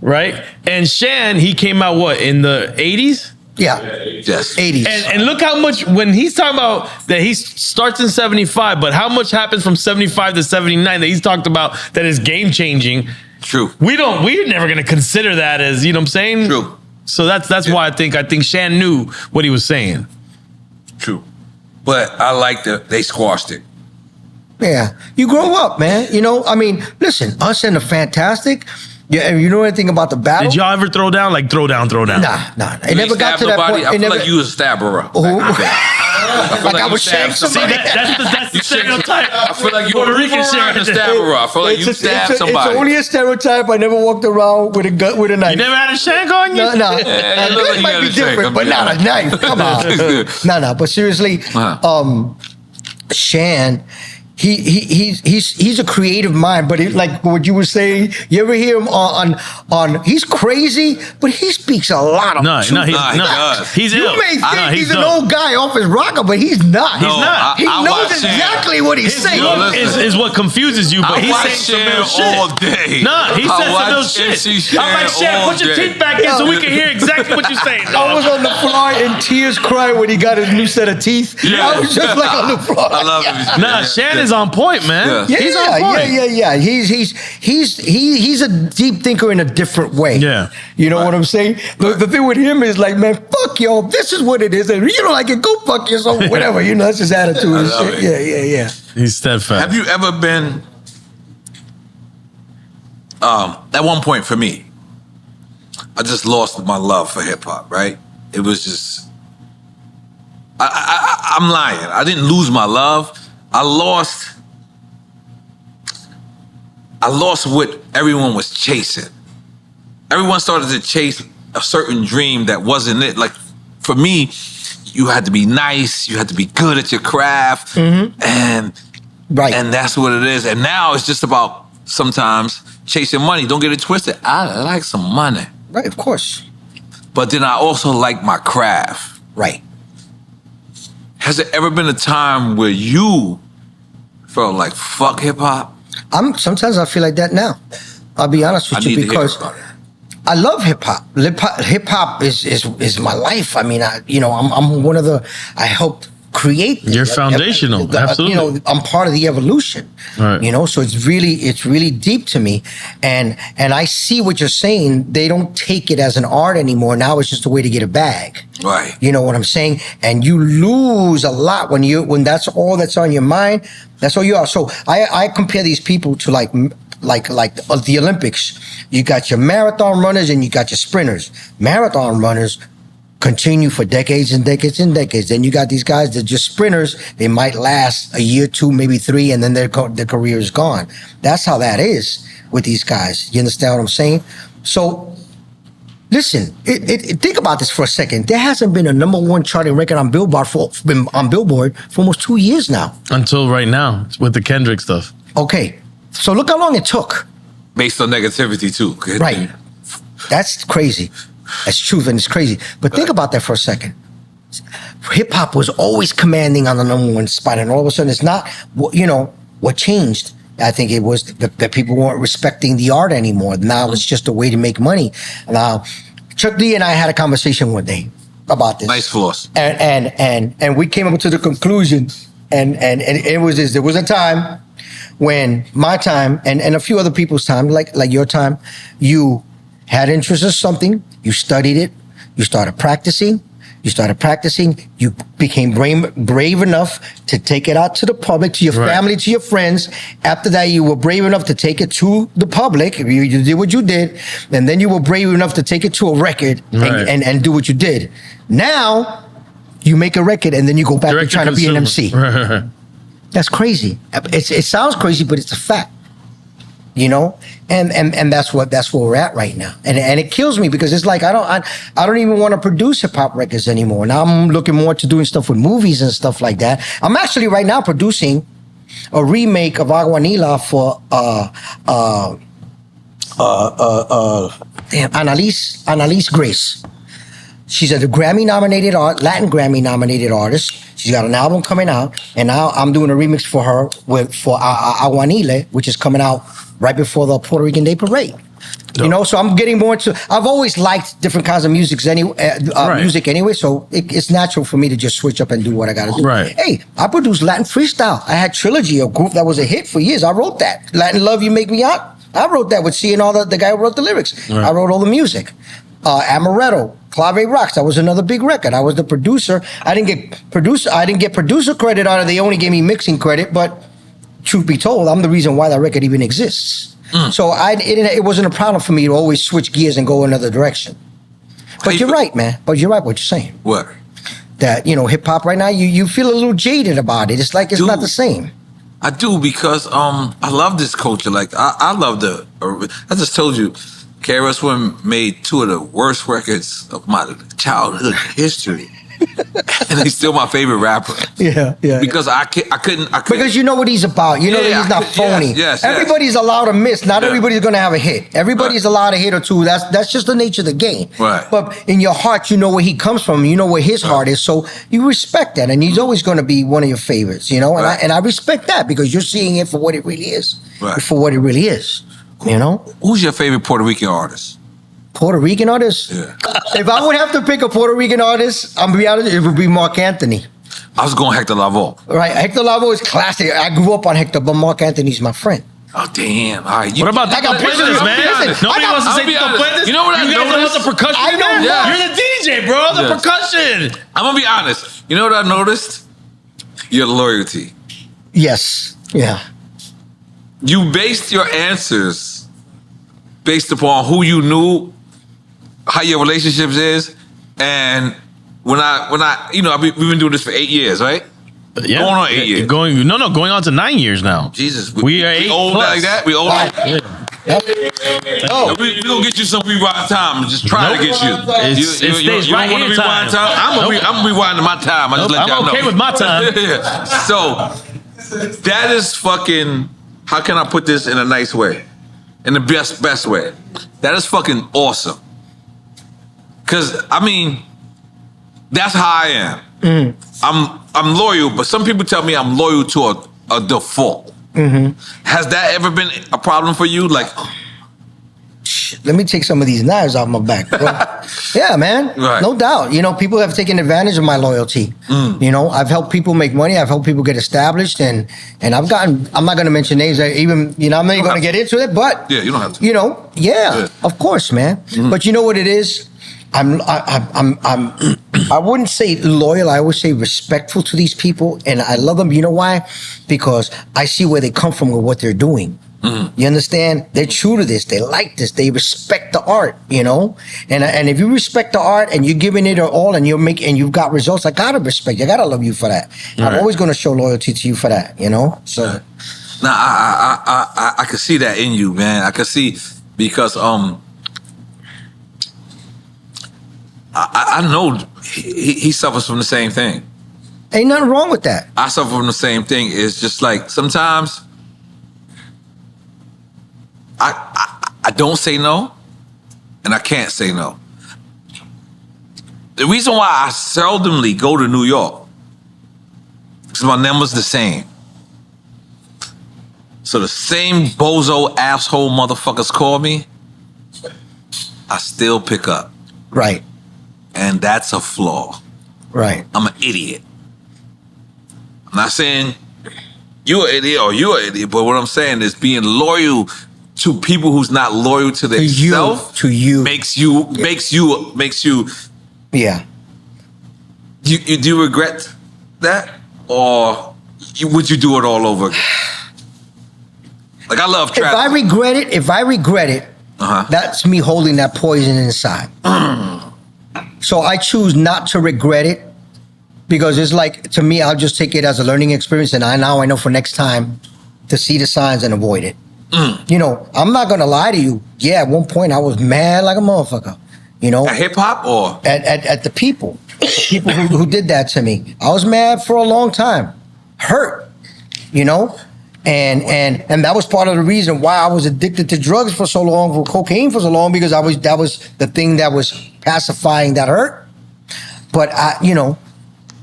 right? And Shan, he came out what in the 80s? Yeah. Yes. 80s. And look how much when he's talking about that he starts in 75, but how much happens from 75 to 79 that he's talked about that is game changing. True. We're never gonna consider that as, you know what I'm saying? True. So that's why I think Shan knew what he was saying. True. But I like that they squashed it. Yeah. You grow up, man. You know, I mean, listen, us and the Fantastic. Yeah, and you know anything about the battle? Did y'all ever throw down? Like throw down? Nah. It never got to that point. I It feel never. like you was a stabberer. Like I was shank See, somebody. that's the stereotype. I feel like you Puerto were Rican a sharing. stabberer. I feel like you stabbed somebody. It's only a stereotype. I never walked around with a gun with a knife. You never had a shank on you? No. Yeah, A it look gun like you might had be a shank. different, but not a knife. Come on. No. But seriously, Shan. He's a creative mind, but like what you were saying, you ever hear him on he's crazy, but he speaks a lot of truth. He's You ill. may think he's an dope. old guy off his rocker, but he's not. No, not. He I knows watch Shan. exactly what he's saying. Look is what confuses you, but I he's watch saying some real Shan shit. all day. Nah, he I said some real watch shit. MC Shan I'm like, Shan, all put your day. teeth back in so we can hear exactly what you're saying. I was on the floor in tears crying when he got his new set of teeth. Yeah. I was just like on the floor. I love him. Nah, Shan is on point, man. Yeah. He's on point. Yeah. He's a deep thinker in a different way. Yeah. You know what I'm saying? The thing with him is like, man, fuck y'all. This is what it is. And you don't like it, go fuck yourself, whatever. You know, that's his attitude and love shit. it. Yeah. He's steadfast. Have you ever been at one point for me, I just lost my love for hip hop, right? It was just I'm lying. I didn't lose my love. I lost what everyone was chasing. Everyone started to chase a certain dream that wasn't it. Like for me, you had to be nice, you had to be good at your craft, and that's what it is. And now it's just about sometimes chasing money. Don't get it twisted. I like some money. Right, of course. But then I also like my craft. Right. Has there ever been a time where you felt like fuck hip hop? Sometimes I feel like that now. I'll be honest with you because I love hip hop. Hip hop is my life. I mean, I'm one of I helped create. You're foundational. Absolutely. You know, I'm part of the evolution. Right. You know, so it's really deep to me, and I see what you're saying. They don't take it as an art anymore. Now it's just a way to get a bag. Right. You know what I'm saying? And you lose a lot when that's all that's on your mind. That's all you are. So I compare these people to like the Olympics. You got your marathon runners and you got your sprinters. Marathon runners continue for decades and decades and decades. Then you got these guys that are just sprinters. They might last a year, 2, maybe 3, and then their career is gone. That's how that is with these guys. You understand what I'm saying? So listen, think about this for a second. There hasn't been a #1 charting record on Billboard for almost 2 years now. Until right now, with the Kendrick stuff. Okay, so look how long it took. Based on negativity too. Right. That's crazy. That's truth, and it's crazy. But think about that for a second. Hip hop was always commanding on the #1 spot, and all of a sudden, it's not. What changed? I think it was that people weren't respecting the art anymore. Now it's just a way to make money. Now, Chuck D and I had a conversation one day about this. Nice floss. And we came up to the conclusion, and it was this. There was a time when my time and a few other people's time, like your time, you had interest in something, you studied it, you started practicing, you became brave enough to take it out to the public, to your family, to your friends. After that, you were brave enough to take it to the public. You did what you did, and then you were brave enough to take it to a record and do what you did. Now, you make a record and then you go back to trying to be an MC. That's crazy. It sounds crazy, but it's a fact. You know, and that's where we're at right now, and it kills me because it's like I don't even want to produce hip hop records anymore. Now I'm looking more to doing stuff with movies and stuff like that. I'm actually right now producing a remake of Aguanila for Annalise Grace. She's a Latin Grammy nominated artist. She's got an album coming out, and now I'm doing a remix for her for Aguanile, which is coming out right before the Puerto Rican Day Parade. You know, so I'm getting more into. I've always liked different kinds of music anyway, so it's natural for me to just switch up and do what I got to do. Right. Hey, I produced Latin freestyle. I had Trilogy, a group that was a hit for years. I wrote that. Latin Love You Make Me Out. I wrote that with the guy who wrote the lyrics. Right. I wrote all the music. Amaretto, Clave Rocks. That was another big record. I was the producer. I didn't get producer credit on it. They only gave me mixing credit. But truth be told, I'm the reason why that record even exists. So it wasn't a problem for me to always switch gears and go another direction. But you're right, man. But you're right what you're saying. What? That, hip hop right now, you feel a little jaded about it. It's like it's not the same. I do, because I love this culture. Like I love I just told you, KRS-One made 2 of the worst records of my childhood history. And he's still my favorite rapper. Yeah. Because I couldn't. Because you know what he's about. You know that he's not phony. Yes. Everybody's allowed to miss. Not everybody's going to have a hit. Everybody's allowed a hit or two. That's just the nature of the game. Right. But in your heart, you know where he comes from. You know where his heart is. So you respect that. And he's always going to be one of your favorites, And I respect that because you're seeing it for what it really is. Right. For what it really is. Who's your favorite Puerto Rican artist? Puerto Rican artist? Yeah. If I would have to pick a Puerto Rican artist, I'm going to be honest, it would be Mark Anthony. I was going Hector Lavoe. Right. Hector Lavoe is classic. I grew up on Hector, but Mark Anthony's my friend. Oh, damn. All right. What about I got Tito pictures, man? listen, Nobody I got- wants to I'll say be Tito honest. Puentes. You know what I You guys know noticed? the percussion? I know man? why. You're the DJ, bro. The Yes. percussion. I'm going to be honest. You know what I noticed? Your loyalty. Yes. Yeah. You based your answers based upon who you knew, how your relationships is, and when I we've been doing this for 8 years, right? Yeah. Going on 8 years. Going on to 9 years now. Jesus, We are 8 old plus. like that. We old. Oh, We gonna get you some rewind time. Just try to get you. It you stays don't right want to here rewind time. I'm rewinding my time. I just let y'all I'm know. okay with my time. Yeah. So that is fucking. How can I put this in a nice way? In the best way. That is fucking awesome. Cause I mean, that's how I am. I'm loyal, but some people tell me I'm loyal to a default. Has that ever been a problem for you? Like, let me take some of these knives off my back, bro. Yeah, man. Right. No doubt. People have taken advantage of my loyalty. I've helped people make money. I've helped people get established, and I've gotten. I'm not going to mention names. I'm not going to get into it, but yeah, you don't have to. Yeah, of course, man. But you know what it is? I wouldn't say loyal. I would say respectful to these people, and I love them. You know why? Because I see where they come from with what they're doing. You understand? They're true to this. They like this. They respect the art. And if you respect the art and you're giving it all and you've got results, I gotta respect you. I gotta love you for that. Right. I'm always gonna show loyalty to you for that. So. Nah, I can see that in you, man. I can see because I know he suffers from the same thing. Ain't nothing wrong with that. I suffer from the same thing. It's just like sometimes I don't say no, and I can't say no. The reason why I seldomly go to New York is my number's the same. So the same bozo asshole motherfuckers call me, I still pick up. Right. And that's a flaw. Right. I'm an idiot. I'm not saying you're an idiot or you're an idiot, but what I'm saying is being loyal to people who's not loyal to themselves to you makes you yeah. Do you regret that, or would you do it all over again? Like, I love trap. If I regret it, that's me holding that poison inside. So I choose not to regret it because it's like, to me, I'll just take it as a learning experience, and I know for next time to see the signs and avoid it. I'm not gonna lie to you. Yeah, at one point I was mad like a motherfucker. At hip hop or at the people who did that to me. I was mad for a long time, hurt. And that was part of the reason why I was addicted to drugs for so long, for cocaine for so long, because that was the thing that was pacifying that hurt. But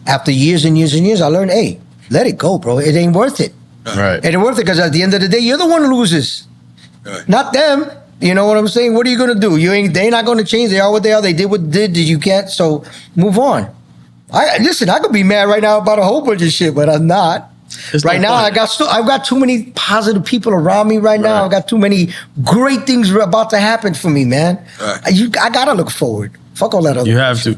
after years and years and years, I learned, hey, let it go, bro. It ain't worth it. Right. It ain't worth it because at the end of the day, you're the one who loses. Right. Not them. You know what I'm saying? What are you gonna do? They're not gonna change. They are what they are. They did what they did. You can't. So move on. Listen. I could be mad right now about a whole bunch of shit, but I'm not. Right now, I've got too many positive people around me right now. I've got too many great things about to happen for me, man. I gotta look forward. Fuck all that other. You have to.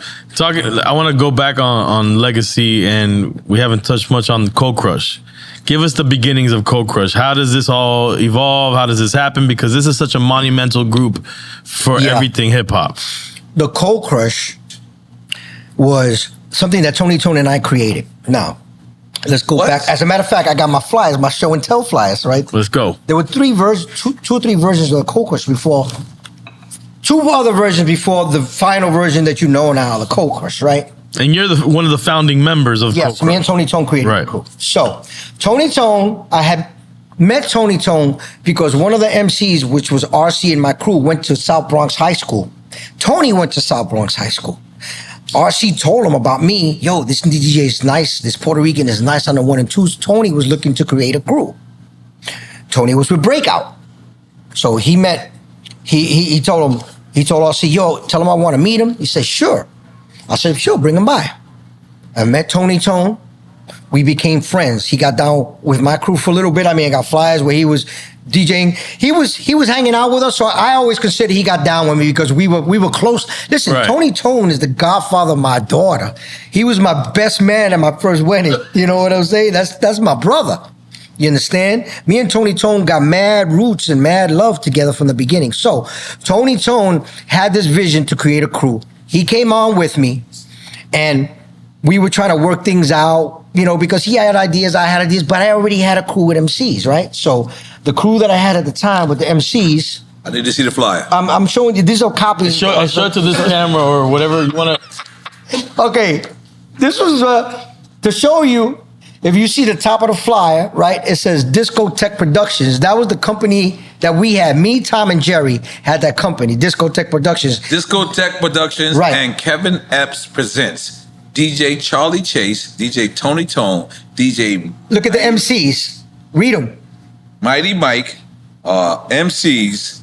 I want to go back on Legacy, and we haven't touched much on Cold Crush. Give us the beginnings of Cold Crush. How does this all evolve? How does this happen? Because this is such a monumental group for everything hip hop. The Cold Crush was something that Tony Tone and I created. Now, let's go back. As a matter of fact, I got my flyers, my show and tell flyers, right? Let's go. There were two or three versions of the Cold Crush before. Two other versions before the final version that you know now, the Cold Crush, right? And you're one of the founding members of Cold Crush. Yes, me and Tony Tone created the crew. So, Tony Tone, I had met Tony Tone because one of the MCs, which was RC in my crew, went to South Bronx High School. Tony went to South Bronx High School. RC told him about me. Yo, this DJ is nice. This Puerto Rican is nice on the 1 and 2s. Tony was looking to create a crew. Tony was with Breakout. So he told RC, yo, tell him I want to meet him. He said, sure. I said, sure, bring him by. I met Tony Tone. We became friends. He got down with my crew for a little bit. I mean, I got flyers where he was DJing. He was hanging out with us, so I always consider he got down with me because we were close. Listen, Tony Tone is the godfather of my daughter. He was my best man at my first wedding. You know what I'm saying? That's my brother. You understand? Me and Tony Tone got mad roots and mad love together from the beginning. So Tony Tone had this vision to create a crew. He came on with me, and we were trying to work things out, you know, because he had ideas, I had ideas, but I already had a crew with MCs, right? So the crew that I had at the time with the MCs. I need to see the flyer. I'm showing you, these are copies. Show it to this camera or whatever you want to. Okay, this was to show you. If you see the top of the flyer, right, it says Discotheque Productions. That was the company that we had. Me, Tom, and Jerry had that company, Discotheque Productions. Discotheque Productions and Kevin Epps presents DJ Charlie Chase, DJ Tony Tone, DJ... Look at the MCs. Read them. Mighty Mike, MCs.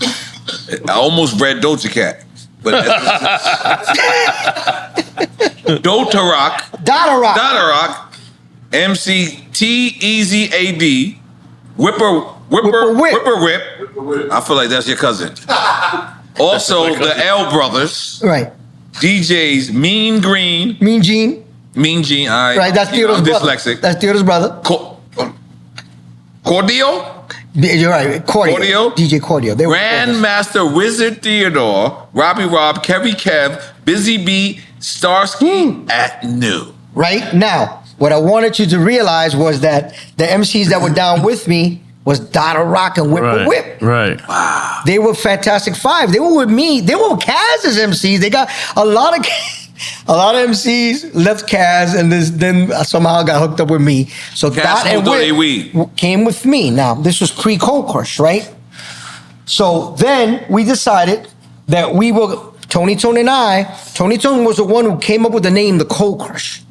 I almost read Doja Cat. But Dotarock, MC T-Easy A-D, Whipper Whip. I feel like that's your cousin. Also, the L Brothers. Right. DJs Mean Green. Mean Gene. All right. Right, that's Theodore's brother. Dyslexic. That's Theodore's brother. Cordio? You're right. Cordio. DJ Cordio. Grandmaster Wizard Theodore, Robbie Rob, Kevy Kev, Busy B, Starsky at New. Right? Now, what I wanted you to realize was that the MCs that were down with me was Dada Rock and Whip. Right. Wow. They were Fantastic Five. They were with me. They were Kaz as MCs. They got a lot of MCs left Kaz and then somehow got hooked up with me. So Dot and Whip came with me. Now, this was pre-Cold Crush, right? So then we decided that we were, Tony Tone and I, Tony Tone was the one who came up with the name, the Cold Crush.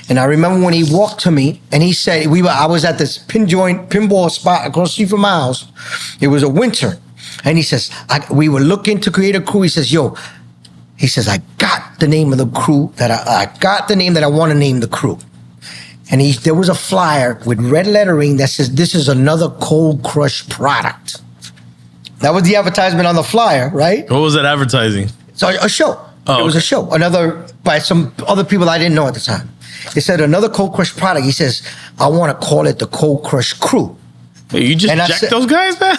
And I remember when he walked to me and he said, I was at this pinball spot across the street from my house. It was a winter. And he says, we were looking to create a crew. He says, I got the name of the crew I got the name that I want to name the crew. And there was a flyer with red lettering that says, this is another Cold Crush product. That was the advertisement on the flyer, right? What was that advertising? So a show. Oh, it was a show. Another, by some other people I didn't know at the time. It said another Cold Crush product. He says, I want to call it the Cold Crush Crew. Hey, you just jacked those guys, man?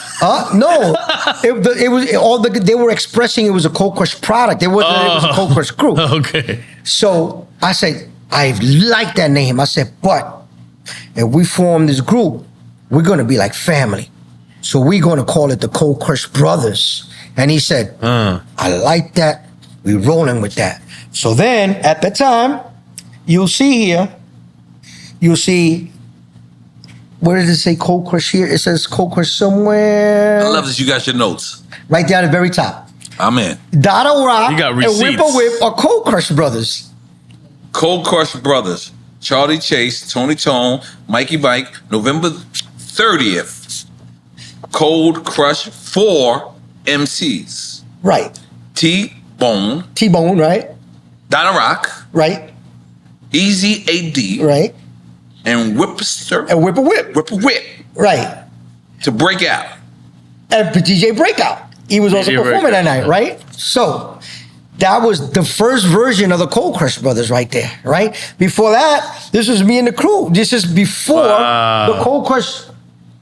No. They were expressing it was a Cold Crush product. It was a Cold Crush Crew. Okay. So I said, I like that name. I said, but if we form this group, we're going to be like family. So we're going to call it the Cold Crush Brothers. And he said, I like that. We're rolling with that. So then, at the time, you'll see, where does it say Cold Crush here? It says Cold Crush somewhere. I love that you got your notes. Right down at the very top. I'm in. Dada Rock and receipts. Whip are Cold Crush Brothers. Cold Crush Brothers. Charlie Chase, Tony Tone, Mikey Mike, November 30th. Cold Crush 4 MCs. Right. T-Bone, T-Bone, right? Donna Rock, Right. Easy A.D., Right. and Whipster. And Whip a Whip. Whip a Whip Right. to break out. And DJ Breakout. He was also DJ performing that Breakout, night, right? So that was the first version of the Cold Crush Brothers right there, right? Before that, this was me and the crew. This is before the Cold Crush.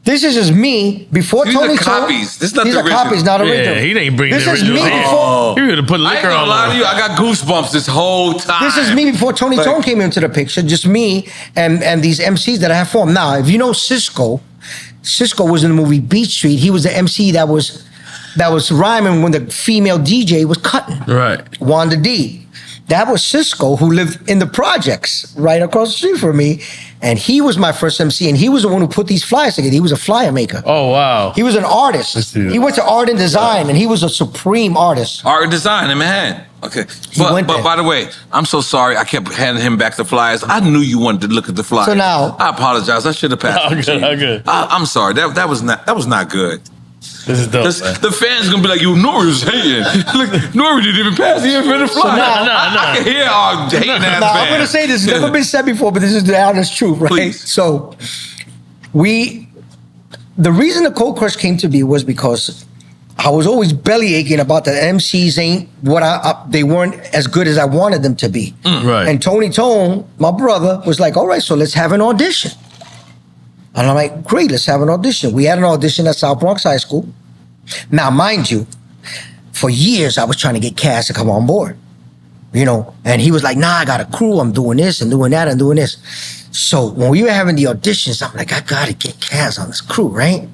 This is just me before These Tony are Tone. copies. This is not These the are original. copies, not original. Yeah, he didn't bring This the is original. me before. He would have put I ain't liquor gonna all lie over. to you, I got goosebumps this whole time. This is me before Tony Tone came into the picture. Just me and these MCs that I have formed. Now, if you know Cisco was in the movie Beach Street. He was the MC that was rhyming when the female DJ was cutting. Right. Wanda D. That was Cisco, who lived in the projects right across the street from me. And he was my first MC, and he was the one who put these flyers together. He was a flyer maker. Oh, wow. He was an artist. Let's do that. He went to art and design, and he was a supreme artist. Art and design in Manhattan. Okay. went But there. by the way, I'm so sorry. I kept handing him back the flyers. I knew you wanted to look at the flyers. So now- I apologize. I should have passed. I'm them to good, you. I'm good. I'm sorry. That was not good. This is dope, man. The fans gonna be like, N.O.R.E was hating. Look, N.O.R.E didn't even pass. He didn't the flyer. I can hear our hating ass Now, fans. I'm going to say this. It's never been said before, but this is the honest truth, right? Please. So, the reason the Cold Crush came to be was because I was always belly aching about the MCs ain't what they weren't as good as I wanted them to be. Right. And Tony Tone, my brother, was like, all right, so let's have an audition. And I'm like, great, let's have an audition. We had an audition at South Bronx High School. Now, mind you, for years I was trying to get Cass to come on board. You know, and he was like, nah, I got a crew. I'm doing this and doing that and doing this. So when we were having the auditions, I'm like, I gotta get Cass on this crew, right?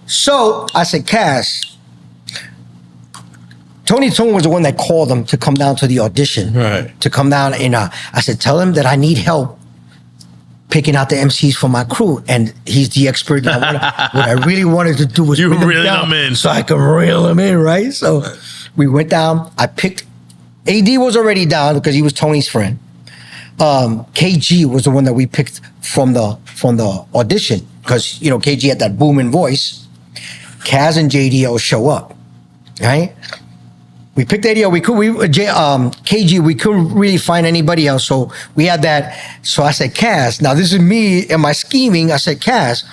So I said, Cass, Tony Tone was the one that called him to come down to the audition. Right. To come down and I said, tell him that I need help picking out the MCs for my crew, and he's the expert. And what I really wanted to do was You bring reeling down them in. so I could reel them in, right? So we went down. I picked. AD was already down because he was Tony's friend. KG was the one that we picked from the audition because you know KG had that booming voice. Kaz and JDL show up, right? We picked ADL. KG. We couldn't really find anybody else, so we had that. So I said, Kaz. Now this is me and my scheming. I said, Kaz,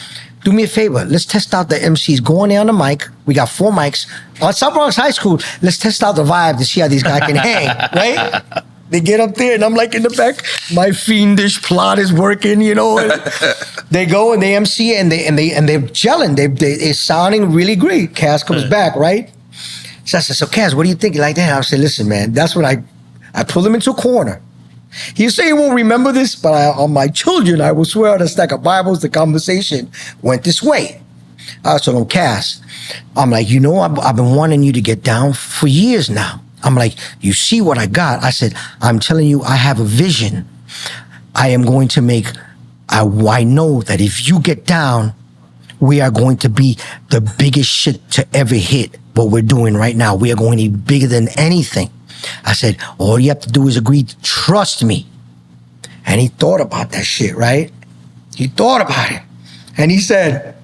do me a favor. Let's test out the MCs. Go on there on the mic. We got 4 mics on South Bronx High School. Let's test out the vibe to see how these guys can hang, right? They get up there, and I'm like in the back. My fiendish plot is working, you know. And they go and they MC, and they're gelling. It's sounding really great. Kaz comes back, right? So I said, so Kaz, what do you think? Like that? I said, listen, man, that's when I pulled him into a corner. He say he won't remember this, but on my children, I will swear on a stack of Bibles, the conversation went this way. I told him, Kaz, I'm like, you know, I've been wanting you to get down for years now. I'm like, you see what I got? I said, I'm telling you, I have a vision. I am going to make, I know that if you get down, we are going to be the biggest shit to ever hit what we're doing right now. We are going to be bigger than anything. I said, all you have to do is agree to trust me. And he thought about that shit, right? He thought about it. And he said,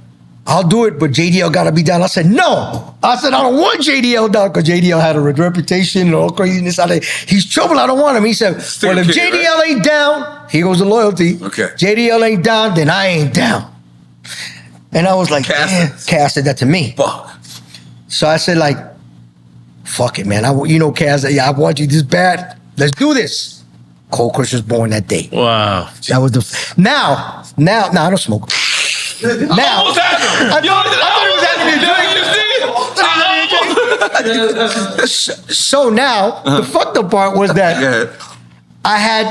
I'll do it, but JDL got to be down. I said, no. I said, I don't want JDL down because JDL had a reputation and all craziness. He's trouble. I don't want him. He said, well, if JDL ain't down, here goes the loyalty. Okay. JDL ain't down, then I ain't down. And I was like, Cass said that to me. Fuck. So I said, like, fuck it, man. Cass, I want you this bad. Let's do this. Cold Crush was born that day. Wow. That was now, I don't smoke. Now, Almost had him. So now, the fucked up part was that I had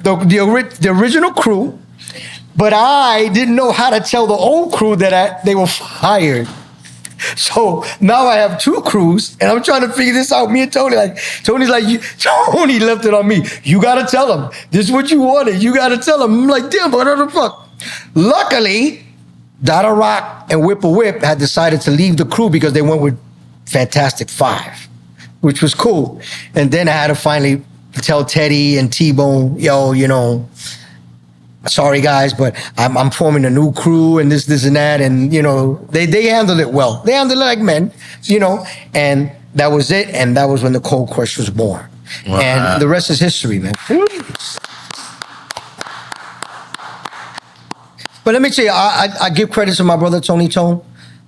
the original crew, but I didn't know how to tell the old crew that they were fired. So now I have 2 crews, and I'm trying to figure this out. Me and Tony, Tony's like, Tony left it on me. You gotta tell them. This is what you wanted. You gotta tell them. I'm like, damn, what the fuck? Luckily, Donna Rock and Whip a Whip had decided to leave the crew because they went with Fantastic 5, which was cool. And then I had to finally tell Teddy and T-Bone, yo, sorry guys, but I'm forming a new crew and this and that, and you know they handled it well. They handled it like men, you know, and that was it. And that was when the Cold Crush was born, and the rest is history, man. But let me tell you, I give credit to my brother Tony Tone,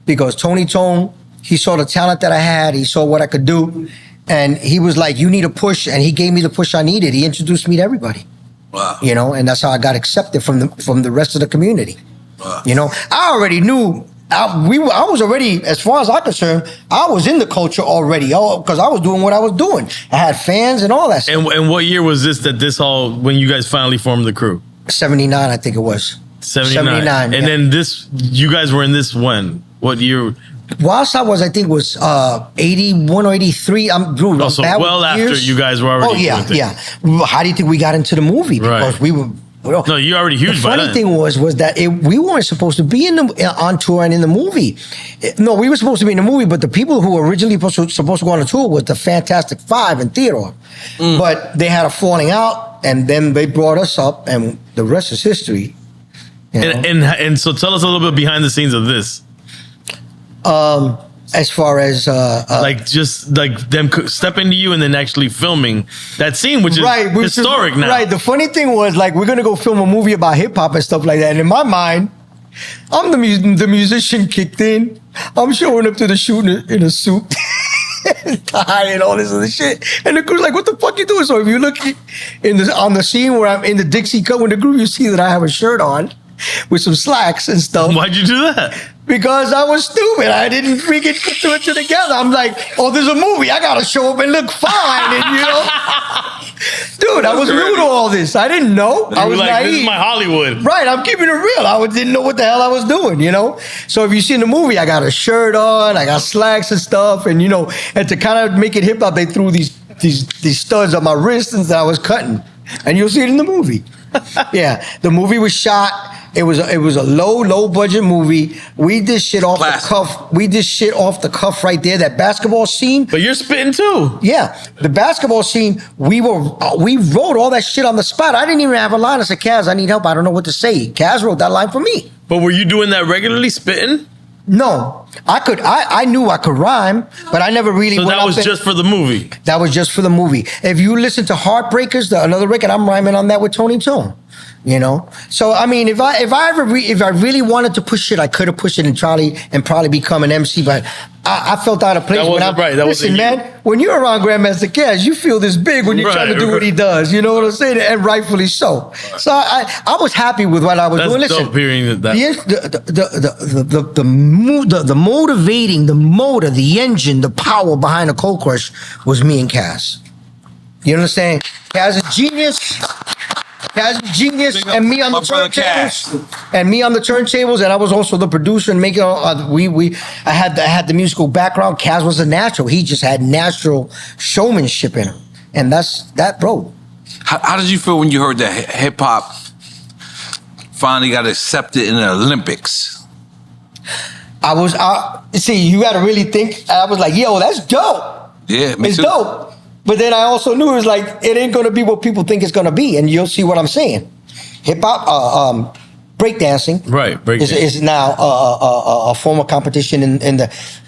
because Tony Tone, he saw the talent that I had, he saw what I could do, and he was like, "You need a push," and he gave me the push I needed. He introduced me to everybody. Wow. You know, and that's how I got accepted from the rest of the community. Wow. You know, I already knew. I was already, as far as I'm concerned, I was in the culture already. Because I was doing what I was doing. I had fans and all that stuff. And what year was this when you guys finally formed the crew? 79, I think it was. 79. And yeah. then you guys were in this when? What year? Whilst I was, I think, was 81 or 83. Oh, so well after you guys were already. Oh yeah, doing yeah. How do you think we got into the movie? Because we were. No, you already huge. The funny thing was that we weren't supposed to be on tour and in the movie. No, we were supposed to be in the movie, but the people who were originally supposed to go on the tour was the Fantastic Five and Theodore. But they had a falling out, and then they brought us up, and the rest is history. You know? And so tell us a little bit behind the scenes of this. As far as just them stepping to you and then actually filming that scene, which is historic now. Right. The funny thing was, like, we're gonna go film a movie about hip hop and stuff like that. And in my mind, I'm the musician kicked in. I'm showing up to the shoot in a suit, tie, and all this other shit. And the crew's like, "What the fuck you doing?" So if you look on the scene where I'm in the Dixie cut with the group, you see that I have a shirt on with some slacks and stuff. Why'd you do that? Because I was stupid. I didn't freaking put it together. I'm like, "Oh, there's a movie. I gotta show up and look fine." And you know, dude, I was new to all this. I didn't know. I was like, naive. "This is my Hollywood." Right, I'm keeping it real. I didn't know what the hell I was doing, you know? So if you see in the movie, I got a shirt on, I got slacks and stuff, and you know, and to kind of make it hip hop, they threw these studs on my wrists and I was cutting. And you'll see it in the movie. Yeah, the movie was shot. It was a low budget movie. We did shit off the cuff. We did shit off the cuff right there. That basketball scene. But you're spitting too. Yeah, the basketball scene. We wrote all that shit on the spot. I didn't even have a line. I said, "Kaz, I need help. I don't know what to say." Kaz wrote that line for me. But were you doing that regularly, spitting? No, I could. I knew I could rhyme, but I never really. So that was just for the movie. That was just for the movie. If you listen to Heartbreakers, another record, I'm rhyming on that with Tony Tone. You know, so I mean, if I really wanted to push it, I could have pushed it and probably become an MC. But I felt out of place. Listen, man, when you're around Grandmaster Kaz, you feel this big when you're trying to do what he does. You know what I'm saying? And rightfully so. So I was happy with what I was doing. Listen, dope hearing that. The motivating, the motor, the engine, the power behind the Cold Crush was me and Kaz. You understand? Kaz is genius. Kaz is genius, and me on the turntables, and I was also the producer and making. I had the musical background. Kaz was a natural. He just had natural showmanship in him, and that's that, bro. How did you feel when you heard that hip hop finally got accepted in the Olympics? See, you got to really think. I was like, yo, that's dope. Yeah, me it's too. Dope. But then I also knew it was like, it ain't going to be what people think it's going to be. And you'll see what I'm saying. Hip-hop, breakdancing is now a form of competition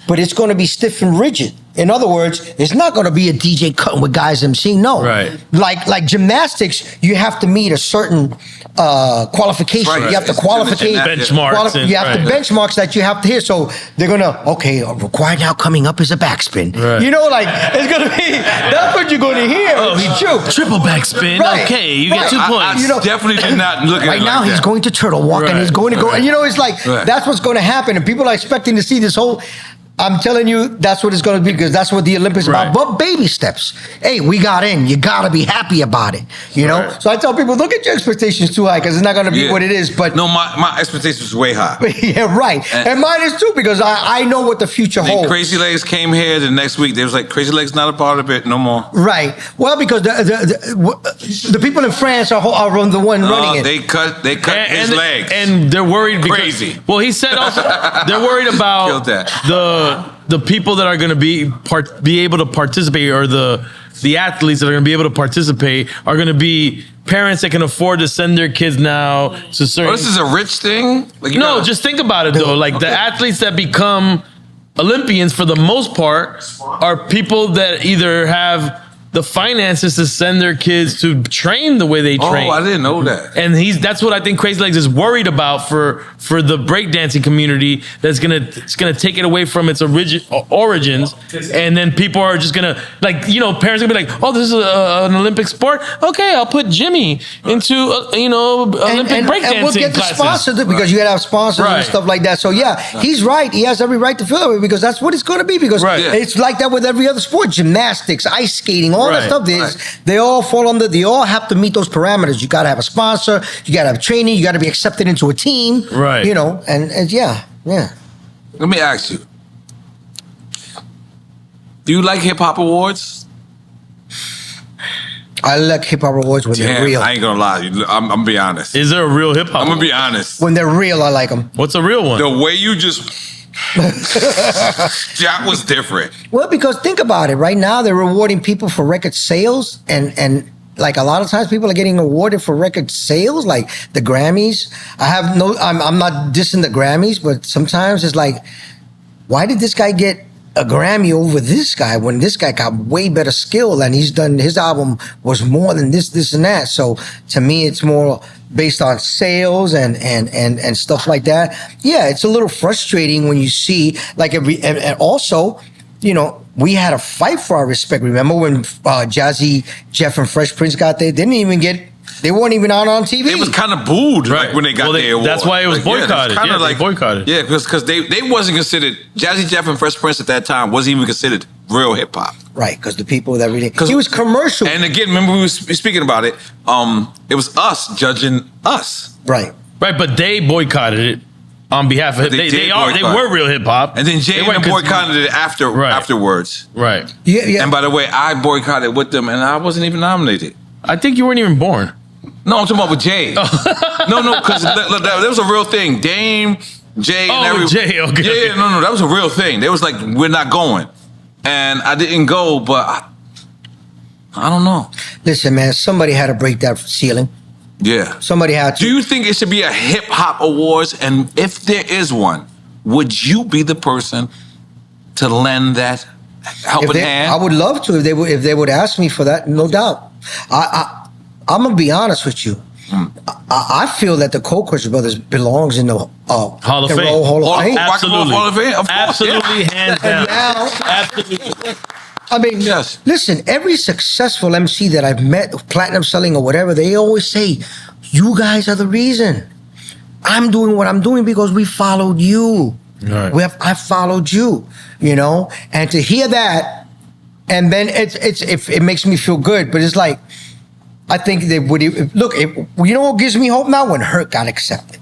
but it's going to be stiff and rigid. In other words, it's not going to be a DJ cutting with guys emceeing. No. Right. Like gymnastics, you have to meet a certain qualification. Right. You have to qualify benchmarks. You have the benchmarks that you have to hit. So they're gonna required now coming up is a backspin. Right. You know, like it's gonna be that's what you're gonna hear. Oh, he triple backspin. Right. Okay, you get 2 points. I definitely did not look at right it now. like He's that. going to turtle walk and he's going to go. And you know, it's like that's what's going to happen. And people are expecting to see this whole. I'm telling you, that's what it's going to be because that's what the Olympics is about. But baby steps. Hey, we got in. You got to be happy about it. You know? So I tell people, don't get your expectations too high because it's not going to be what it is. But no, my expectations was way high. Yeah, right. And mine is too because I know what the future holds. Crazy Legs came here the next week. They was like, Crazy Legs not a part of it no more. Right. Well, because the people in France are the one running it. They cut his legs. And they're worried because... Crazy. Well, he said also, they're worried about the people that are going to be able to participate or the the athletes that are going to be able to participate are going to be parents that can afford to send their kids now to certain. Oh, this is a rich thing? Like, No, just think about it though. Like the athletes that become Olympians, for the most part, are people that either have the finances to send their kids to train the way they train. Oh, I didn't know that. And that's what I think Crazy Legs is worried about for the breakdancing community. That's gonna take it away from its origins, and then people are just gonna parents are gonna be like, oh, this is an Olympic sport. Okay, I'll put Jimmy into Olympic breakdancing and we'll get the classes. sponsors because you gotta have sponsors and stuff like that. So yeah, he's right. He has every right to feel that way because that's what it's gonna be. Because it's like that with every other sport: gymnastics, ice skating, all that stuff. They all fall under. They all have to meet those parameters. You gotta have a sponsor. You gotta have training. You gotta be accepted into a team. Right. And yeah. Let me ask you. Do you like hip hop awards? I like hip hop awards when they're real. I ain't gonna lie. I'm gonna be honest. Is there a real hip hop? I'm gonna be honest. When they're real, I like them. What's a real one? The way you just that was different. Well, because think about it. Right now, they're rewarding people for record sales, and like a lot of times, people are getting awarded for record sales, like the Grammys. I'm not dissing the Grammys, but sometimes it's like, why did this guy get a Grammy over this guy when this guy got way better skill and his album was more than this, and that. So to me, it's more based on sales and stuff like that. Yeah, it's a little frustrating when you see and also, we had a fight for our respect. Remember when Jazzy Jeff and Fresh Prince got there? They weren't even out on TV. It was kind of booed when they got their award. That's why it was boycotted. They boycotted. Yeah, because they wasn't considered, Jazzy Jeff and Fresh Prince at that time wasn't even considered real hip hop. Right, because the people that really, he was commercial. And again, remember we were speaking about it. It was us judging us. Right, but they boycotted it on behalf of they were real hip hop. And then Jay boycotted it afterwards. Right. Yeah. And by the way, I boycotted with them, and I wasn't even nominated. I think you weren't even born. No, I'm talking about with Jay. No, because that was a real thing. Dame, Jay, and everyone. Jay, okay. Yeah, no, that was a real thing. They was like, we're not going. And I didn't go, but I don't know. Listen, man, somebody had to break that ceiling. Yeah. Somebody had to. Do you think it should be a hip hop awards? And if there is one, would you be the person to lend that helping hand? I would love to if they would ask me for that, no doubt. I'm gonna be honest with you. I feel that the Cockroach Brothers belongs in the Hall of Fame. Hall of Fame. Absolutely. Hall of Fame, of course, Absolutely, hands down. Now, Absolutely. I mean, yes. Listen, every successful MC that I've met, platinum selling or whatever, they always say, you guys are the reason. I'm doing what I'm doing because we followed you. Right. I followed you, and to hear that, and then it makes me feel good, but it's like, I think they would look. What gives me hope now? When Hurt got accepted.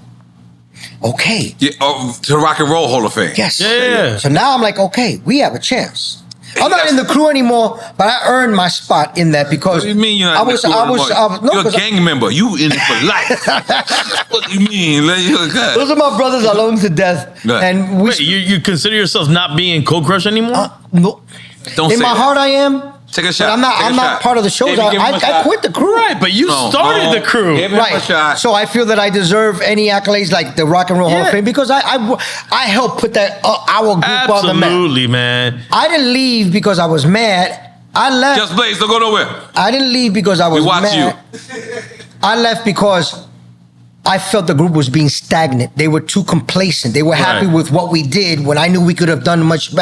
Okay. Yeah, to Rock and Roll Hall of Fame. Yes. Yeah. So now I'm like, okay, we have a chance. I'm not in the crew anymore, but I earned my spot in that because What do you mean you're not in the crew anymore? You're a gang member. You in it for life. What do you mean? Those are my brothers. I love them to death. Right. And Wait, you consider yourself not being Cold-Crush anymore? No. Don't In say my that. heart, I am. Take a shot. But I'm not part of the shows. I quit the crew. Right, but you started the crew. Give him a Right. shot. So I feel that I deserve any accolades like the Rock and Roll Hall of Fame because I helped put that our group on the map. Absolutely, man. I didn't leave because I was mad. I left. Just Blaze, don't go nowhere. I didn't leave because I was We watch mad. I left because I felt the group was being stagnant. They were too complacent. They were happy with what we did when I knew we could have done much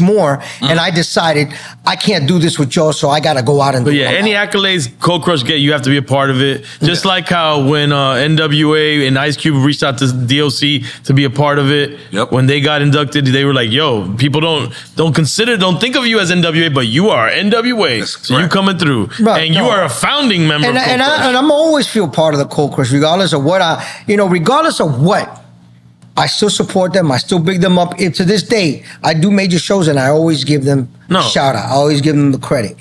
more. And I decided I can't do this with y'all, so I got to go out and But do yeah, it. any accolades Cold Crush get, you have to be a part of it. Just like how when NWA and Ice Cube reached out to DOC to be a part of it, when they got inducted, they were like, yo, people don't think of you as NWA, but you are NWA. So you coming through. Right, and you are a founding member of Cold Crush. And I'm always feel part of the Cold Crush, regardless of what regardless of what. I still support them. I still big them up. To this day, I do major shows and I always give them a shout out. I always give them the credit,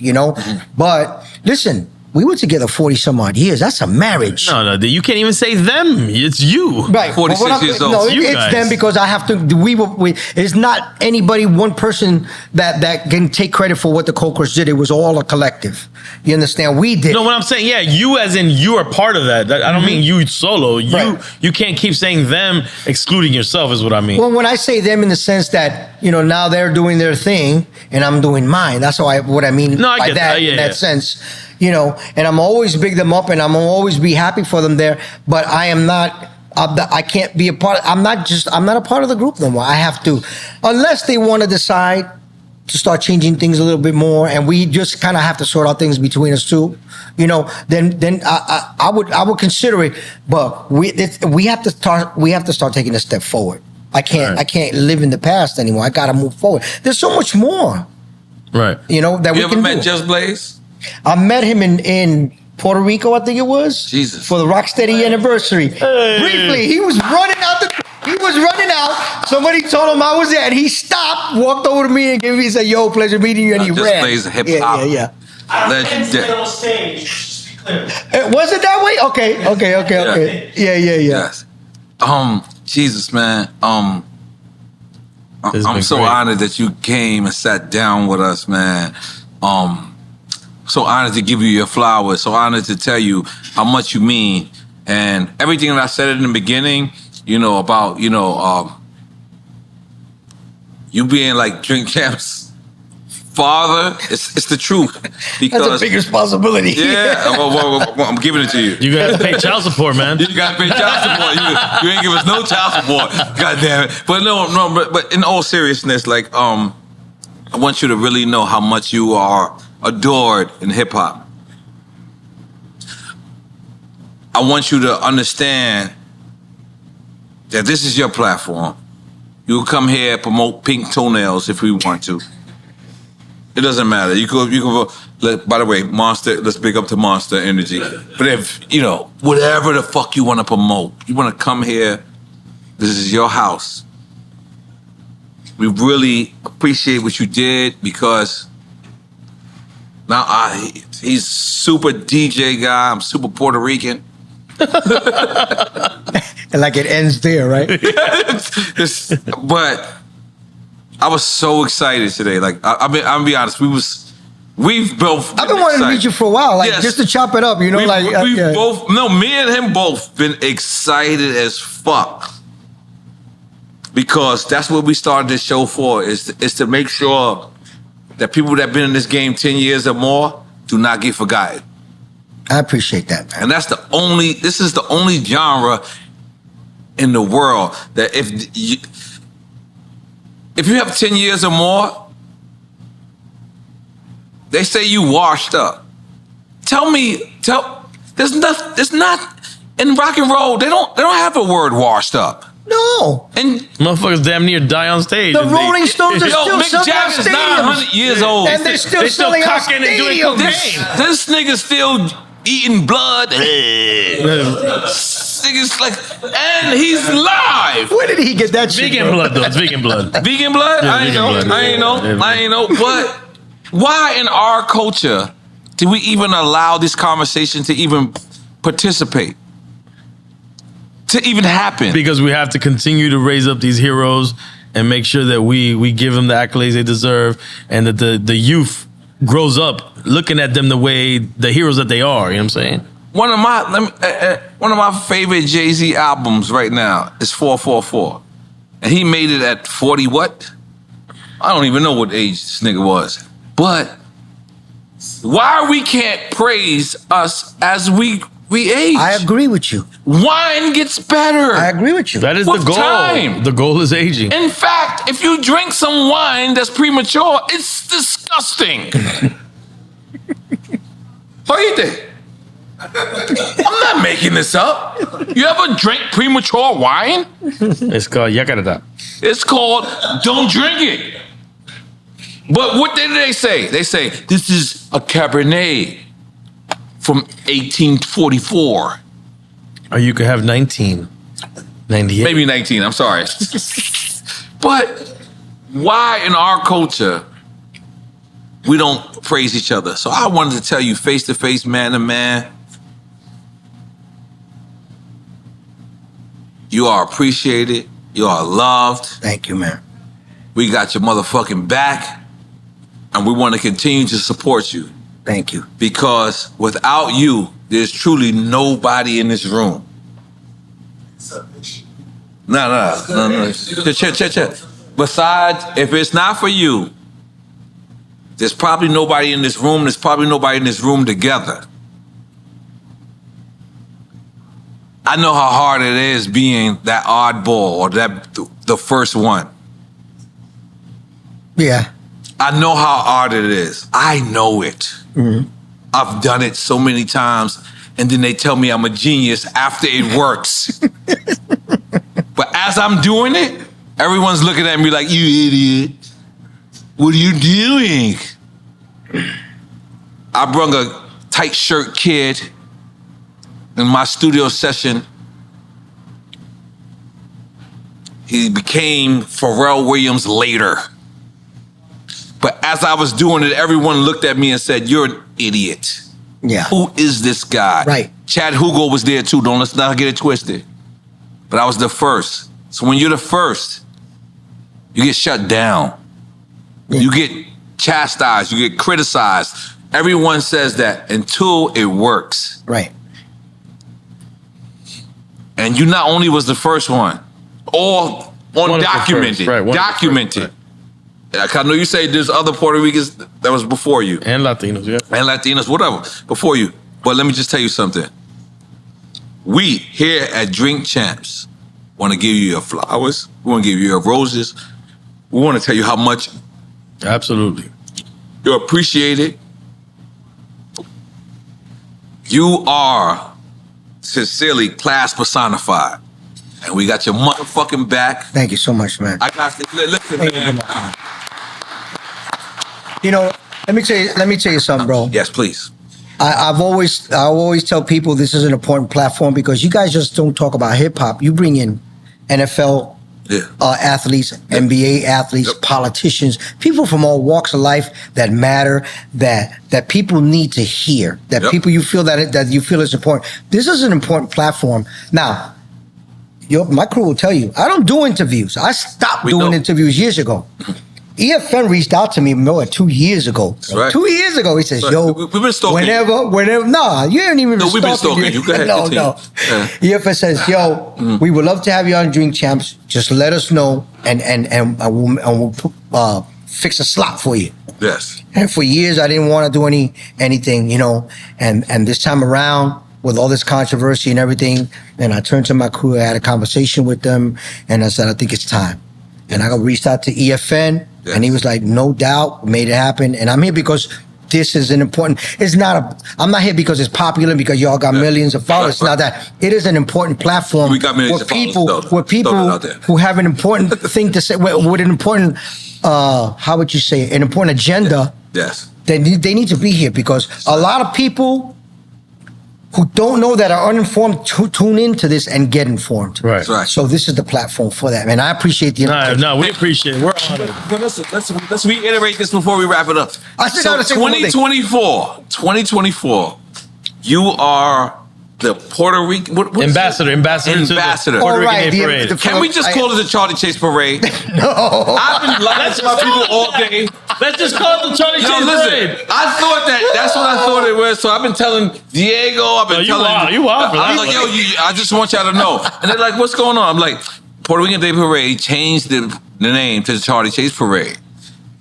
But listen, We were together 40 some odd years. That's a marriage. No, you can't even say them. It's you. Right. 46 years old. No, You it's guys. them because I have to. It's not anybody, one person that can take credit for what the Cokers did. It was all a collective. You understand? We did. No, what I'm saying, yeah, you as in you are part of that. I don't mean you solo. Right. You can't keep saying them, excluding yourself is what I mean. Well, when I say them in the sense that, now they're doing their thing and I'm doing mine. That's what I mean No, I by get that, that. Yeah, in that yeah. sense. And I'm always big them up and I'm always be happy for them there. But I am not, I can't be a part, I'm not a part of the group no more. I have to, unless they want to decide to start changing things a little bit more and we just kind of have to sort out things between us two, then I would consider it. But we have to start taking a step forward. I can't live in the past anymore. I got to move forward. There's so much more, Right. that You we ever can met do. Just Blaze? I met him in Puerto Rico, I think it was. Jesus. For the Rocksteady anniversary. Briefly, he was running out. Somebody told him I was there, and he stopped, walked over to me, and said, "Yo, pleasure meeting you," and he Just ran. Blaze hip hop. Yeah. I don't think Legendary. on stage. Just to be clear. Was it that way? Okay. Yeah. Yes. Jesus, man. This has I'm been so great. honored that you came and sat down with us, man. So honored to give you your flowers. So honored to tell you how much you mean. And everything that I said in the beginning, about, you being like Drink Champ's father, it's the truth. Because, That's a big responsibility. yeah, well, I'm giving it to you. You gotta pay child support, man. You got to pay child support. You ain't give us no child support. God damn it. But no, but in all seriousness, like, I want you to really know how much you are adored in hip hop. I want you to understand that this is your platform. You can come here, promote Pink Toenails if we want to. It doesn't matter. You could. By the way, Monster. Let's big up to Monster Energy. But if whatever the fuck you want to promote, you want to come here. This is your house. We really appreciate what you did because now he's super DJ guy. I'm super Puerto Rican. And like it ends there, right? But I was so excited today. Like I'll be honest, we've both. I've been wanting to meet you for a while, like Yes. just to chop it up, We've yeah. both. No, me and him both been excited as fuck because that's what we started this show for. Is to make sure that people that been in this game 10 years or more do not get forgotten. I appreciate that, man. And this is the only genre in the world that if you have 10 years or more, they say you washed up. There's not in rock and roll, they don't have a word washed up. No. And Motherfuckers damn near die on stage. The and Rolling Stones are still Mick selling out Jagger's stadiums. 900 years old. And they're still They still selling out cocking and doing stadiums. This nigga still eating blood. Nigga's like, and he's live. Where did he get that shit Vegan from? blood, though. It's vegan blood. Vegan blood? Yeah, I ain't vegan know. blood. I ain't know. But why in our culture do we even allow this conversation to even participate? To even happen? Because we have to continue to raise up these heroes and make sure that we give them the accolades they deserve and that the youth grows up looking at them the way the heroes that they are. You know what I'm saying? One of my favorite Jay-Z albums right now is 444. And he made it at 40 what? I don't even know what age this nigga was. But why we can't praise us as we age? I agree with you. Wine gets better. I agree with you. That is With the goal. time. The goal is aging. In fact, if you drink some wine that's premature, it's disgusting. What do you think? I'm not making this up. You ever drink premature wine? It's called Yakarada. It's called don't drink it. But what did they say? They say this is a Cabernet from 1844. Or you could have 1998. Maybe 19, I'm sorry. But why in our culture we don't praise each other. So I wanted to tell you face to face, man to man, you are appreciated. You are loved. Thank you, man. We got your motherfucking back, and we want to continue to support you. Thank you. Because without you, there's truly nobody in this room. No. Check. Besides, if it's not for you, there's probably nobody in this room. There's probably nobody in this room together. I know how hard it is being that oddball or the first one. Yeah. I know how hard it is. I know it. Mm-hmm. I've done it so many times, and then they tell me I'm a genius after it works. But as I'm doing it, everyone's looking at me like, you idiot. What are you doing? I brung a tight shirt kid in my studio session. He became Pharrell Williams later. But as I was doing it, everyone looked at me and said, you're an idiot. Yeah. Who is this guy? Right. Chad Hugo was there too. Let's not get it twisted. But I was the first. So when you're the first, you get shut down. Yeah. You get chastised. You get criticized. Everyone says that until it works. Right. And you not only was the first one, all documented. Right. Documented. Right. I know you say there's other Puerto Ricans that was before you. And Latinos, yeah. And Latinos, whatever, before you. But let me just tell you something. We here at Drink Champs want to give you your flowers. We want to give you your roses. We want to tell you how much absolutely you're appreciated. You are sincerely class personified. And we got your motherfucking back. Thank you so much, man. I got to listen, man. You know, let me tell you something, bro. Yes, please. I always tell people this is an important platform because you guys just don't talk about hip hop. You bring in NFL athletes, NBA athletes, politicians, people from all walks of life that matter, that people need to hear, that people you feel that you feel is important. This is an important platform. Now, my crew will tell you, I don't do interviews. I stopped doing interviews years ago. EFN reached out to me 2 years ago. Right. 2 years ago, he says, "Yo, we've been stalking. Whenever, nah, you ain't even. No, we've been stalking you. Go ahead. No. EFN says, "Yo, we would love to have you on Drink Champs. Just let us know, and we'll fix a slot for you." Yes. And for years, I didn't want to do anything, you know. And this time around, with all this controversy and everything, and I turned to my crew, I had a conversation with them, and I said, I think it's time. And I reached out to EFN, and he was like, no doubt, made it happen. And I'm here because this is an important, I'm not here because it's popular, because y'all got millions of followers. It's not that. It is an important platform where people who have an important thing to say, with an important, how would you say it? An important agenda. Yes. They need to be here because a lot of people who don't know that are uninformed tune into this and get informed. Right. So this is the platform for that, man. I appreciate the invitation. No, we appreciate it. We're honored. But listen, let's reiterate this before we wrap it up. I still gotta say one thing. 2024, you are the Puerto Rican ambassador to the Puerto Rican Day Parade. Can we just call it the Charlie Chase Parade? No. I've been lying to my people all day. Let's just call it the Charlie Chase Parade. I thought that's what I thought it was. So I've been telling Diego, you are. I'm like, yo, I just want y'all to know. And they're like, what's going on? I'm like, Puerto Rican Day Parade changed the name to the Charlie Chase Parade.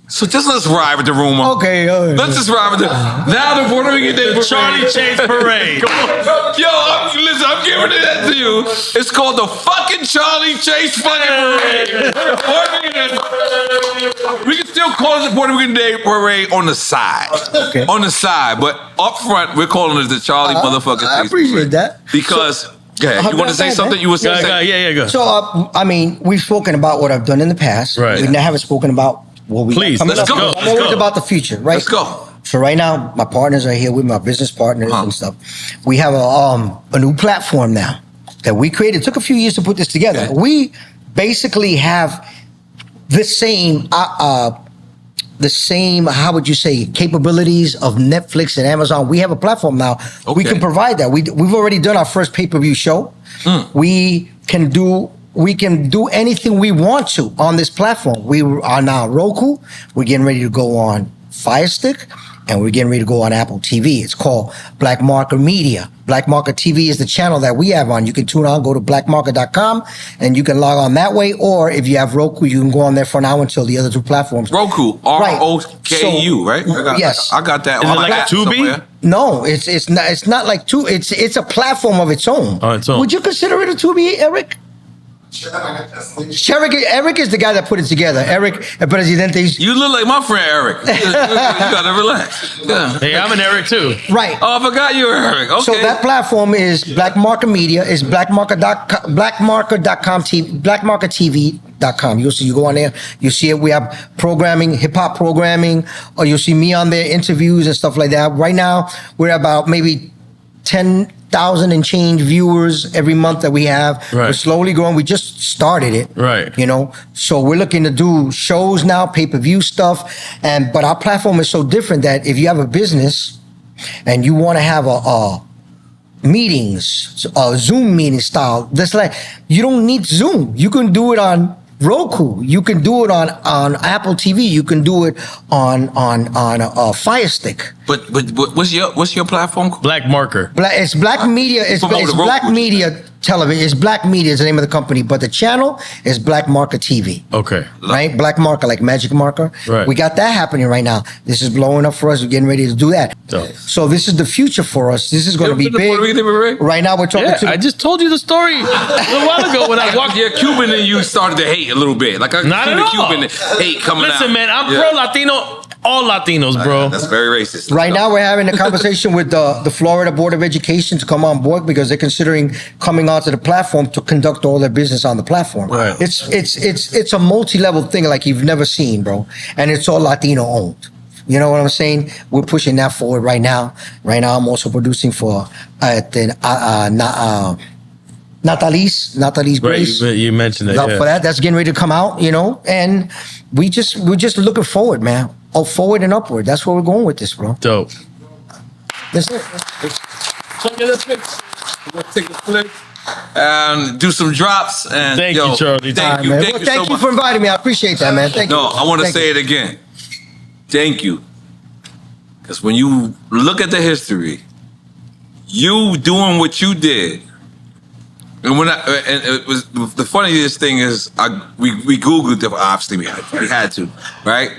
So just let's ride with the rumor. Okay. Let's just ride with now the Puerto Rican Day Parade. Charlie Chase Parade. Yo, I'm giving it to you. It's called the fucking Charlie Chase fucking Parade. We can still call it the Puerto Rican Day Parade on the side. Okay. On the side, but up front, we're calling it the Charlie motherfucking Chase Parade. I appreciate that. Because, you want to say something? You were saying? Yeah, go. So, we've spoken about what I've done in the past. Right. We haven't spoken about what we Please, coming let's up. go. I'm always about the future, right? Let's go. So right now, my partners are here with my business partners and stuff. We have a new platform now that we created. It took a few years to put this together. Okay. We basically have the same the same, how would you say, capabilities of Netflix and Amazon. We have a platform now. Okay. We can provide that. We've already done our first pay-per-view show. We can do anything we want to on this platform. We are now Roku. We're getting ready to go on Fire Stick, and we're getting ready to go on Apple TV. It's called Black Marker Media. Black Marker TV is the channel that we have on. You can tune on, go to blackmarker.com, and you can log on that way. Or if you have Roku, you can go on there for now until the other two platforms. Roku, ROKU, right? Yes. I got that. Is on it my like a app Tubi? somewhere. No, it's not like two. It's a platform of its own. Oh, its own. Would you consider it a Tubi, Eric? Eric is the guy that put it together. Eric, el presidente. You look like my friend Eric. You gotta relax. Yeah. Hey, I'm an Eric too. Right. Oh, I forgot you were Eric. Okay. So that platform is Black Marker Media, is blackmarker.com, blackmarkertv.com. You'll see, you go on there, you see it. We have programming, hip hop programming, or you'll see me on there, interviews and stuff like that. Right now, we're about maybe 10,000 and change viewers every month that we have. Right. We're slowly growing. We just started it. Right. You know, so we're looking to do shows now, pay-per-view stuff. But our platform is so different that if you have a business and you want to have a meetings, a Zoom meeting style, that's like, you don't need Zoom. You can do it on Roku. You can do it on Apple TV. You can do it on a Fire Stick. But what's your platform called? Black Marker. It's Black Media. It's Black Media Television. It's Black Media is the name of the company, but the channel is Black Marker TV. Okay. Right? Black Marker, like Magic Marker. Right. We got that happening right now. This is blowing up for us. We're getting ready to do that. Dope. So this is the future for us. This is going to be big. Right now we're talking Yeah, to. I just told you the story a little while ago when I walked. Yeah, Cuban and you started to hate a little bit. Like I Not see at the all. Cuban hate coming out. Listen, man, I'm Yeah. pro Latino. All Latinos, bro. That's very racist. Right now, we're having a conversation with the Florida Board of Education to come on board because they're considering coming onto the platform to conduct all their business on the platform. Right. It's a multi-level thing like you've never seen, bro, and it's all Latino owned. You know what I'm saying? We're pushing that forward right now. Right now, I'm also producing for Natalie's Grace. Right, you mentioned that. For that, that's getting ready to come out, you know, and we're just looking forward, man. Oh, forward and upward. That's where we're going with this, bro. Dope. That's it. We'll take a flick and do some drops. And Thank you, Charlie. Thank you. Man. Thank Well, you thank so you much. for inviting me. I appreciate that, man. Thank you. No, I want to Thank say you. it again. Thank you. Because when you look at the history, you doing what you did, and it was the funniest thing is we Googled it. Obviously, we had to, right?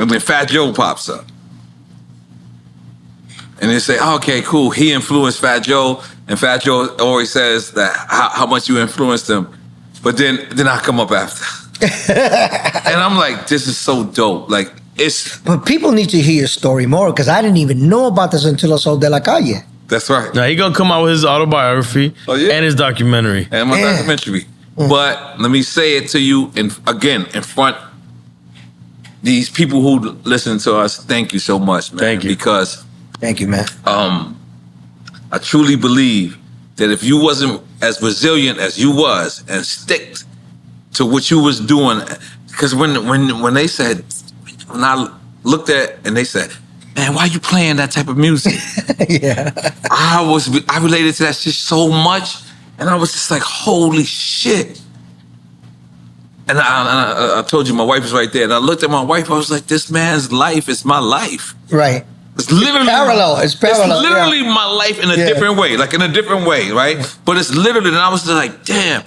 And then Fat Joe pops up, and they say, oh, "Okay, cool." He influenced Fat Joe, and Fat Joe always says that how much you influenced him. But then I come up after, and I'm like, "This is so dope!" Like it's. But people need to hear your story more because I didn't even know about this until I saw De La Calle. That's right. Now he gonna come out with his autobiography and his documentary. And my documentary. But let me say it to you in front these people who listen to us. Thank you so much, man. Thank you. Because thank you, man. I truly believe that if you wasn't as resilient as you was and stick to what you was doing, because when they said, when I looked at and they said, man, why you playing that type of music? Yeah. I related to that shit so much, and I was just like, holy shit. And I told you my wife was right there, and I looked at my wife, I was like, this man's life is my life. Right. It's literally parallel. It's parallel. It's literally my life in a different way, like in a different way, right? But it's literally, and I was just like, damn.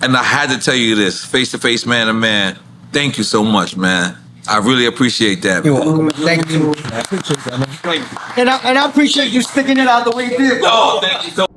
And I had to tell you this, face to face, man to man. Thank you so much, man. I really appreciate that. You're welcome. Thank you. I appreciate that, man. And I appreciate you sticking it out the way you did. Oh, thank you so much.